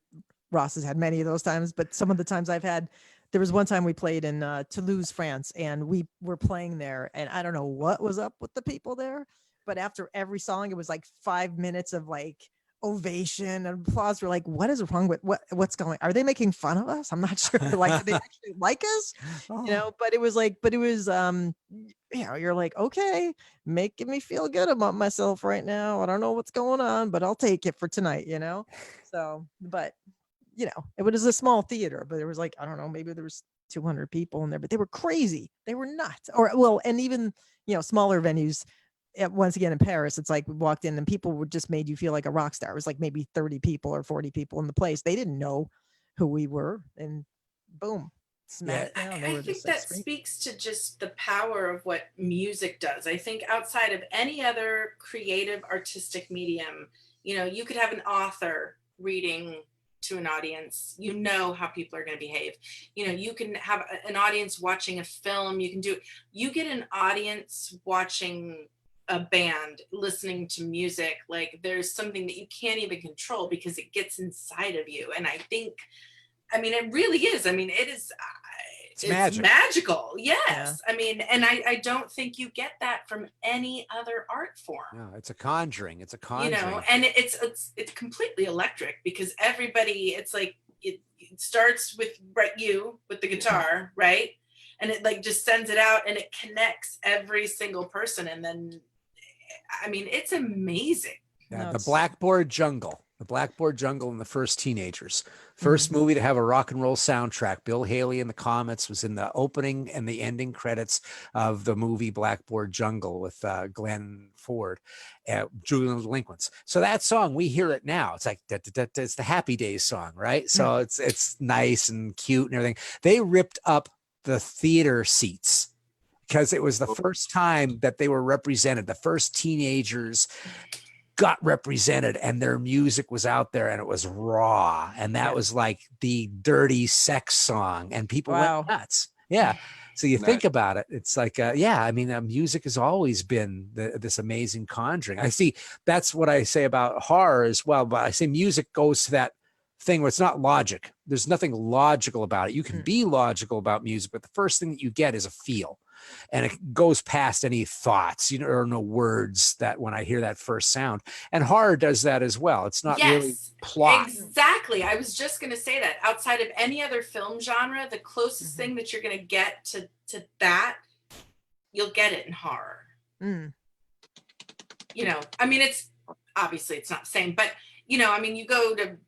Ross has had many of those times, but some of the times I've had, there was one time we played in Toulouse, France, and we were playing there, and I don't know what was up with the people there, but after every song, it was like 5 minutes of like ovation and applause. We're like, what is wrong with what's going? Are they making fun of us? I'm not sure. Like, do they actually like us? But it was you're like, okay, making me feel good about myself right now. I don't know what's going on, but I'll take it for tonight, So, but it was a small theater, but there was like, I don't know, maybe there was 200 people in there, but they were crazy. They were nuts. And even, smaller venues, once again in Paris, it's like we walked in and people were just made you feel like a rock star. It was like maybe 30 people or 40 people in the place. They didn't know who we were, and boom, smack down. I think that speaks to just the power of what music does. I think outside of any other creative artistic medium, you could have an author reading to an audience, how people are going to behave. You can have an audience watching a film. You get an audience watching a band, listening to music. Like, there's something that you can't even control because it gets inside of you. And I think, it really is. It's magical. Yes. Yeah. And I don't think you get that from any other art form. No, it's a conjuring. It's a conjuring. And it's completely electric, because everybody, it's like, it starts with you with the guitar, right? And it like just sends it out and it connects every single person. And then, it's amazing. Yeah, the Blackboard Jungle and the First Teenagers. First movie to have a rock and roll soundtrack. Bill Haley and the Comets was in the opening and the ending credits of the movie Blackboard Jungle with Glenn Ford, Julian Delinquents. So that song, we hear it now. It's like, it's the Happy Days song, right? So it's nice and cute and everything. They ripped up the theater seats because it was the first time that they were represented. The first teenagers got represented and their music was out there and it was raw. And that was like the dirty sex song, and people went nuts. Yeah. So you think about it, it's like, music has always been this amazing conjuring. I see, that's what I say about horror as well. But I say music goes to that thing where it's not logic. There's nothing logical about it. You can be logical about music, but the first thing that you get is a feel. And it goes past any thoughts, or no words that when I hear that first sound. And horror does that as well. It's not really plot. Exactly. I was just going to say that outside of any other film genre, the closest thing that you're going to get to that, you'll get it in horror. It's obviously it's not the same, but you go to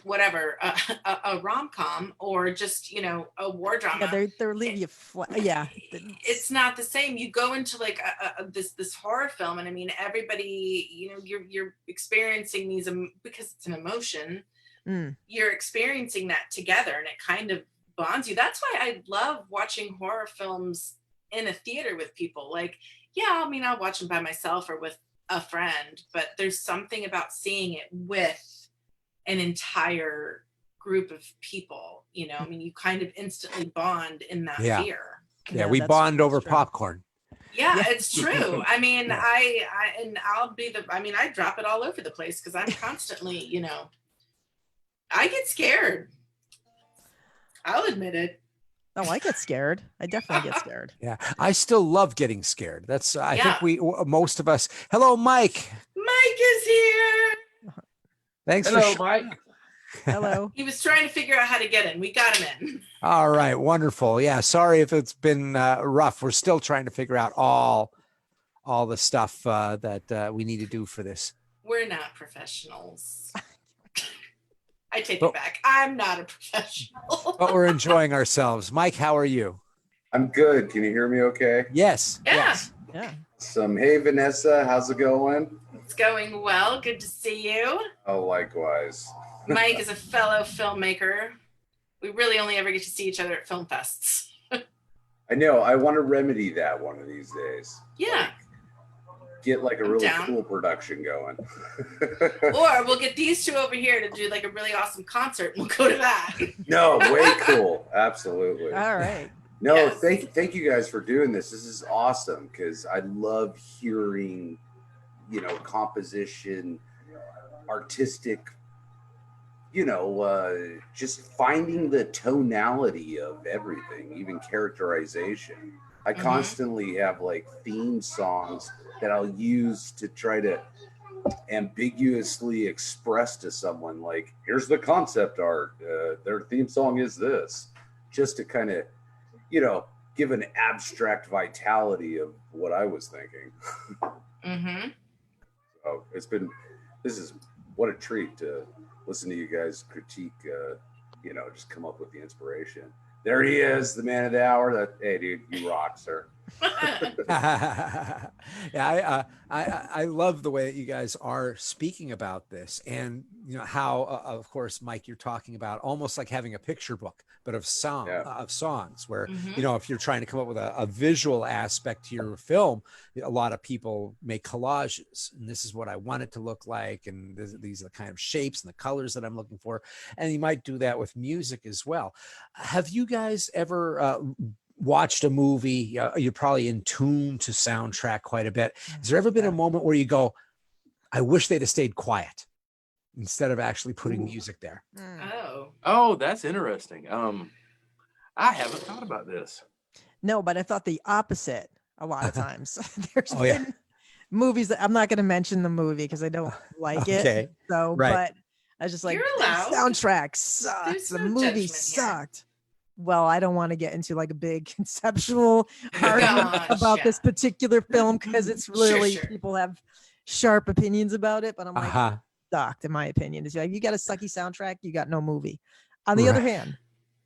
whatever, a rom-com or just, a war drama. Yeah, they're leaving you flat. Yeah. It's not the same. You go into like this horror film, and everybody, you're experiencing these because it's an emotion. You're experiencing that together, and it kind of bonds you. That's why I love watching horror films in a theater with people. Like, I'll watch them by myself or with a friend, but there's something about seeing it with an entire group of people, you kind of instantly bond in that fear. Yeah, we bond over popcorn. Yeah, it's true. I drop it all over the place because I'm constantly, I get scared. I'll admit it. Oh, I get scared. I definitely get scared. Yeah, I still love getting scared. That's, I think most of us. Hello, Mike. Mike is here. Thanks Hello, for Mike. Hello. He was trying to figure out how to get in. We got him in. All right, wonderful. Yeah, sorry if it's been rough. We're still trying to figure out all the stuff that we need to do for this. We're not professionals. I take it back. I'm not a professional. But we're enjoying ourselves. Mike, how are you? I'm good. Can you hear me okay? Yes. Yeah. Yes. Yeah. Hey, Vanessa, how's it going? It's going well. Good to see you. Oh, likewise. Mike is a fellow filmmaker. We really only ever get to see each other at film fests. I know. I want to remedy that one of these days. Yeah. Get like a I'm really down. cool production going. Or we'll get these two over here to do like a really awesome concert and we'll go to that. No, way cool. Absolutely. All right. No, Yes. thank you guys for doing this. This is awesome because I love hearing, composition, artistic, just finding the tonality of everything, even characterization. I constantly have like theme songs that I'll use to try to ambiguously express to someone, like, here's the concept art. Their theme song is this, just to kind of, give an abstract vitality of what I was thinking. So this is what a treat to listen to you guys critique, just come up with the inspiration. There he is, the man of the hour. Hey, dude, you rock, sir. Yeah, I love the way that you guys are speaking about this, and how of course, Mike, you're talking about almost like having a picture book, but of songs where if you're trying to come up with a visual aspect to your film, a lot of people make collages, and this is what I want it to look like, and these are the kind of shapes and the colors that I'm looking for, and you might do that with music as well. Have you guys ever watched a movie? You're probably in tune to soundtrack quite a bit. Has there ever been a moment where you go, I wish they'd have stayed quiet instead of actually putting music there? Oh, that's interesting. I haven't thought about this. No, but I thought the opposite a lot of times. There's Oh, yeah. been movies that I'm not going to mention the movie because I don't like Okay. it. So, Right. but I was just like, You're the allowed. soundtrack sucks. There's The no movie judgment here. sucked. Well, I don't want to get into like a big conceptual argument about this particular film because it's really Sure. people have sharp opinions about it. But I'm like, Uh-huh. sucked in my opinion. It's like you got a sucky soundtrack, you got no movie. On the other Right. hand,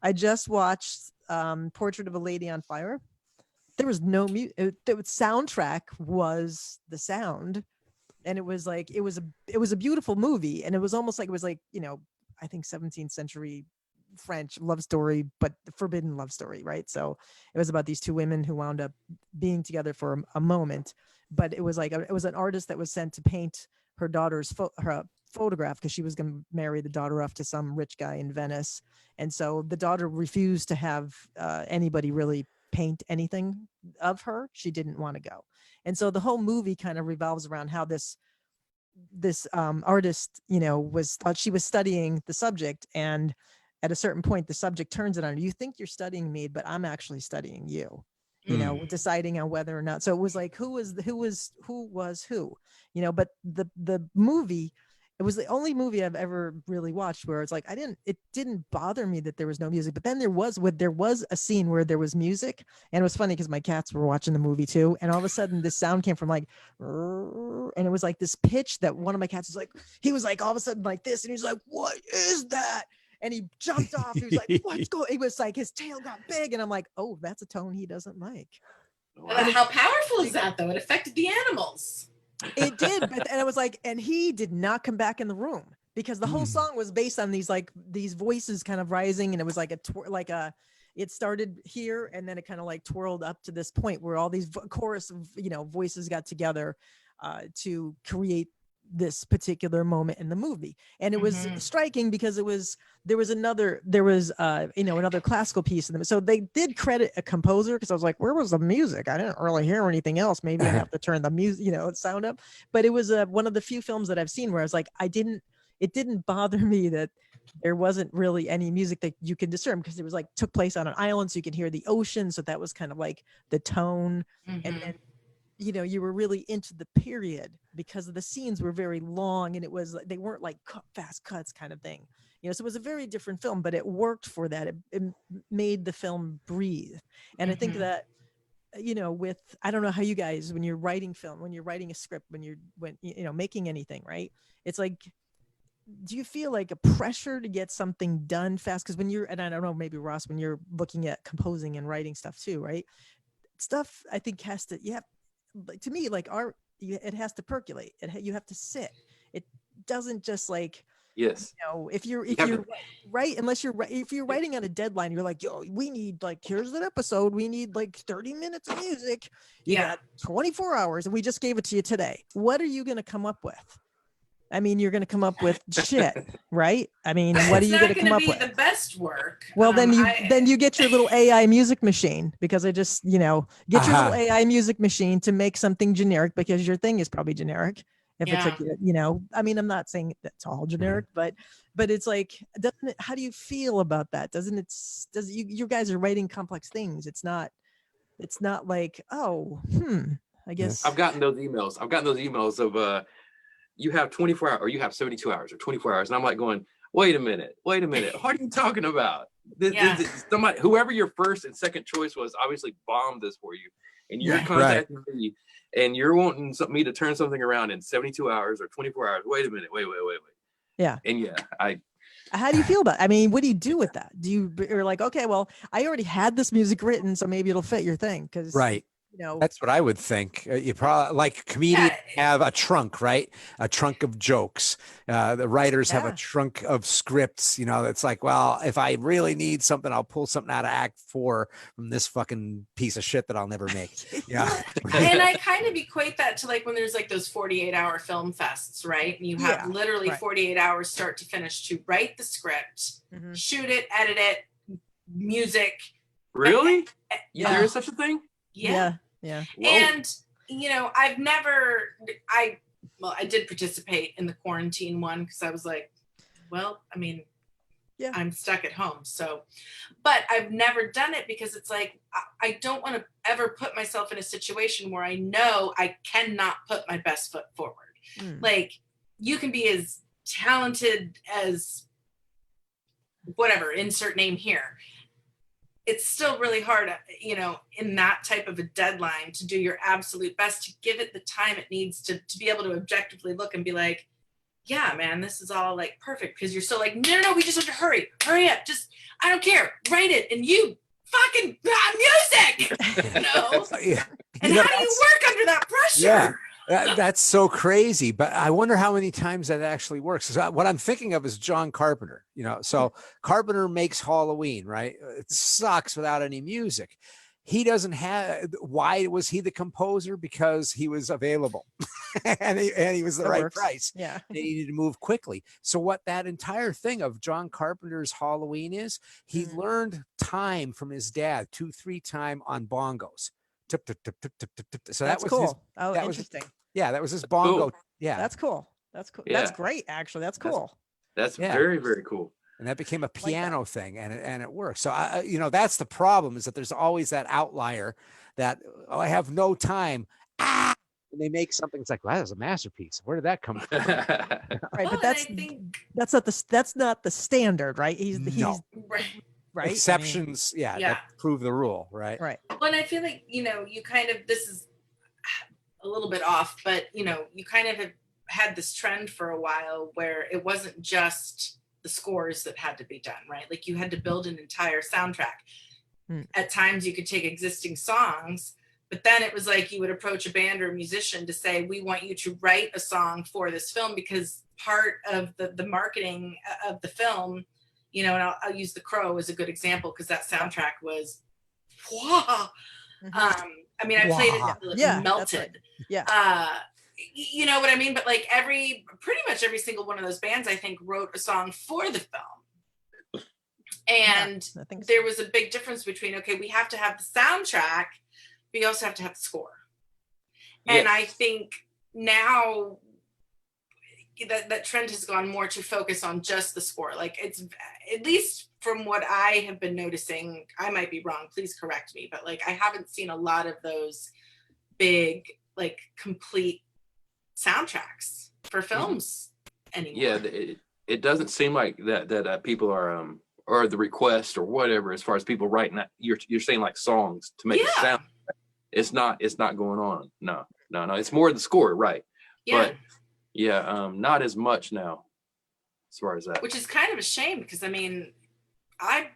I just watched Portrait of a Lady on Fire. There was no music. The soundtrack was the sound, and it was like it was a beautiful movie, and it was almost like it was like I think 17th century French love story, but the forbidden love story, right? So it was about these two women who wound up being together for a moment, but it was like it was an artist that was sent to paint her daughter's her photograph because she was going to marry the daughter off to some rich guy in Venice, and so the daughter refused to have anybody really paint anything of her. She didn't want to go, and so the whole movie kind of revolves around how this artist was thought she was studying the subject, and at a certain point the subject turns it on her. You think you're studying me, but I'm actually studying you, deciding on whether or not. So it was like who was who, but the movie, it was the only movie I've ever really watched where it's like it didn't bother me that there was no music. But then there was a scene where there was music, and it was funny because my cats were watching the movie too, and all of a sudden this sound came from like, and it was like this pitch that one of my cats was like, he was like all of a sudden like this, and he's like, what is that? And he jumped off. He was like, what's going? It was like his tail got big, and I'm like, oh, that's a tone he doesn't like. How powerful is that though? It affected the animals. It did, and it was like, and he did not come back in the room because the whole song was based on these voices kind of rising, and it was like it started here, and then it kind of like twirled up to this point where all these chorus of voices got together to create this particular moment in the movie. And it was striking because there was another classical piece in them. So they did credit a composer because I was like, where was the music? I didn't really hear anything else. Maybe I have to turn the music, sound up. But it was one of the few films that I've seen where I was like, it didn't bother me that there wasn't really any music that you could discern because it was like took place on an island, so you could hear the ocean. So that was kind of like the tone. And then you were really into the period because the scenes were very long, and they weren't like fast cuts kind of thing. So it was a very different film, but it worked for that. It made the film breathe. And I think that, with, I don't know how you guys, when you're writing film, when you're writing a script, when making anything, right? It's like, do you feel like a pressure to get something done fast? Because and I don't know, maybe Ross, when you're looking at composing and writing stuff too, right? Stuff I think has to, to me, like art, it has to percolate. You have to sit. It doesn't just like, Yes. if you're right, if you're writing on a deadline, you're like, yo, we need like, here's an episode. We need like 30 minutes of music. You got 24 hours and we just gave it to you today. What are you going to come up with? I mean, you're going to come up with shit, right? I mean, what are you going to come up with? It's not going to be the best work. Well, then you get your little AI music machine, because I just, get your little AI music machine to make something generic, because your thing is probably generic. If it's like, I mean, I'm not saying that's all generic, but it's like, how do you feel about that? You guys are writing complex things. It's not like, I guess. I've gotten those emails of, you have 24 hours, or you have 72 hours or 24 hours. And I'm like going, wait a minute. What are you talking about? Somebody, whoever your first and second choice was, obviously bombed this for you. And you're contacting me and you're wanting me to turn something around in 72 hours or 24 hours. Wait a minute. Wait. Yeah. And how do you feel about it? I mean, what do you do with that? You're like, okay, well, I already had this music written, so maybe it'll fit your thing. Cause right. That's what I would think. You probably, like, comedians have a trunk, right? A trunk of jokes. The writers have a trunk of scripts. It's like, well, if I really need something, I'll pull something out of Act 4 from this fucking piece of shit that I'll never make. Yeah. And I kind of equate that to like when there's like those 48-hour film fests, right? And you have literally 48 hours start to finish to write the script, shoot it, edit it, music. Really? There is such a thing? Yeah. And I did participate in the quarantine one, because I was like, well, I mean, I'm stuck at home. So, but I've never done it because it's like, I don't want to ever put myself in a situation where I know I cannot put my best foot forward. Like, you can be as talented as whatever, insert name here. It's still really hard, in that type of a deadline, to do your absolute best, to give it the time it needs to be able to objectively look and be like, yeah, man, this is all like perfect. Because you're still like, no, we just have to hurry up. Just, I don't care. Write it. And you fucking music, And how do you work under that pressure? Yeah. That's so crazy, but I wonder how many times that actually works. What I'm thinking of is John Carpenter, so Carpenter makes Halloween, right? It sucks without any music. He doesn't have, why was he the composer? Because he was available and he was the right price. Yeah. They needed to move quickly. So what that entire thing of John Carpenter's Halloween is, he learned time from his dad, 2-3 time on bongos. Tip, tip, tip, tip, tip, tip, tip. So that's that was cool. that interesting. that was his bongo. Cool. Yeah. That's cool. That's cool. Yeah. That's great. Actually, that's cool. That's very, very cool. And that became a piano thing, and it works. So that's the problem, is that there's always that outlier that, I have no time. And they make something. It's like, wow, that's a masterpiece. Where did that come from? Right, but that's not the standard, right? He's right. Exceptions, that prove the rule, right? Right. Well, and I feel like, you kind of, this is a little bit off, but, you kind of have had this trend for a while where it wasn't just the scores that had to be done, right? Like, you had to build an entire soundtrack. At times you could take existing songs, but then it was like you would approach a band or a musician to say, we want you to write a song for this film, because part of the marketing of the film, and I'll use The Crow as a good example, because that soundtrack was, I mean, I played it, melted. Yeah. You know what I mean? But like pretty much every single one of those bands, I think, wrote a song for the film. And there was a big difference between, okay, we have to have the soundtrack, but you also have to have the score. And I think now that trend has gone more to focus on just the score. Like, it's, at least from what I have been noticing, I might be wrong, please correct me, but like, I haven't seen a lot of those big, like, complete soundtracks for films anymore. Yeah, it doesn't seem like that people are or the request or whatever, as far as people writing that you're saying like songs to make it sound. It's not going on. No. It's more the score, right? Yeah. But not as much now, as far as that. Which is kind of a shame because I mean, I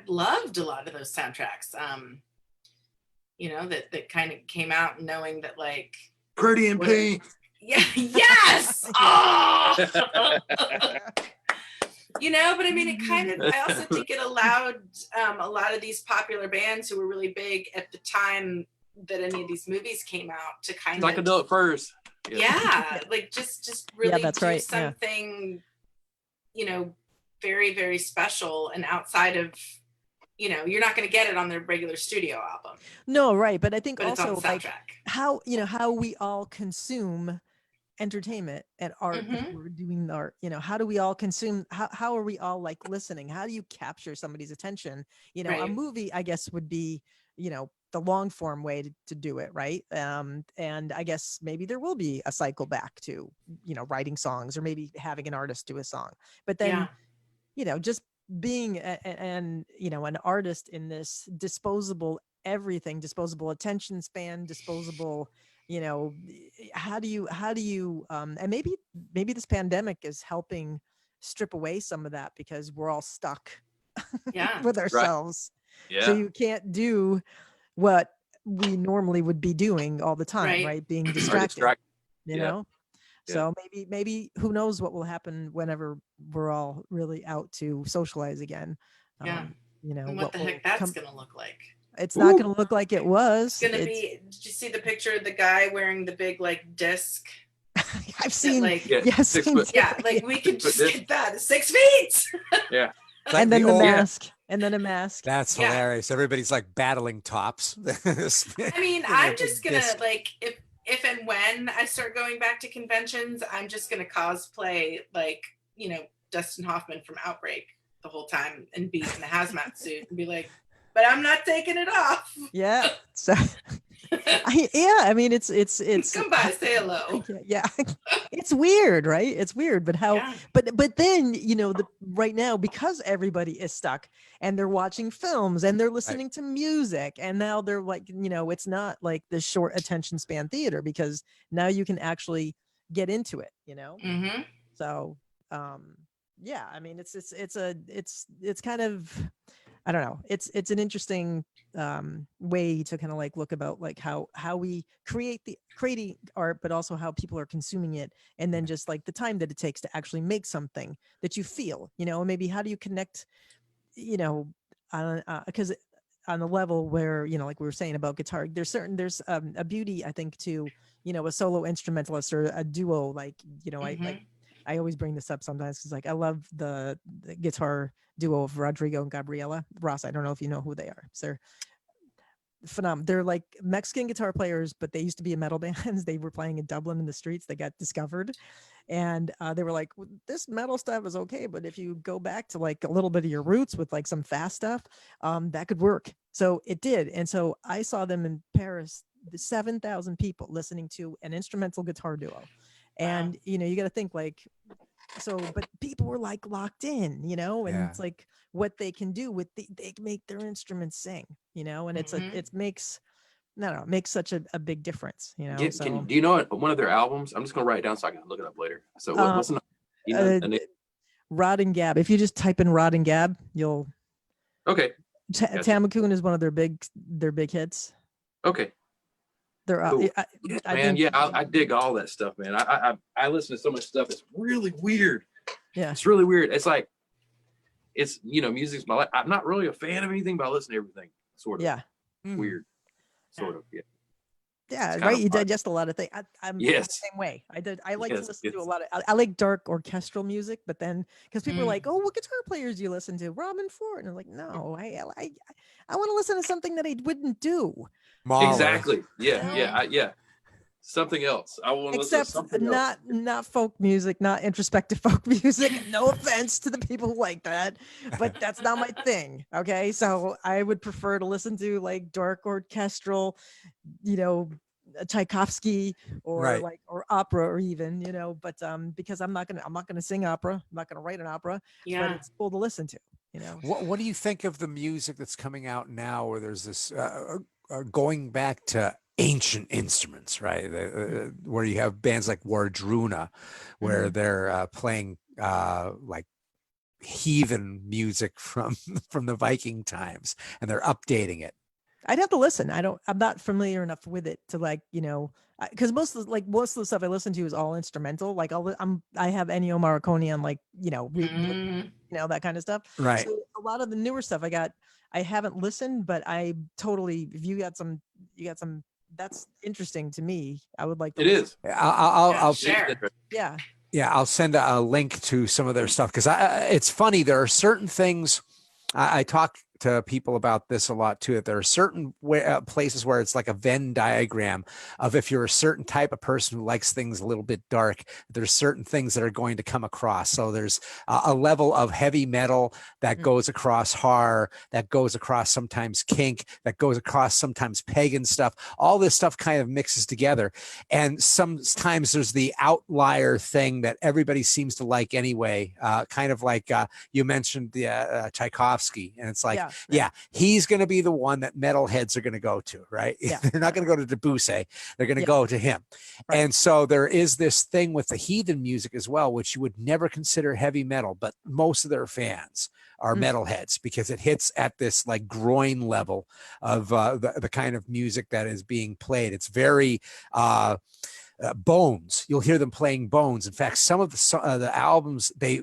loved a lot of those soundtracks. You know, that kind of came out knowing that like Pretty in Pink. Yeah. Yes. Oh! You know, but I mean, it kind of, I also think it allowed a lot of these popular bands who were really big at the time that any of these movies came out to kind of Psychedelic Furs. Yeah, like just really that's do right. something, you know, very, very special and outside of, you know, you're not going to get it on their regular studio album. No, right. But I think But it's on also the like soundtrack. how we all consume entertainment and art. If we're doing art, you know, how do we all consume, how are we all like listening? How do you capture somebody's attention? You know, a Right. movie, I guess, would be, you know, the long form way to do it, right? And I guess maybe there will be a cycle back to, you know, writing songs or maybe having an artist do a song. But then, you know, just being an you know, an artist in this disposable everything, disposable attention span, disposable, you know, how do you and maybe this pandemic is helping strip away some of that because we're all stuck with ourselves. Yeah. So you can't do what we normally would be doing all the time, right? Being distracted, you know? So maybe who knows what will happen whenever we're all really out to socialize again. You know, and what the heck that's going to look like. It's not going to look like it was. It's going to be, did you see the picture of the guy wearing the big like disc? I've seen, like, yes, 6 foot. Yeah, like we could just get that 6 feet. Yeah. And then the mask. And then a mask. That's hilarious. Everybody's like battling tops. I mean, I'm just going to like, if and when I start going back to conventions, I'm just going to cosplay like, you know, Dustin Hoffman from Outbreak the whole time and be in a hazmat suit and be like, but I'm not taking it off. Yeah. So I mean, it's come by, say hello. Yeah. It's weird, right? It's weird, but how, but then, you know, right now, because everybody is stuck and they're watching films and they're listening to music and now they're like, you know, it's not like the short attention span theater because now you can actually get into it, you know? So, yeah, I mean, it's kind of, I don't know. It's an interesting way to kind of like look about like how we creating art, but also how people are consuming it, and then just like the time that it takes to actually make something that you feel, you know, and maybe how do you connect, you know, because on the level where, you know, like we were saying about guitar, there's a beauty, I think, to, you know, a solo instrumentalist or a duo, like, you know, I always bring this up sometimes because like I love the guitar duo of Rodrigo and Gabriela. Ross, I don't know if you know who they are. So they're phenomenal. They're like Mexican guitar players, but they used to be in metal bands. They were playing in Dublin in the streets. They got discovered. And they were like, well, this metal stuff is okay, but if you go back to like a little bit of your roots with like some fast stuff, that could work. So it did. And so I saw them in Paris, 7,000 people listening to an instrumental guitar duo. And, you know, you got to think like, so, but people were like locked in, you know, and it's like what they can do with they make their instruments sing, you know, and it makes such a big difference, you know. Do you know one of their albums? I'm just going to write it down so I can look it up later. So what's the, you know, Rod and Gab. If you just type in Rod and Gab, you'll. Okay. Tamakun is one of their big hits. Okay. They're cool. I dig all that stuff, man. I listen to so much stuff. It's really weird. Yeah, it's really weird. It's like, it's, you know, music's my life. I'm not really a fan of anything, but I listen to everything. Sort of. Yeah. Weird. Sort of. Yeah. Yeah, right. You digest a lot of things. I'm the same way. I like to listen to a lot of. I like dark orchestral music, but then because people are like, "Oh, what guitar players do you listen to?" Robin Ford, and I'm like, "No, I want to listen to something that I wouldn't do." Mahler. Exactly. Yeah. Something else. I want to listen to something else. Not folk music, not introspective folk music. No offense to the people who like that, but that's not my thing. Okay, so I would prefer to listen to like dark orchestral, you know, Tchaikovsky or Right. like or opera or even, you know, but because I'm not gonna sing opera, I'm not gonna write an opera, but Yeah. it's cool to listen to, you know. What do you think of the music that's coming out now, where there's this going back to ancient instruments, right? Where you have bands like Wardruna, where they're playing like heathen music from the Viking times, and they're updating it. I'd have to listen. I'm not familiar enough with it to like, you know, because most of the stuff I listen to is all instrumental. Like I have Ennio Morricone on, like, you know, you know, that kind of stuff. Right. So a lot of the newer stuff I haven't listened, but I totally, if you got some, that's interesting to me. I would like to It listen. is. I'll share. Yeah. Yeah, I'll send a link to some of their stuff, because it's funny. There are certain things I talk to people about this a lot too, that there are certain places where it's like a Venn diagram of, if you're a certain type of person who likes things a little bit dark, there's certain things that are going to come across. So there's a level of heavy metal that goes across horror, that goes across sometimes kink, that goes across sometimes pagan stuff. All this stuff kind of mixes together. And sometimes there's the outlier thing that everybody seems to like anyway, kind of like you mentioned the Tchaikovsky, and it's like, yeah, he's going to be the one that metalheads are going to go to, right? Yeah. They're not going to go to Debussy. They're going to go to him. Right. And so there is this thing with the heathen music as well, which you would never consider heavy metal, but most of their fans are metalheads, because it hits at this like groin level of the kind of music that is being played. It's very Bones. You'll hear them playing Bones. In fact, some of the albums, they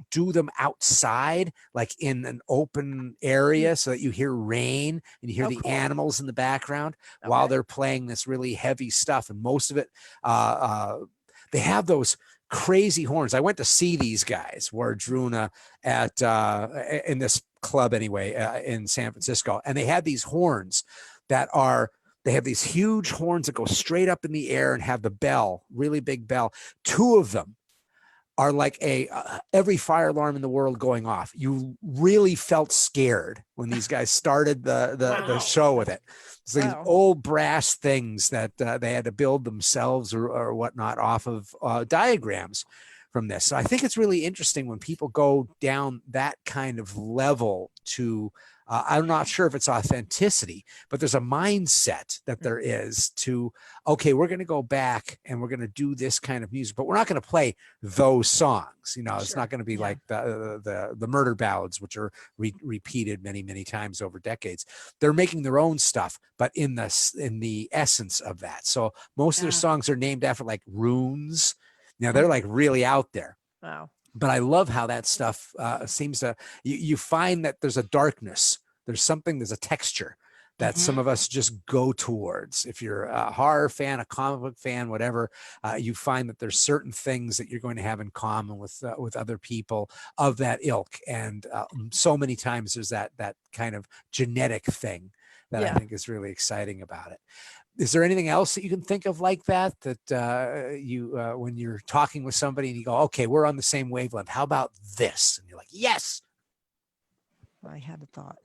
do them outside, like in an open area, so that you hear rain and you hear the animals in the background while they're playing this really heavy stuff. And most of it, they have those crazy horns. I went to see these guys, Wardruna, at in this club anyway, in San Francisco, and they had these horns that are, they have these huge horns that go straight up in the air and have the bell, really big bell. Two of them are like every fire alarm in the world going off. You really felt scared when these guys started the show with it. It's like old brass things that they had to build themselves or whatnot off of diagrams from this. So I think it's really interesting when people go down that kind of level to, I'm not sure if it's authenticity, but there's a mindset that there is to, okay, we're going to go back and we're going to do this kind of music, but we're not going to play those songs. You know, it's not going to be like the murder ballads, which are repeated many, many times over decades. They're making their own stuff, but in the essence of that. So most of their songs are named after like runes. Now they're like really out there. Wow. But I love how that stuff seems to, you find that there's a darkness, there's a texture that some of us just go towards. If you're a horror fan, a comic book fan, whatever, you find that there's certain things that you're going to have in common with other people of that ilk. And so many times there's that kind of genetic thing that I think is really exciting about it. Is there anything else that you can think of like that you when you're talking with somebody and you go, okay, we're on the same wavelength, how about this? And you're like, yes. I had a thought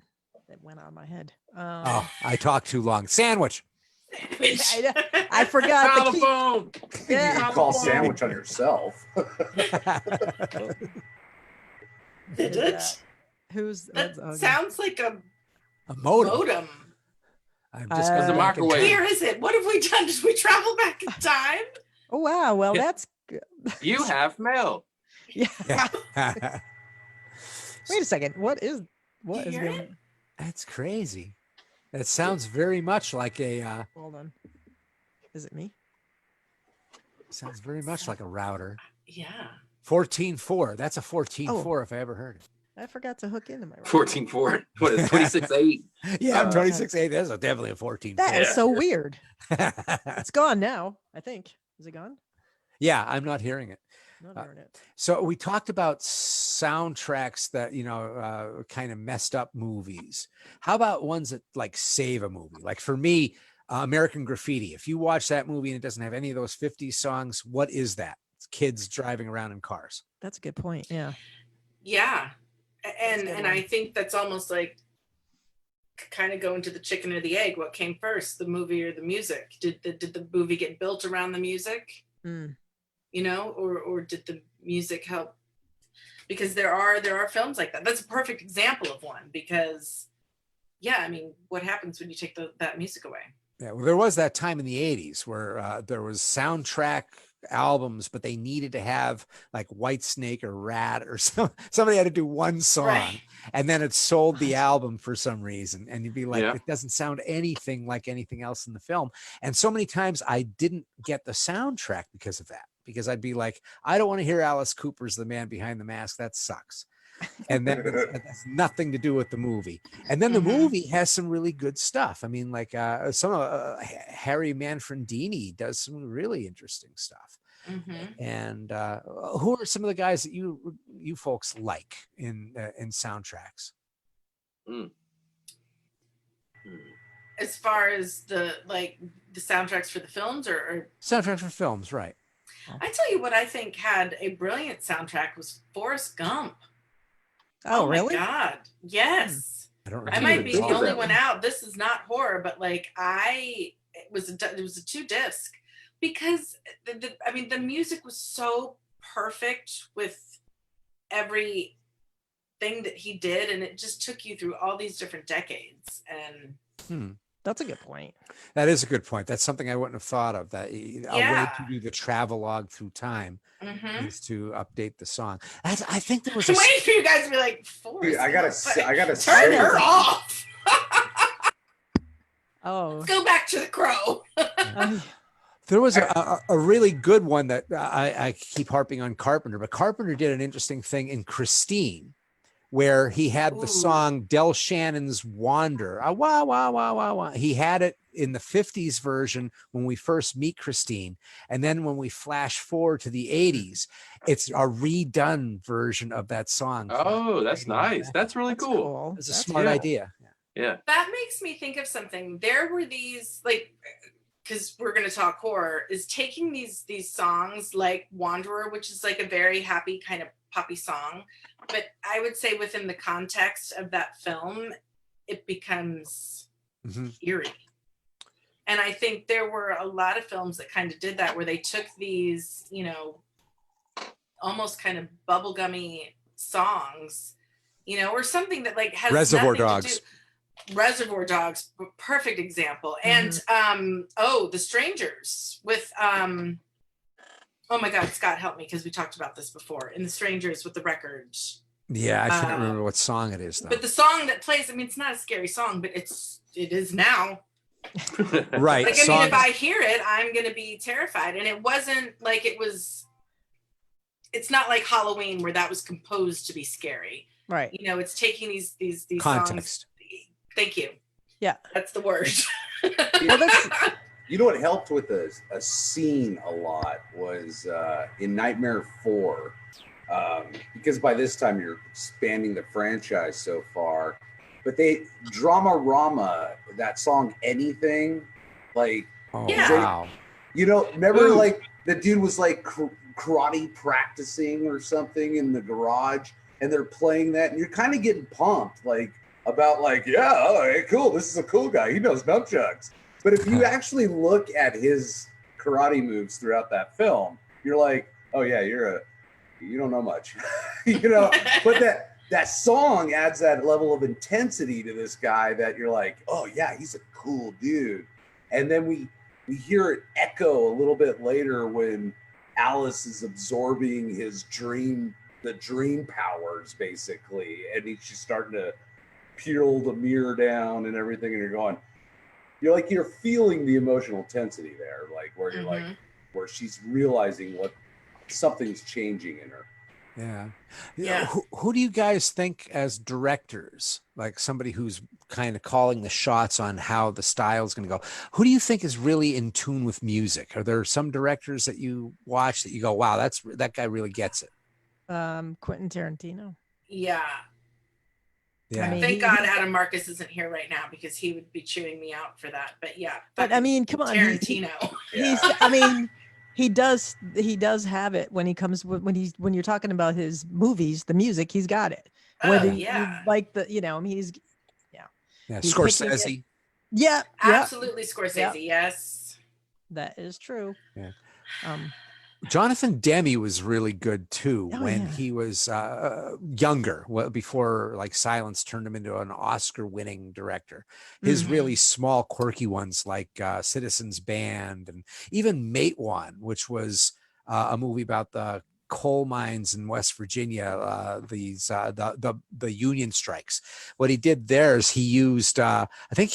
that went on my head. I talked too long. Sandwich. I forgot the phone. Yeah. You can call sandwich on yourself. That sounds like a modem. I'm just the microwave. Where is it? What have we done? Did we travel back in time? Oh wow! Well, that's good. You have mail. Yeah. Wait a second. What is going? That's crazy. That sounds very much like a. Hold on. Is it me? Sounds very much like a router. Yeah. 14.4. That's a 14.4 if I ever heard it. I forgot to hook into my 14.4. What is 26.8? Yeah, 26.8. That's definitely a 14.4. That is so weird. It's gone now, I think. Is it gone? Yeah, I'm not hearing it. Not hearing it. So we talked about soundtracks that, kind of messed up movies. How about ones that like save a movie? Like for me, American Graffiti. If you watch that movie and it doesn't have any of those 50s songs, what is that? It's kids driving around in cars. That's a good point. Yeah. Yeah. And I think that's almost like kind of go into the chicken or the egg. What came first, the movie or the music? Did the movie get built around the music? You know, or did the music help? Because there are films like that. That's a perfect example of one, because yeah, I mean, what happens when you take that music away? Yeah, well, there was that time in the 80s where there was soundtrack albums, but they needed to have like Whitesnake or Rat or somebody had to do one song, Right. and then it sold the album for some reason. And you'd be like, Yeah. it doesn't sound anything like anything else in the film. And so many times I didn't get the soundtrack because of that, because I'd be like, I don't want to hear Alice Cooper's The Man Behind the Mask. That sucks. And then it has nothing to do with the movie. And then the movie has some really good stuff. I mean, like some of Harry Manfredini does some really interesting stuff. And who are some of the guys that you folks like in soundtracks? As far as the soundtracks for the films, or soundtracks for films, right? I tell you what, I think had a brilliant soundtrack was Forrest Gump. Oh, really? My God, yes. I might be the only one out. This is not horror, but like it was a 2-disc, because I mean the music was so perfect with every thing that he did, and it just took you through all these different decades. And that's a good point. That is a good point. That's something I wouldn't have thought of. That a way to do the travelogue through time is to update the song. I think there was. I'm waiting for you guys to be like, Forrest, I gotta turn her off. Oh, Let's go back to The Crow. There was a really good one that I keep harping on Carpenter, but Carpenter did an interesting thing in Christine, where he had the song Del Shannon's Wander. Wah, wah, wah, wah, wah. He had it in the 50s version when we first meet Christine. And then when we flash forward to the 80s, it's a redone version of that song. Oh, that's nice. That's really cool. It's a smart idea. Yeah. That makes me think of something. There were these, like, because we're going to talk horror, is taking these songs like Wanderer, which is like a very happy kind of poppy song, but I would say within the context of that film, it becomes eerie. And I think there were a lot of films that kind of did that, where they took these, you know, almost kind of bubblegummy songs, you know, or something that like has Reservoir nothing Dogs. to do. Reservoir Dogs, perfect example. And The Strangers with oh my God, Scott, help me, because we talked about this before. In The Strangers with the records. Yeah, I can't remember what song it is though. But the song that plays, I mean, it's not a scary song, but it is now. Right. Like, I mean, if I hear it, I'm gonna be terrified. And it wasn't like it's not like Halloween where that was composed to be scary. Right. You know, it's taking these context. songs. Thank you. Yeah. That's the word. You know what helped with a scene a lot was in Nightmare 4, because by this time you're expanding the franchise so far. But Drama-Rama, that song Anything, like, wow. You know, remember like the dude was like karate practicing or something in the garage, and they're playing that, and you're kind of getting pumped, like, about like, yeah, all right, cool, this is a cool guy, he knows nunchucks. But if you actually look at his karate moves throughout that film, you're like, oh yeah, you don't know much. You know, but that song adds that level of intensity to this guy that you're like, oh yeah, he's a cool dude. And then we hear it echo a little bit later when Alice is absorbing the dream powers basically, and she's starting to peel the mirror down and everything, and you're feeling the emotional intensity there, like where you're like, where she's realizing what something's changing in her. Yeah. Who do you guys think as directors, like somebody who's kind of calling the shots on how the style is going to go? Who do you think is really in tune with music? Are there some directors that you watch that you go, wow, that guy really gets it? Quentin Tarantino. Yeah. Yeah. I mean, Thank God Adam Marcus isn't here right now, because he would be chewing me out for that. But yeah. But I mean, come on, Tarantino. I mean, he does have it when he comes when you're talking about his movies, the music, he's got it. Whether you like I mean, Yeah, He's picking it- Scorsese. Yeah, Absolutely, Scorsese. Yep. Yes. that is true. Yeah. Um, Jonathan Demme was really good too Oh, when yeah. he was younger, well, before like Silence turned him into an Oscar-winning director. His Mm-hmm. really small, quirky ones like Citizens Band and even Matewan, which was a movie about the coal mines in West Virginia, the union strikes. What he did there is he used, I think.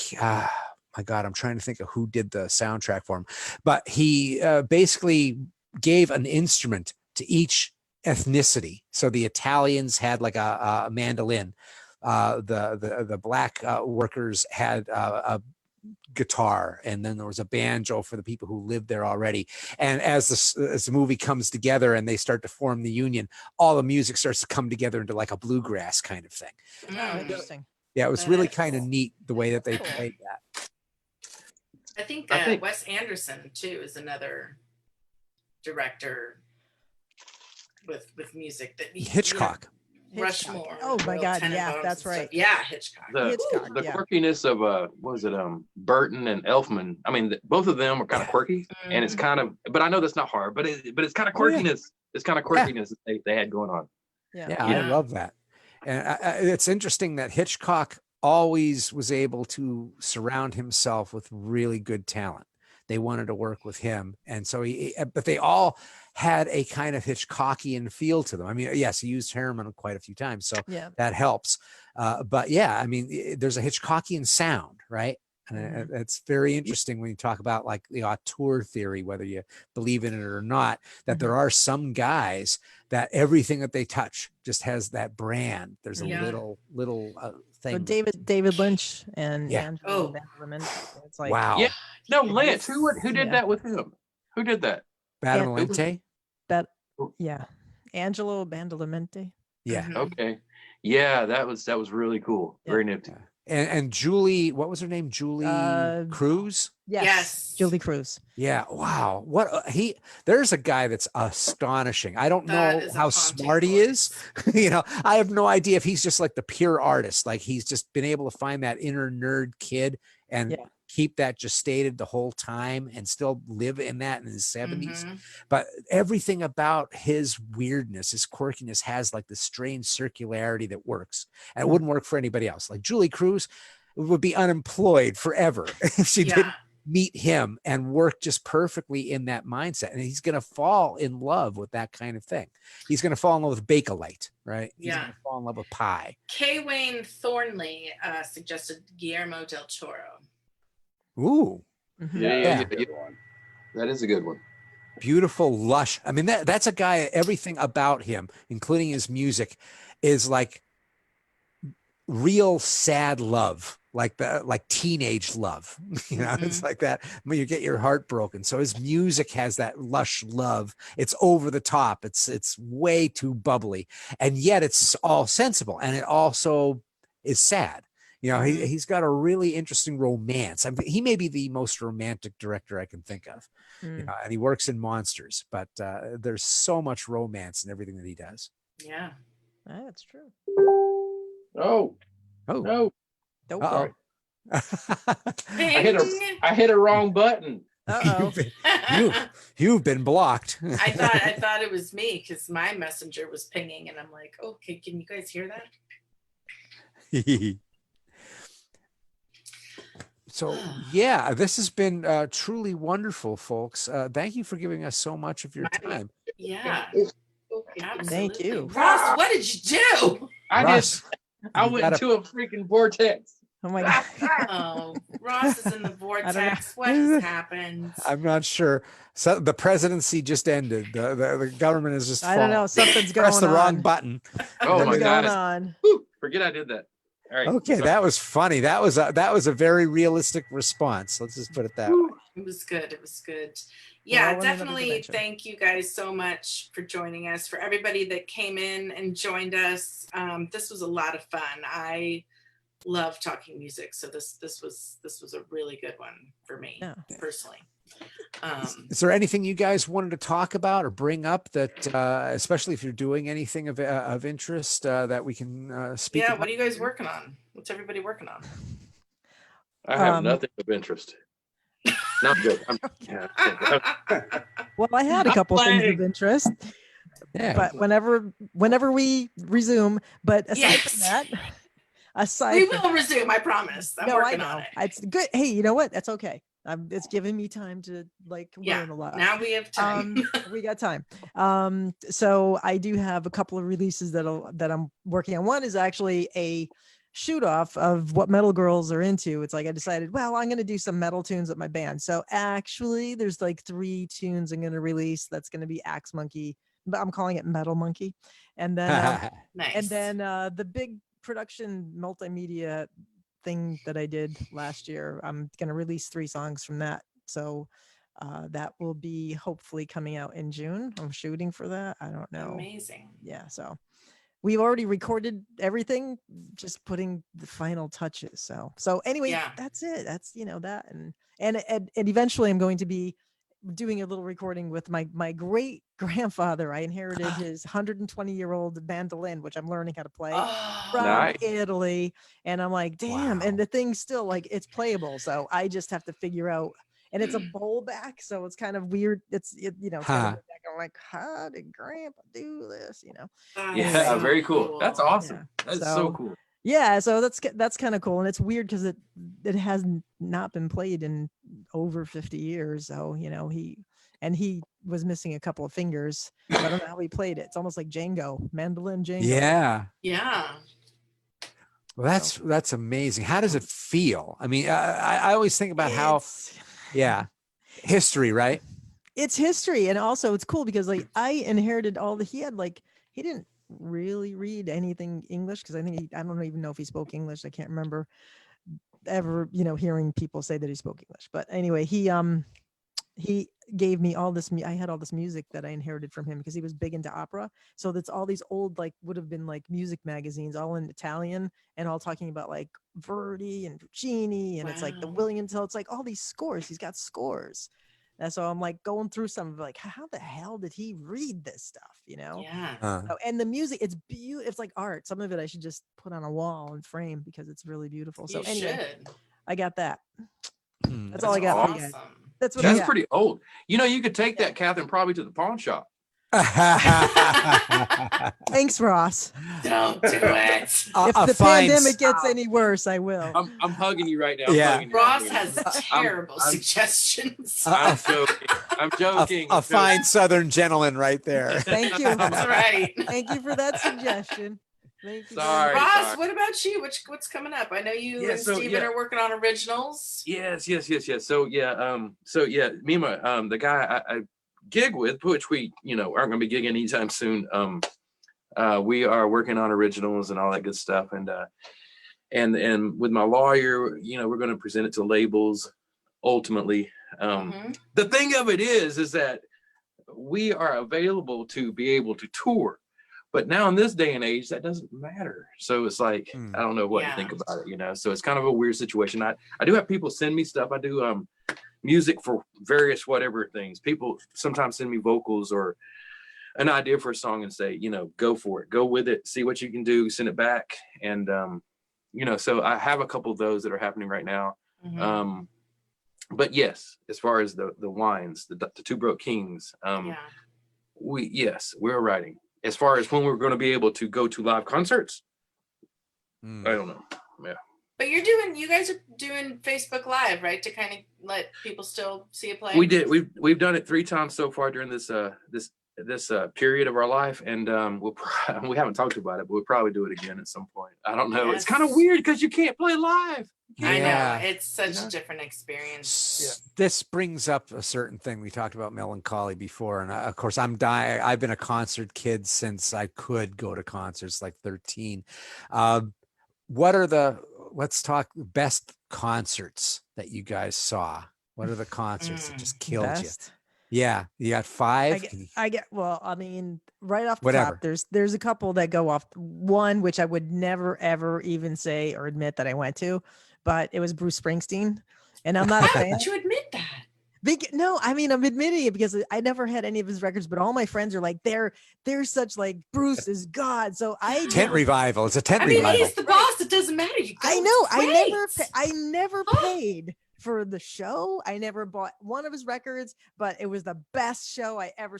My God, I'm trying to think of who did the soundtrack for him, but he basically gave an instrument to each ethnicity. So the Italians had like a mandolin, the black workers had a guitar, and then there was a banjo for the people who lived there already. And as the movie comes together and they start to form the union, all the music starts to come together into like a bluegrass kind of thing. Oh, interesting. Yeah, it was really kind of neat the way that they played that. I think Wes Anderson too is another director with music that Hitchcock. Rushmore. Oh my Royal God, yeah, Tenenbaums that's and stuff. right. Yeah, Hitchcock. The quirkiness of what was it, Burton and Elfman. I mean, both of them are kind of quirky, and it's kind of. But I know that's not hard. But it's kind of quirkiness. It's kind of quirkiness that they had going on. Yeah, I love that. And it's interesting that Hitchcock always was able to surround himself with really good talent. They wanted to work with him, and so but they all had a kind of Hitchcockian feel to them. I mean, yes, he used Harriman quite a few times, so that helps. But yeah, I mean, there's a Hitchcockian sound, right? And it's very interesting when you talk about like the auteur theory, whether you believe in it or not, that there are some guys that everything that they touch just has that brand. There's a little thing. So David Lynch and Oh, it's like Yeah, no, Lynch. Who did that with him? Who did that? Badalamenti. Yeah, Angelo Badalamenti. Yeah. Okay. Yeah, that was really cool. Very nifty. And Julie, what was her name? Julie Cruz. Yes. Julie Cruz. Yeah. Wow. There's a guy that's astonishing. I don't know how smart he is. I have no idea if he's just like the pure artist. Like he's just been able to find that inner nerd kid and keep that gestated the whole time and still live in that in his 70s. But everything about his weirdness, his quirkiness has like this strange circularity that works. And it wouldn't work for anybody else. Like Julie Cruz would be unemployed forever if she didn't meet him and work just perfectly in that mindset. And he's going to fall in love with that kind of thing. He's going to fall in love with Bakelite, right? He's going to fall in love with pie. K. Wayne Thornley suggested Guillermo del Toro. Ooh. Yeah. That is a good one. Beautiful, lush. I mean, that's a guy, everything about him, including his music, is like real sad love, like teenage love. It's like that when you get your heart broken. So his music has that lush love. It's over the top. It's way too bubbly, and yet it's all sensible, and it also is sad. He's got a really interesting romance. I mean, he may be the most romantic director I can think of. And he works in monsters, but there's so much romance in everything that he does. Yeah, that's true. Oh no! Sorry. I hit a wrong button. You've been blocked. I thought it was me because my messenger was pinging, and I'm like, okay, can you guys hear that? So yeah, this has been truly wonderful, folks. Thank you for giving us so much of your time. Yeah. Absolutely. Thank you. Ross, what did you do? I went into a freaking vortex. Oh my God. Oh, Ross is in the vortex. What has happened? I'm not sure. So the presidency just ended. The government is just. I don't know. Something's going on. Press the wrong button. Oh my God. On? Forget I did that. All right. Okay, that was funny. That was a very realistic response. Let's just put it that way. It was good. It was good. Yeah, definitely. Thank you guys so much for joining us. For everybody that came in and joined us, this was a lot of fun. I love talking music, so this was a really good one for me personally. Is there anything you guys wanted to talk about or bring up that, especially if you're doing anything of interest, that we can speak about? What are you guys working on? What's everybody working on? I have nothing of interest. No, I'm joking. Well, I had a couple things of interest. Yeah. But whenever we resume, but aside from that, we will resume. I promise. I'm working on it. It's good. Hey, you know what? That's okay. It's giving me time to learn a lot. Now we have time. We got time. So I do have a couple of releases that I'm working on. One is actually a shoot off of what metal girls are into. It's like I decided, well, I'm going to do some metal tunes with my band. So actually, there's 3 tunes I'm going to release. That's going to be Axe Munkee, but I'm calling it Metal Munkee. And then nice. And then the big production multimedia thing that I did last year, I'm going to release 3 songs from that. So that will be hopefully coming out in June. I'm shooting for that. I don't know. Amazing. Yeah. So we've already recorded everything, just putting the final touches. So anyway, that's it. That's, that. And eventually I'm going to be doing a little recording with my great grandfather. I inherited his 120-year-old mandolin, which I'm learning how to play from Italy. And I'm like, damn. Wow. And the thing's still it's playable. So I just have to figure out, and it's a bowl back. So it's kind of weird. It's I'm like, how did grandpa do this? Yeah, very cool. That's awesome. Yeah. That's so cool. Yeah, so that's kind of cool, and it's weird because it has not been played in over 50 years. So he was missing a couple of fingers. So I don't know how he played it. It's almost like Django, mandolin Django. Yeah. Yeah. Well, that's amazing. How does it feel? I mean, I always think about history, right? It's history, and also it's cool because I inherited he didn't really read anything English, because I don't even know if he spoke English. I can't remember ever hearing people say that he spoke English. But anyway, he gave me all this. I had all this music that I inherited from him because he was big into opera. So that's all these old would have been music magazines, all in Italian, and all talking about Verdi and Puccini, and it's the Williams Tell. It's all these scores. He's got scores. And so I'm going through some of how the hell did he read this stuff? Yeah. And the music, it's beautiful. It's like art. Some of it I should just put on a wall and frame because it's really beautiful. So anyway, I got that. That's all I got for you guys. That's pretty old. You could take that, Catherine, probably to the pawn shop. Thanks, Ross. Don't do it. If the pandemic gets any worse, I will. I'm hugging you right now. Yeah. Ross has terrible suggestions. I'm joking. A fine Southern gentleman right there. Thank you. That's right. Thank you for that suggestion. Thank you. Sorry, Ross, what about you? What's coming up? I know you and Steven are working on originals. Yes. So me and the guy I gig with, which we aren't going to be gigging anytime soon. We are working on originals and all that good stuff, and with my lawyer, we're going to present it to labels ultimately. The thing of it is that we are available to be able to tour, but now in this day and age that doesn't matter. So it's I don't know what to think about it, so it's kind of a weird situation. I do have people send me stuff. I do music for various whatever things. People sometimes send me vocals or an idea for a song and say, go for it, go with it, see what you can do, send it back. And so I have a couple of those that are happening right now. But yes, as far as the wines, the Two Broke Kings, we're writing. As far as when we're going to be able to go to live concerts, I don't know. Yeah. But you guys are doing Facebook Live, right? To kind of let people still see it play. We did. We've done it 3 times so far during this period of our life, and we haven't talked about it, but we'll probably do it again at some point. I don't know. Yes. It's kind of weird because you can't play live. I know, it's such a different experience. This brings up a certain thing. We talked about melancholy before, and of course I'm dying. I've been a concert kid since I could go to concerts, 13. What are let's talk best concerts that you guys saw? What are the concerts that just killed you? Yeah, you got 5. Right off the top, there's a couple that go off. One, which I would never ever even say or admit that I went to, but it was Bruce Springsteen, and I'm not a fan. Why would you admit that? No, I mean, I'm admitting it because I never had any of his records, but all my friends are they're such Bruce is God. So tent revival. It's a tent revival. He's the boss of doesn't matter. You go, I know. it's I great. never paid for the show. I never bought one of his records, but it was the best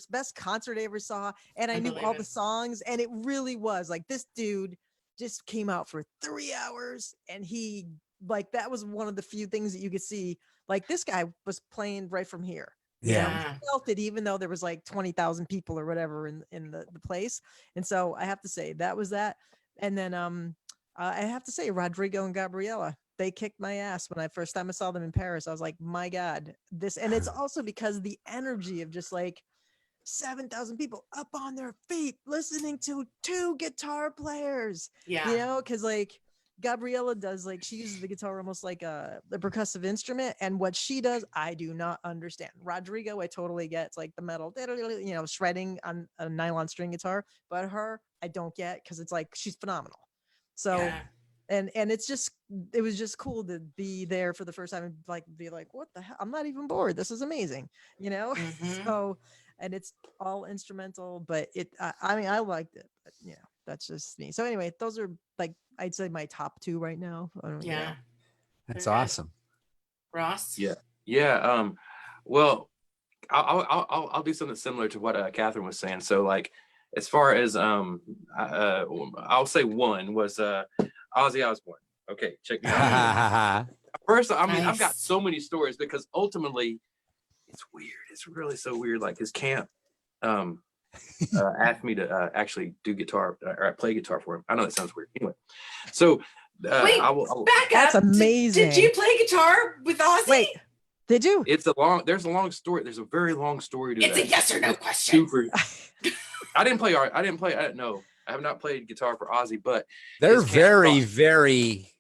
best concert I ever saw. And I knew all the songs, and it really was like this dude just came out for 3 hours, and he like that was one of the few things that you could see. Like this guy was playing right from here. Yeah. He felt it even though there was like 20,000 people or whatever in the place. And so I have to say that was that. And then I have to say Rodrigo and Gabriella, they kicked my ass when I first time I saw them in Paris. I was like, my God, this, and it's also because the energy of just like 7,000 people up on their feet listening to 2 guitar players. Yeah. Because like Gabriella does, like she uses the guitar almost like a percussive instrument, and what she does I do not understand. Rodrigo I totally get, it's like the metal shredding on a nylon string guitar, but her I don't get, because it's like she's phenomenal. So and it was just cool to be there for the first time and like be like, what the hell, I'm not even bored, this is amazing. So, and it's all instrumental, but I mean I liked it, but that's just me. So anyway, those are like I'd say my top 2 right now. That's awesome. Ross? Yeah. Well, I'll do something similar to what Catherine was saying. So like, as far as I'll say one was Ozzy Osbourne. Okay, check me out. First, I mean, I've got so many stories because ultimately, it's weird. It's really so weird. Like his camp asked me to actually do guitar or play guitar for him. I know that sounds weird. Anyway, so wait, I will, back that's up. amazing. Did you play guitar with Ozzy? Wait, did you? There's a long story. There's a very long story to it's that. a yes or no question. Super. I don't know. I have not played guitar for Ozzy, but they're very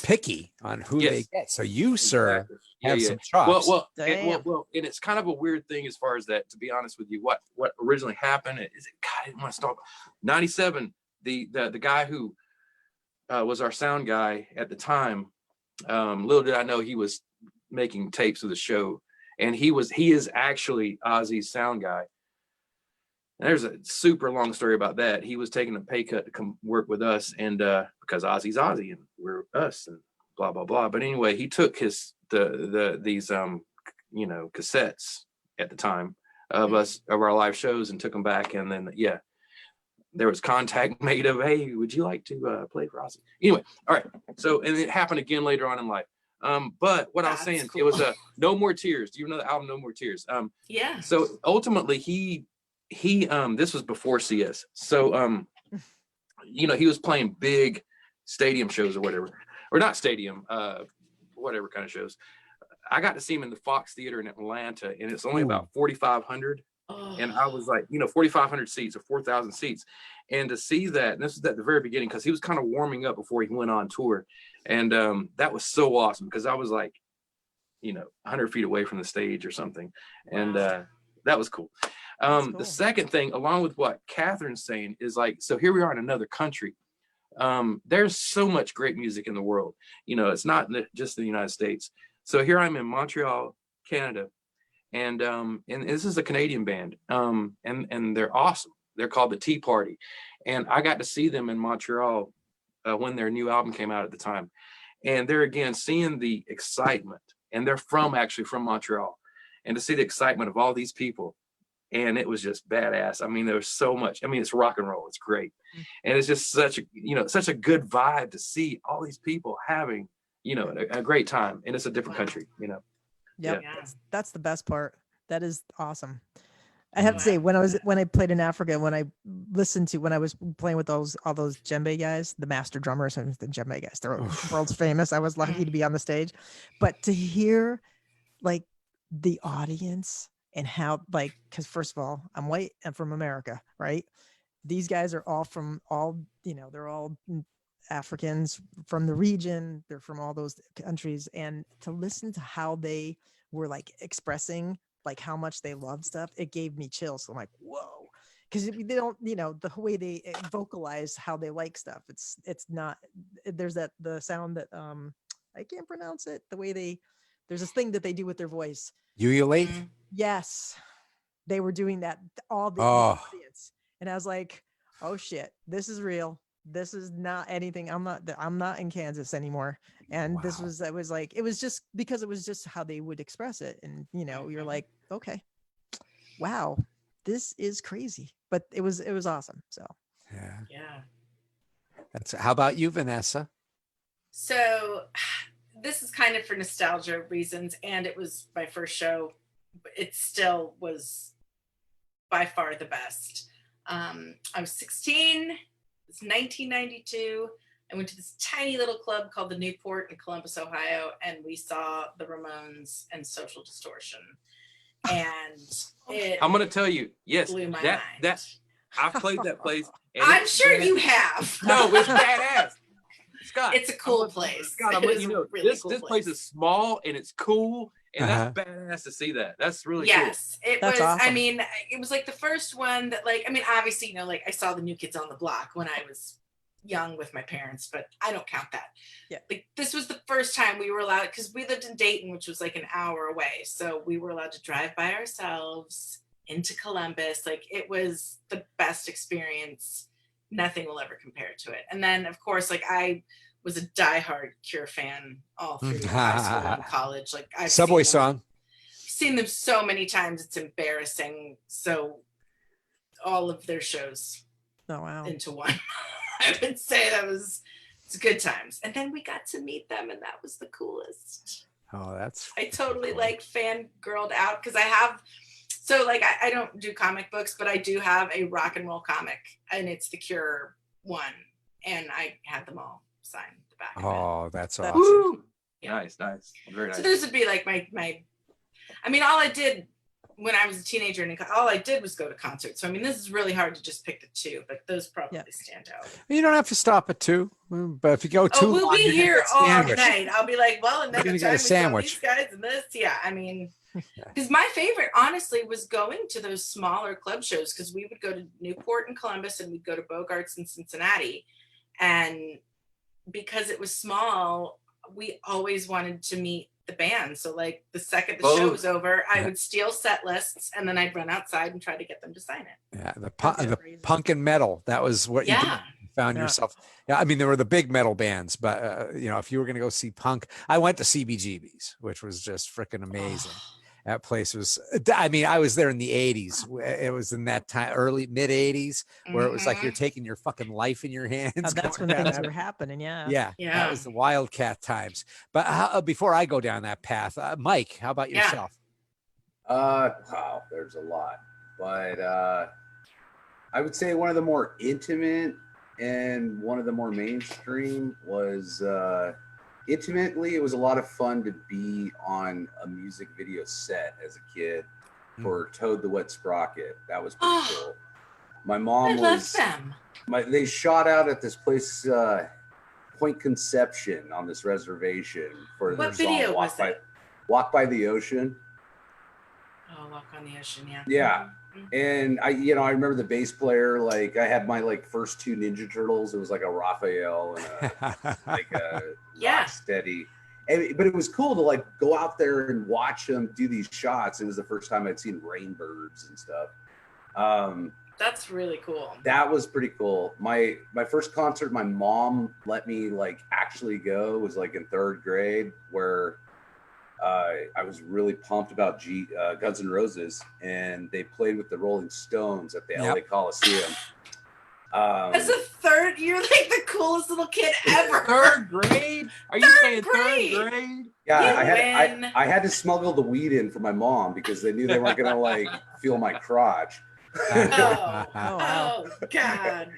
picky on who they get. So you, sir, have some chops. Well, and it's kind of a weird thing as far as that. To be honest with you, what originally happened is God, I didn't want to stop. 97, the guy who was our sound guy at the time. Little did I know he was making tapes of the show, and he is actually Ozzy's sound guy. And there's a super long story about that. He was taking a pay cut to come work with us, and because Ozzy's Ozzy and we're us, and blah blah blah. But anyway, he took these cassettes at the time of our live shows and took them back, and then there was contact made of, hey, would you like to play for Ozzy? Anyway, all right. So, and it happened again later on in life. But what I was saying, cool. It was No More Tears. Do you know the album No More Tears? Yeah. So ultimately he this was before CS. So he was playing big stadium shows or whatever, or not stadium, whatever kind of shows. I got to see him in the Fox Theater in Atlanta, and it's only about 4,500. And I was like, 4,500 seats or 4,000 seats. And to see that, and this was at the very beginning, because he was kind of warming up before he went on tour. And that was so awesome, because I was like, 100 feet away from the stage or something. And that was cool. Cool. The second thing, along with what Catherine's saying, is like, so here we are in another country. There's so much great music in the world. It's not just the United States. So here I'm in Montreal, Canada. And this is a Canadian band, and they're awesome. They're called the Tea Party, and I got to see them in Montreal when their new album came out at the time. And they're again seeing the excitement, and they're actually from Montreal, and to see the excitement of all these people, and it was just badass. I mean, there's so much. I mean, it's rock and roll. It's great, and it's just such a good vibe to see all these people having a great time, and it's a different country. Yep. Yeah. That's the best part. That is awesome. I have to say, when I played in Africa, when I was playing with all those djembe guys, the master drummers and the djembe guys, they're world's famous. I was lucky to be on the stage, but to hear like the audience and how, like, because first of all, I'm white and from America, right? These guys are all they're all Africans from the region. They're from all those countries, and to listen to how they were like expressing like how much they loved stuff, it gave me chills. So I'm like, whoa, because they don't, the way they vocalize how they like stuff. It's not. There's the sound that I can't pronounce it. The way there's this thing that they do with their voice. Ululate. Yes, they were doing that all the audience, and I was like, oh shit, this is real. this is not anything. I'm not in Kansas anymore. And this was, it was just because it was just how they would express it. And, you're like, okay, wow, this is crazy, but it was awesome. So, Yeah. How about you, Vanessa? So this is kind of for nostalgia reasons, and it was my first show. It still was by far the best. I was 16. It was 1992. I went to this tiny little club called the Newport in Columbus, Ohio, and we saw the Ramones and Social Distortion. And I'm gonna tell you, yes, blew my mind. I've played that place. I'm sure you have. No, it's badass. Scott, it's a cool place. Scott, I'm letting you know, really this place is small and it's cool, and that's badass to see that. That's really cool. Yes, it was. Awesome. I mean, it was like the first one that, obviously, I saw the New Kids on the Block when I was young with my parents, but I don't count that. Yeah. Like, this was the first time we were allowed, because we lived in Dayton, which was like an hour away. So we were allowed to drive by ourselves into Columbus. Like, it was the best experience. Nothing will ever compare to it. And then, of course, I was a diehard Cure fan all through high school and college. Like, I've Subway Song. Seen them so many times, it's embarrassing. So all of their shows into one. I would say it's good times. And then we got to meet them, and that was the coolest. Oh, that's I totally cool. Fangirled out, because I have I don't do comic books, but I do have a rock and roll comic, and it's the Cure one, and I had them all signed the back of it. Oh, that's awesome. Woo! Yeah. Nice. Very nice. So those would be like my all I did when I was a teenager, and all I did was go to concerts. So, this is really hard to just pick the two, but those probably stand out. You don't have to stop at 2, but if you go 2, we'll be here all night. I'll be like, well, and then we're gonna get a sandwich. These guys and this, because my favorite, honestly, was going to those smaller club shows, because we would go to Newport and Columbus, and we'd go to Bogart's in Cincinnati, and because it was small, we always wanted to meet the band. So the second the show was over, I would steal set lists, and then I'd run outside and try to get them to sign it. Yeah, the punk and metal. That was what you did. You found yourself. Yeah, there were the big metal bands, but if you were going to go see punk, I went to CBGB's, which was just freaking amazing. That place was, I was there in the 80s. It was in that time, early mid 80s, where it was like you're taking your fucking life in your hands. Oh, that's when things were happening. Yeah. That was the Wildcat times. But before I go down that path, Mike, how about yourself? Wow, there's a lot, but I would say one of the more intimate and one of the more mainstream was intimately, it was a lot of fun to be on a music video set as a kid for Toad the Wet Sprocket. That was pretty cool. My mom was them. They shot out at this place, Point Conception, on this reservation for what video was it? Walk by the Ocean. Oh, Walk on the Ocean, yeah. Yeah. And I remember the bass player, I had my first 2 Ninja Turtles. It was like a Raphael and a Rocksteady. But it was cool to go out there and watch them do these shots. It was the first time I'd seen rainbirds and stuff. That's really cool. That was pretty cool. My first concert my mom let me actually go was in 3rd grade, where I was really pumped about Guns N' Roses, and they played with the Rolling Stones at the LA Coliseum. As a third, you're the coolest little kid ever. 3rd grade? Are you saying 3rd grade? Yeah, I had to smuggle the weed in for my mom, because they knew they weren't gonna feel my crotch. Oh God.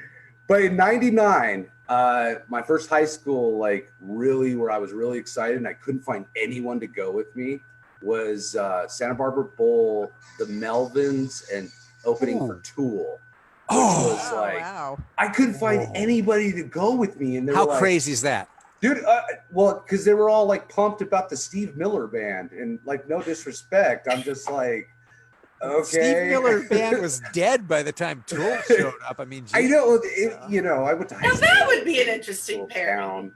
But in '99, my first high school, really where I was really excited and I couldn't find anyone to go with me, was Santa Barbara Bowl, the Melvins, and opening for Tool. Which was I couldn't find anybody to go with me. And how crazy is that? Dude, well, because they were all pumped about the Steve Miller Band, and no disrespect, I'm just okay. Steve Miller Band was dead by the time Tool showed up. I know. I went to high school. Now that would be an interesting pairing.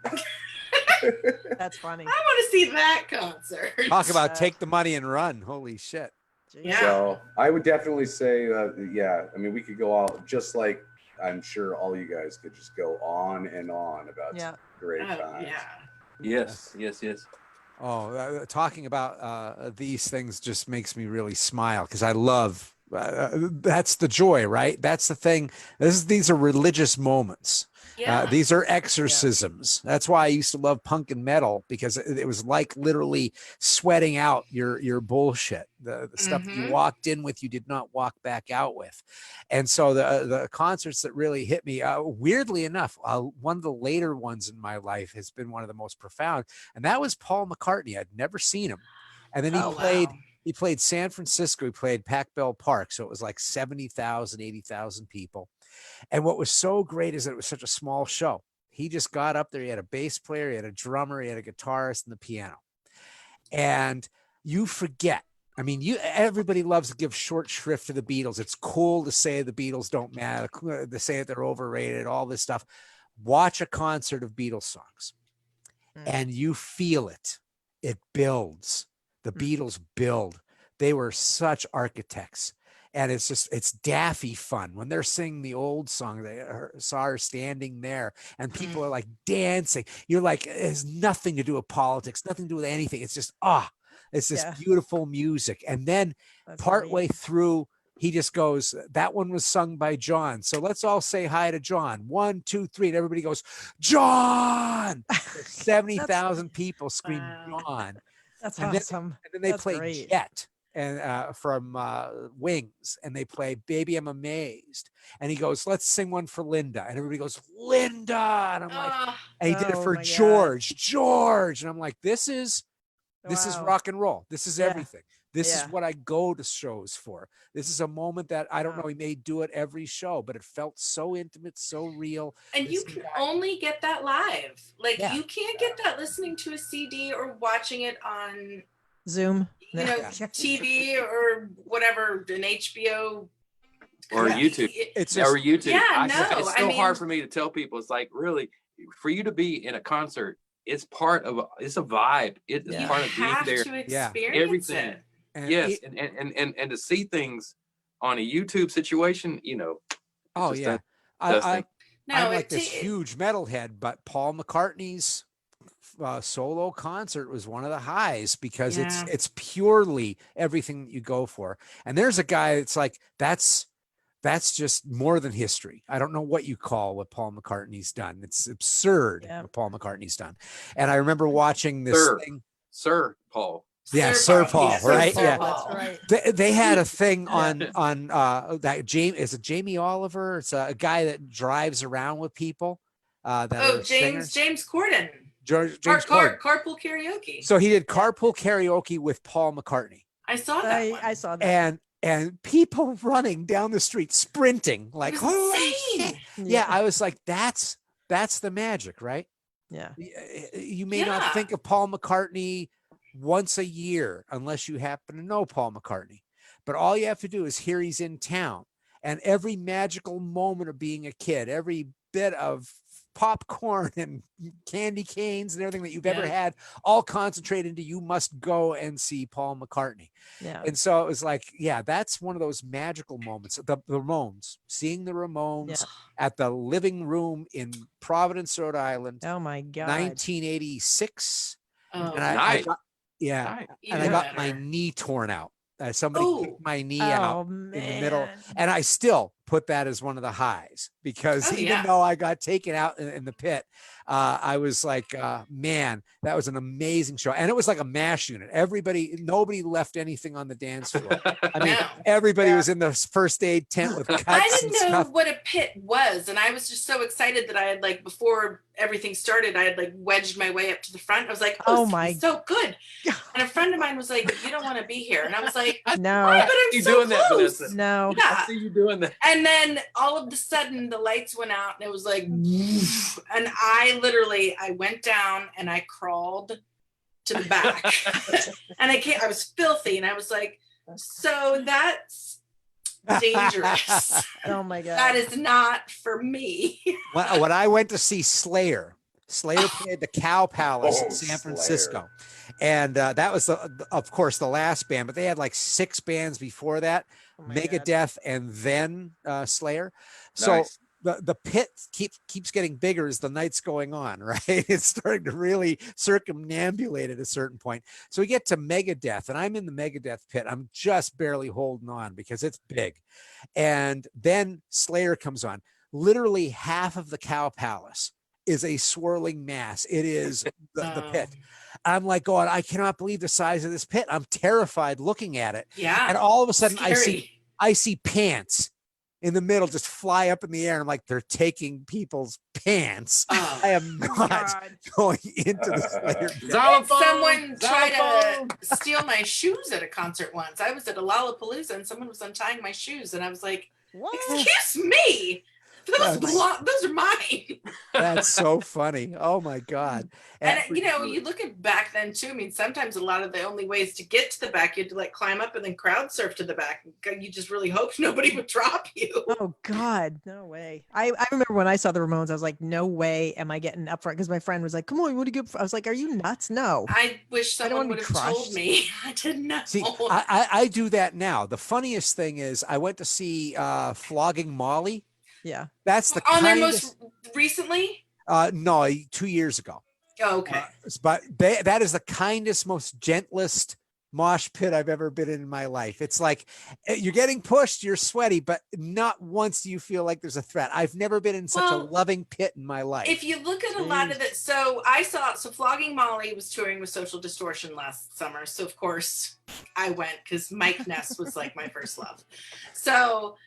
That's funny. I want to see that concert. Talk about take the money and run. Holy shit. Yeah. So I would definitely say, we could go all just I'm sure all you guys could just go on and on about Yeah. some great times. Yes. Oh, talking about these things just makes me really smile because I love that's the joy, right? That's the thing. These are religious moments. Yeah. These are exorcisms. That's why I used to love punk and metal, because it was like literally sweating out your bullshit, the stuff that you walked in with, you did not walk back out with. And so the concerts that really hit me, weirdly enough, one of the later ones in my life has been one of the most profound, and that was Paul McCartney. I'd never seen him, and then he played San Francisco. He played Pac Bell Park, so it was like 70,000, 80,000 people. And what was so great is that it was such a small show. He just got up there. He had a bass player, he had a drummer, he had a guitarist, and the piano. And you forget. I mean, everybody loves to give short shrift to the Beatles. It's cool to say the Beatles don't matter, to say that they're overrated, all this stuff. Watch a concert of Beatles songs, and you feel it. It builds. The Beatles build. They were such architects. And it's daffy fun when they're singing the old song. They saw her standing there, and people are like dancing. You're like, it has nothing to do with politics, nothing to do with anything. It's just it's this beautiful music. And then partway through, he just goes, that one was sung by John, so let's all say hi to John. 1, 2, 3, and everybody goes, John. 70,000 people scream John. That's and awesome. Then they play Jet and from Wings, and they play Baby I'm Amazed, and he goes, let's sing one for Linda, and everybody goes, Linda, and I'm like, and he did it for George, and I'm like, this is rock and roll. This is everything. This is what I go to shows for. This is a moment that I don't know, he may do it every show, but it felt so intimate, so real. And you can only get that live. Like you can't get that listening to a CD or watching it on Zoom, TV or whatever, an HBO or YouTube. It's just, or YouTube. Yeah, it's so hard for me to tell people. It's like, really, for you to be in a concert, it's a vibe. It is part of being there. To experience everything. it. And to see things on a YouTube situation, I'm like this huge metalhead, but Paul McCartney's solo concert was one of the highs, because it's purely everything that you go for. And there's a guy that's like, that's just more than history. I don't know what you call what Paul McCartney's done. It's absurd what Paul McCartney's done. And I remember watching this thing. Sir Paul. Yeah, Sir Paul, right? Sir Paul, that's right. They had a thing on that Jamie Oliver. It's a guy that drives around with people. James Corden. James Corden. Carpool karaoke. So he did carpool karaoke with Paul McCartney. I saw that. I saw that. And people running down the street, sprinting, like, holy shit. Yeah, I was like, that's the magic, right? Yeah. You may not think of Paul McCartney once a year unless you happen to know Paul McCartney, but all you have to do is hear he's in town, and every magical moment of being a kid, every bit of popcorn and candy canes and everything that you've ever had, all concentrated into, you must go and see Paul McCartney. And so it was like, that's one of those magical moments. The Ramones, seeing the Ramones at the Living Room in Providence, Rhode Island. Oh my God. 1986. And I got my knee torn out. Somebody kicked my knee out in the middle, and I still put that as one of the highs, because even though I got taken out in the pit, I was like, man, that was an amazing show. And it was like a mash unit. Nobody left anything on the dance floor. I mean, everybody was in the first aid tent with cuts. I didn't know what a pit was, and I was just so excited that I had, like, before everything started, I had like wedged my way up to the front. I was like, oh my, so good. And a friend of mine was like, you don't want to be here. And I was like, no, but I'm so doing close. That, Vanessa. No, I see you doing that. And then all of a sudden the lights went out, and it was like, and I went down and I crawled to the back and I was filthy, and I was like, so that's dangerous. Oh my God. That is not for me. When I went to see Slayer played the Cow Palace in San Francisco. And that was, of course, the last band, but they had like 6 bands before that, Megadeth, and then Slayer. So the pit keeps getting bigger as the night's going on, right? It's starting to really circumambulate at a certain point. So we get to Megadeth, and I'm in the Megadeth pit. I'm just barely holding on because it's big. And then Slayer comes on. Literally half of the Cow Palace is a swirling mass. It is the pit. I'm like going, I cannot believe the size of this pit. I'm terrified looking at it. Yeah. And all of a sudden Scary. I see pants in the middle just fly up in the air. And I'm like, they're taking people's pants. Oh. I am not going into the Slayer pit. Someone tried to steal my shoes at a concert once. I was at a Lollapalooza and someone was untying my shoes, and I was like, "Excuse me, those are mine." That's so funny. Oh my God. And you know, you look at back then too. I mean, sometimes a lot of the only ways to get to the back, you had to like climb up and then crowd surf to the back. You just really hoped nobody would drop you. Oh God, no way. I remember when I saw the Ramones, I was like, no way am I getting up front, because my friend was like, come on, you want to get, I was like, are you nuts? No. I wish someone would have told crushed. me. I didn't know. See, I do that now. The funniest thing is I went to see Flogging Molly. Yeah. That's the on their kindest, most recently? no, 2 years ago. Oh, okay. But that is the kindest, most gentlest mosh pit I've ever been in my life. It's like you're getting pushed, you're sweaty, but not once do you feel like there's a threat. I've never been in such a loving pit in my life. If you look at a lot of it, so Flogging Molly was touring with Social Distortion last summer. So of course I went because Mike Ness was like my first love. So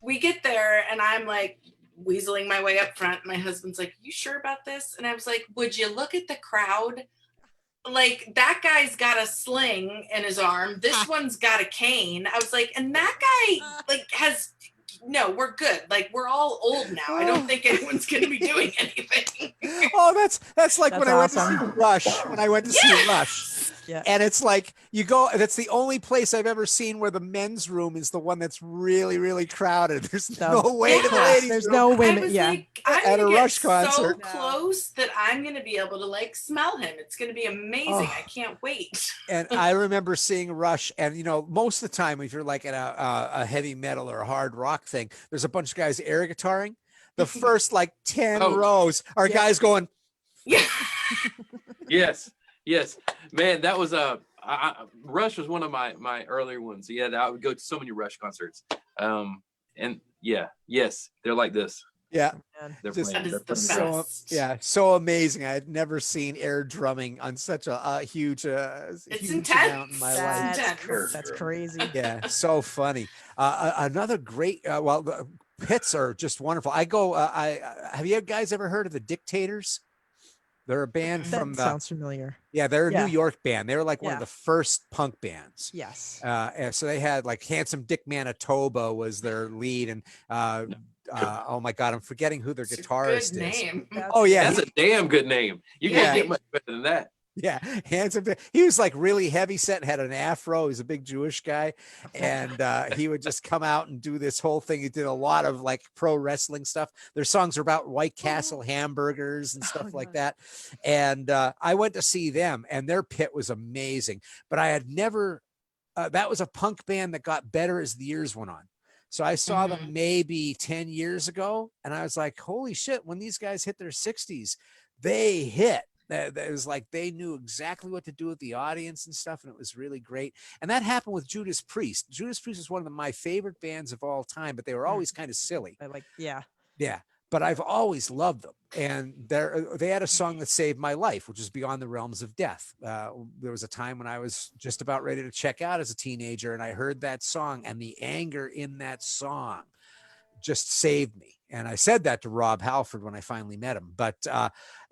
we get there and I'm like weaseling my way up front. My husband's like, "You sure about this?" And I was like, "Would you look at the crowd? Like that guy's got a sling in his arm. This one's got a cane." I was like, and that guy like no, we're good. Like we're all old now. I don't think anyone's going to be doing anything. Oh, that's like when awesome. I went to see Rush. When I went to see Rush. Yeah. And it's like you go, that's the only place I've ever seen where the men's room is the one that's really, really crowded. There's no way to the ladies' There's room. no I women. was Yeah. like, I'm At a gonna get Rush concert. so close that I'm going to be able to like smell him. It's going to be amazing. Oh. I can't wait. And I remember seeing Rush, and you know, most of the time, if you're like at a heavy metal or a hard rock thing, there's a bunch of guys air guitaring. The first like 10 rows are guys going, yeah. Yes, man, that was Rush was one of my earlier ones. Yeah, I would go to so many Rush concerts. And yes, they're like this. Yeah, They're just playing, so amazing. I had never seen air drumming on such a huge, It's huge intense. amount in my life. That's crazy. Yeah, so funny. Another great. The pits are just wonderful. I go. Have you guys ever heard of the Dictators? They're a band That from sounds familiar. Yeah, they're a Yeah. New York band. They were like one of Yeah. the first punk bands. Yes. And so they had like Handsome Dick Manitoba was their lead, and oh my God, I'm forgetting who their guitarist Good is. name. Oh yeah, That's a damn good name. You can't get much better than that. Yeah, Handsome. He was like really heavy set and had an afro. He's a big Jewish guy, and he would just come out and do this whole thing. He did a lot of like pro wrestling stuff. Their songs are about White Castle hamburgers and stuff like that. And I went to see them, and their pit was amazing. But I had never. That was a punk band that got better as the years went on. So I saw them maybe 10 years ago, and I was like, holy shit! When these guys hit their 60s, they hit. It was like they knew exactly what to do with the audience and stuff, and it was really great. And that happened with Judas Priest. Judas Priest is one of my favorite bands of all time, but they were always kind of silly. Yeah. But I've always loved them. And they had a song that saved my life, which is Beyond the Realms of Death. There was a time when I was just about ready to check out as a teenager, and I heard that song, and the anger in that song just saved me. And I said that to Rob Halford when I finally met him, but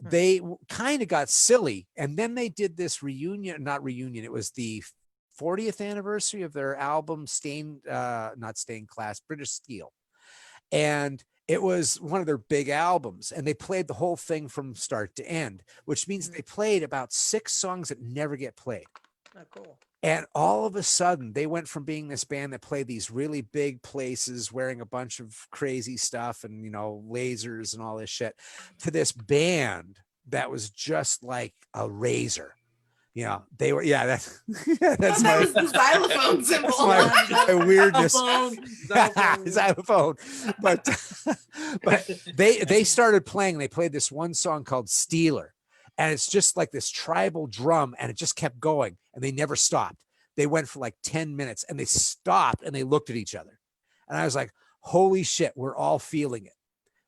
they kind of got silly. And then they did this not reunion. It was the 40th anniversary of their album not Stained Class, British Steel. And it was one of their big albums, and they played the whole thing from start to end, which means they played about 6 songs that never get played. Oh, cool. And all of a sudden, they went from being this band that played these really big places, wearing a bunch of crazy stuff and, you know, lasers and all this shit, to this band that was just like a razor. Yeah, they were. Yeah, that's That my, was the xylophone symbol. that's my weirdness. Xylophone. Xylophone. But they started playing. They played this one song called Steeler, and it's just like this tribal drum, and it just kept going, and they never stopped. They went for like 10 minutes, and they stopped, and they looked at each other, and I was like, "Holy shit, we're all feeling it.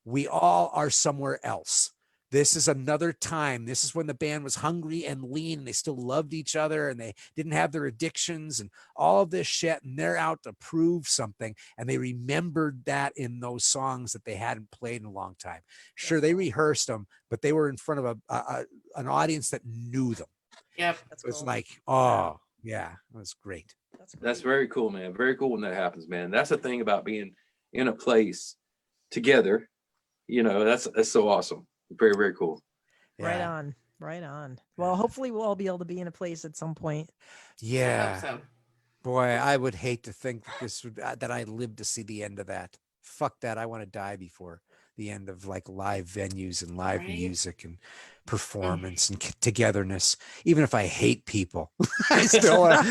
We all are somewhere else." This is another time. This is when the band was hungry and lean, and they still loved each other, and they didn't have their addictions and all of this shit. And they're out to prove something. And they remembered that in those songs that they hadn't played in a long time. Sure, they rehearsed them, but they were in front of an audience that knew them. Yep. It was like, oh, yeah, it was great. That's very cool, man. Very cool when that happens, man. That's the thing about being in a place together. You know, that's so awesome. Very, very cool. Right on. Right on. Well, hopefully we'll all be able to be in a place at some point. Yeah. I hope so. Boy, I would hate to think that this would that I lived to see the end of that. Fuck that. I want to die before the end of like live venues and live music and performance and togetherness. Even if I hate people, I still want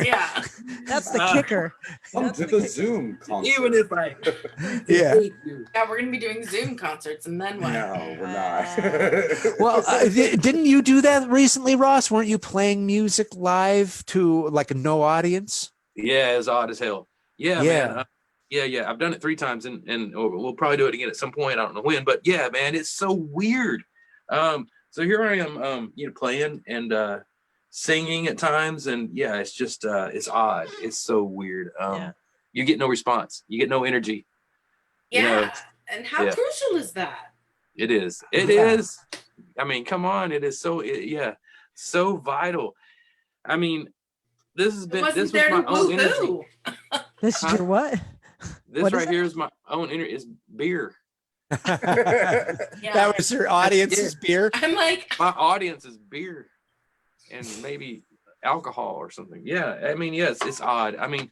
Yeah. That's the kicker. Come to the Zoom concert. Even if I Yeah. hate you. Yeah, we're gonna be doing Zoom concerts, and then what? No, we're not. Well, didn't you do that recently, Ross? Weren't you playing music live to like a no audience? Yeah, it's odd as hell. Yeah, Yeah. man. Yeah. I've done it 3 times, and we'll probably do it again at some point. I don't know when, but yeah, man, it's so weird. So here I am, playing and singing at times, and yeah, it's just it's odd. It's so weird. You get no response. You get no energy. Yeah. You know, And how crucial is that? it is. It is. I mean, come on. It is so. So vital. I mean, this has been. This was my own energy. This is your what? This What is right it? here is my own energy. Is beer. That was your audience's beer. I'm like, My audience is beer and maybe alcohol or something. Yeah. I mean, yes, it's odd. I mean,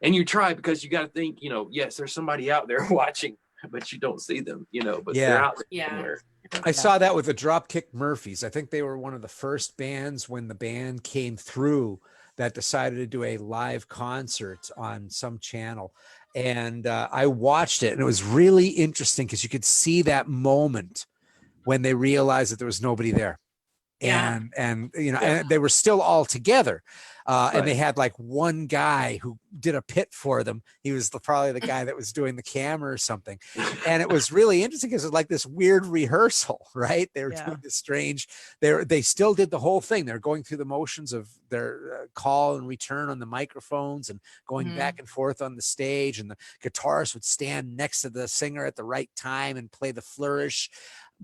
and you try because you got to think, yes, there's somebody out there watching, but you don't see them, but they're out there somewhere. I saw that with the Dropkick Murphys. I think they were one of the first bands when the band came through that decided to do a live concert on some channel. And I watched it, and it was really interesting because you could see that moment when they realized that there was nobody there. Yeah. And and they were still all together. And they had like one guy who did a pit for them. He was probably the guy that was doing the camera or something. And it was really interesting because it was like this weird rehearsal, right? They were doing this strange, they still did the whole thing. They're going through the motions of their call and return on the microphones and going back and forth on the stage. And the guitarist would stand next to the singer at the right time and play the flourish,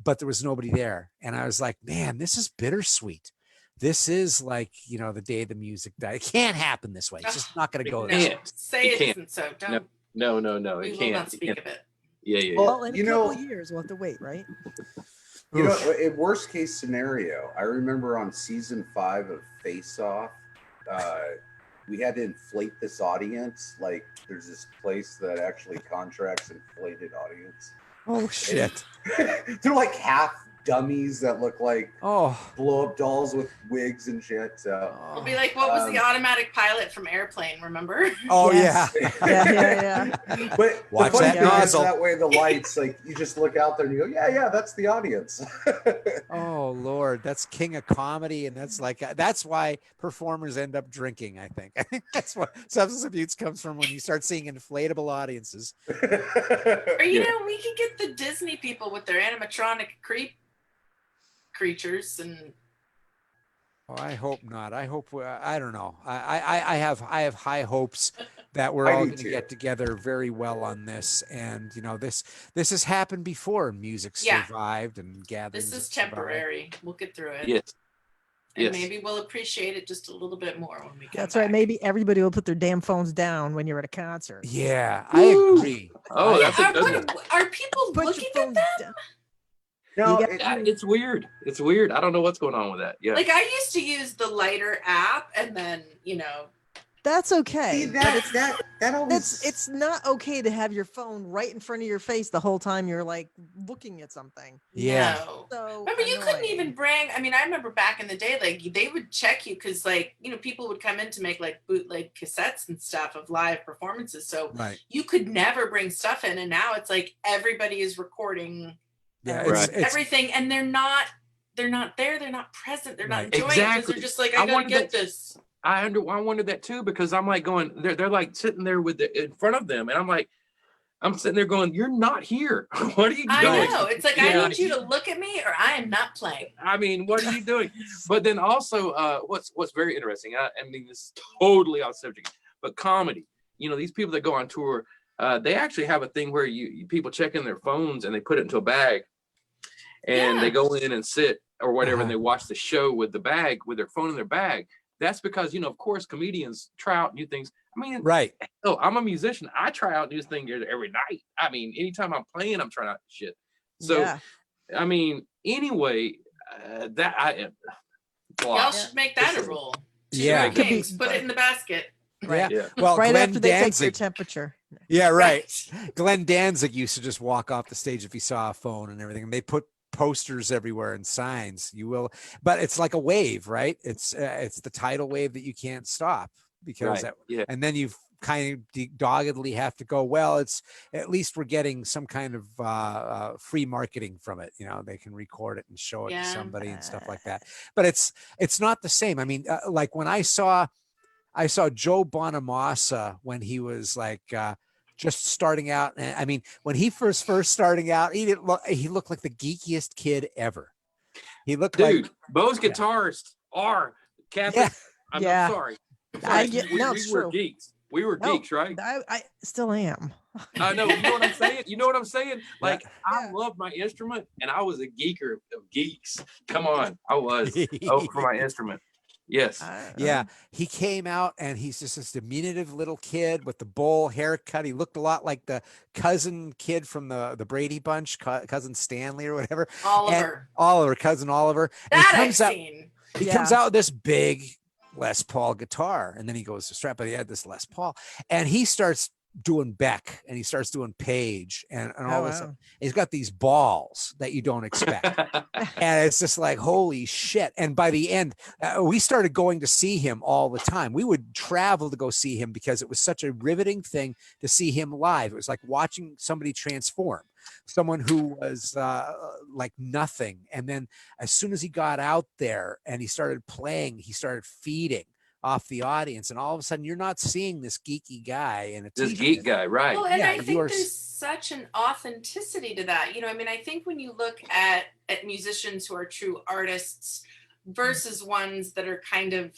but there was nobody there. And I was like, man, this is bittersweet. This is like, the day the music died. It can't happen this way. It's just not going to go this way. say it isn't so. Don't. No. We It will can't. not speak of it. Yeah. Well, in a couple of years, we'll have to wait, right? In worst case scenario, I remember on season 5 of Face Off, we had to inflate this audience. Like, there's this place that actually contracts inflated audience. Oh shit! They're like half dummies that look like blow up dolls with wigs and shit. So It'll be like, what was the automatic pilot from Airplane? Remember? Oh yeah. But watch the funny that thing is nozzle. that way the lights, like, you just look out there and you go, yeah, that's the audience. Oh Lord, that's king of comedy, and that's why performers end up drinking. I think that's what substance abuse comes from, when you start seeing inflatable audiences. Or we could get the Disney people with their animatronic creatures and. Oh, I hope not. I hope I don't know. I have high hopes that we're all going to get together very well on this. And this has happened before. Music survived and gatherings. This is temporary. We'll get through it. Yes. And maybe we'll appreciate it just a little bit more when we come That's back. right. Maybe everybody will put their damn phones down when you're at a concert. Yeah, I agree. Oh, that's a good one. Are people looking at them? No, it's weird. It's weird. I don't know what's going on with that. Yeah. Like, I used to use the Lighter app, and then That's okay. See, but it's that always it's not okay to have your phone right in front of your face the whole time you're like looking at something. Yeah. No. So Remember, you couldn't annoying. even bring. I mean, I remember back in the day, like they would check you because, like, you know, people would come in to make like bootleg cassettes and stuff of live performances. So Right. you could never bring stuff in, and now it's like everybody is recording. Yeah, Right. Everything, and they're not there, they're not present, they're not Right. enjoying it because Exactly. they're just like, I I gotta wondered get that- this. I wondered that too, because I'm like going, they're like sitting there with in front of them, and I'm sitting there going, you're not here. What are you doing? I know. It's like, Yeah. I need you to look at me or I am not playing. I mean, what are you doing? But then also, what's very interesting, I mean, this is totally off subject, but comedy, you know, these people that go on tour, they actually have a thing where people check in their phones and they put it into a bag, and they go in and sit or whatever, and they watch the show with the bag, with their phone in their bag. That's because, you know, of course, comedians try out new things. I mean, right. Oh, I'm a musician. I try out new things every night. I mean, anytime I'm playing, I'm trying out shit. So, I mean, anyway, Y'all should make that a rule. Yeah. Kings, put it in the basket. Yeah. Yeah. Well, right Glenn after they take your Danzig. temperature. Yeah, right. Glenn Danzig used to just walk off the stage if he saw a phone and everything. And they put posters everywhere and signs. You will, but it's like a wave, right? It's the tidal wave that you can't stop because, and then you kind of doggedly have to go, well, it's at least we're getting some kind of free marketing from it. You know, they can record it and show it to somebody and stuff like that. But it's not the same. I mean, like when I saw Joe Bonamassa when he was like just starting out. I mean, when he first starting out, he looked like the geekiest kid ever. He looked like Bo's guitarists are Catherine. I'm sorry. We were geeks. We were geeks, right? I still am. I know. You know what I'm saying? You know what I'm saying? Like, I love my instrument, and I was a geeker of geeks. Come on, I was. For my instrument. Yes. Yeah. He came out and he's just this diminutive little kid with the bowl haircut. He looked a lot like the cousin kid from the Brady Bunch, cousin Stanley or whatever. Cousin Oliver. And he comes out with this big Les Paul guitar, and then he goes to strap, but he had this Les Paul, and he starts doing Beck and he starts doing Page, and all of a sudden he's got these balls that you don't expect. And it's just like, holy shit. And by the end, we started going to see him all the time. We would travel to go see him because it was such a riveting thing to see him live. It was like watching somebody transform, someone who was like nothing. And then as soon as he got out there and he started playing, he started feeding off the audience, and all of a sudden you're not seeing this geeky guy and this geek guy, right? Well, and I think there's such an authenticity to that. You know, I mean, I think when you look at musicians who are true artists versus ones that are kind of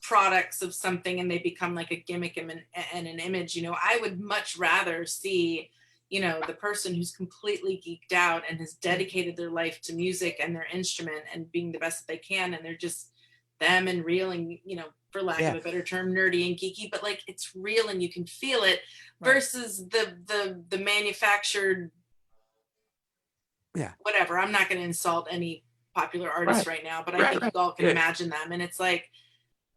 products of something and they become like a gimmick and an image, you know, I would much rather see, you know, the person who's completely geeked out and has dedicated their life to music and their instrument and being the best that they can, and they're just them and real and, you know, for lack of a better term, nerdy and geeky, but like it's real and you can feel it, versus the manufactured whatever. I'm not going to insult any popular artist right now, but I think you all can imagine them. And it's like,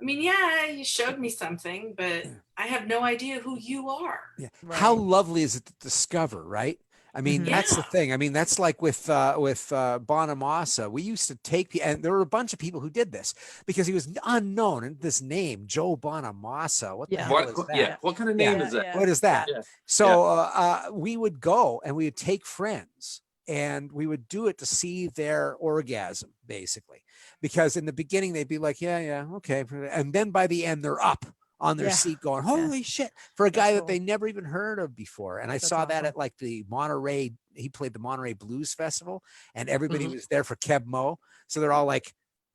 I mean, yeah, you showed me something, but I have no idea who you are. Yeah. How lovely is it to discover, right? I mean, that's the thing. I mean, that's like with Bonamassa. We used to take, and there were a bunch of people who did this because he was unknown. And this name, Joe Bonamassa, what the hell is that? Yeah, what kind of name is that? What is that? So we would go and we would take friends and we would do it to see their orgasm, basically. Because in the beginning, they'd be like, yeah, okay. And then by the end, they're up on their seat going, holy shit, for a guy that they never even heard of before. And I saw that at like the Monterey, he played the Monterey Blues Festival, and everybody was there for Keb Mo. So they're all like,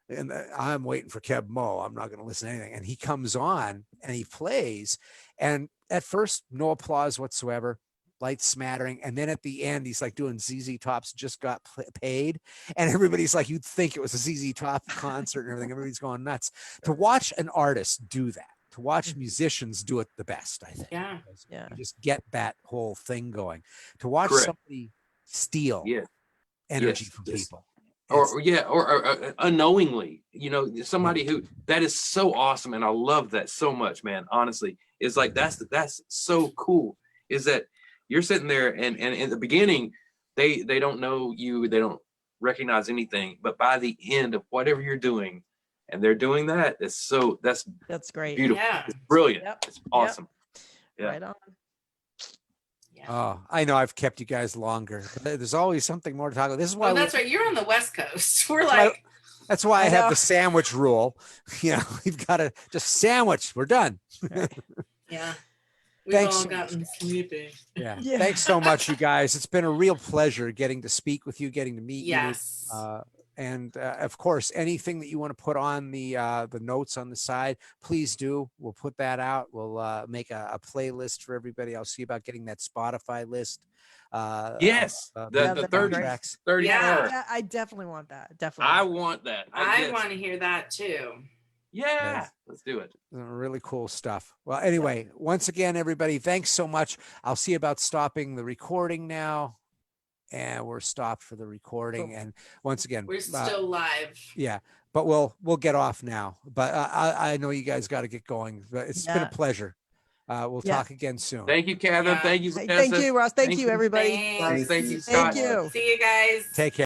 and I'm waiting for Keb Mo. I'm not going to listen to anything. And he comes on and he plays. And at first, no applause whatsoever, lights smattering. And then at the end, he's like doing ZZ Top's Just Got Paid. And everybody's like, you'd think it was a ZZ Top concert and everything. Everybody's going nuts. To watch an artist do that, to watch musicians do it the best, I think. Yeah. You just get that whole thing going. To watch somebody steal energy from people or unknowingly, somebody who, that is so awesome. And I love that so much, man. Honestly, it's like, that's so cool, is that you're sitting there and in the beginning, they don't know you, they don't recognize anything, but by the end of whatever you're doing, and they're doing that, that's great. Beautiful. Yeah. It's brilliant. Yep. It's awesome. Yeah. Right on. Oh, I know I've kept you guys longer, but there's always something more to talk about. This is why that's right. You're on the West Coast. We're that's why I have the sandwich rule. We've got to just sandwich. We're done. Yeah. We've Thanks all so gotten sleepy. Yeah. Thanks so much, you guys. It's been a real pleasure getting to speak with you, getting to meet you. And of course, anything that you want to put on the notes on the side, please do. We'll put that out. We'll make a playlist for everybody. I'll see about getting that Spotify list. Yes, the 30 tracks. 30 yeah, I definitely want that. Definitely. I want that. I want to hear that too. Yeah, let's do it. Really cool stuff. Well, anyway, once again, everybody, thanks so much. I'll see about stopping the recording now. And we're stopped for the recording. And once again, we're still live. Yeah, but we'll get off now. But I know you guys got to get going. But it's been a pleasure. We'll talk again soon. Thank you, Catherine. Thank you, Vanessa. Thank you, Ross. Thank you, everybody. Thanks. Thank you, Scott. Thank you. See you guys. Take care.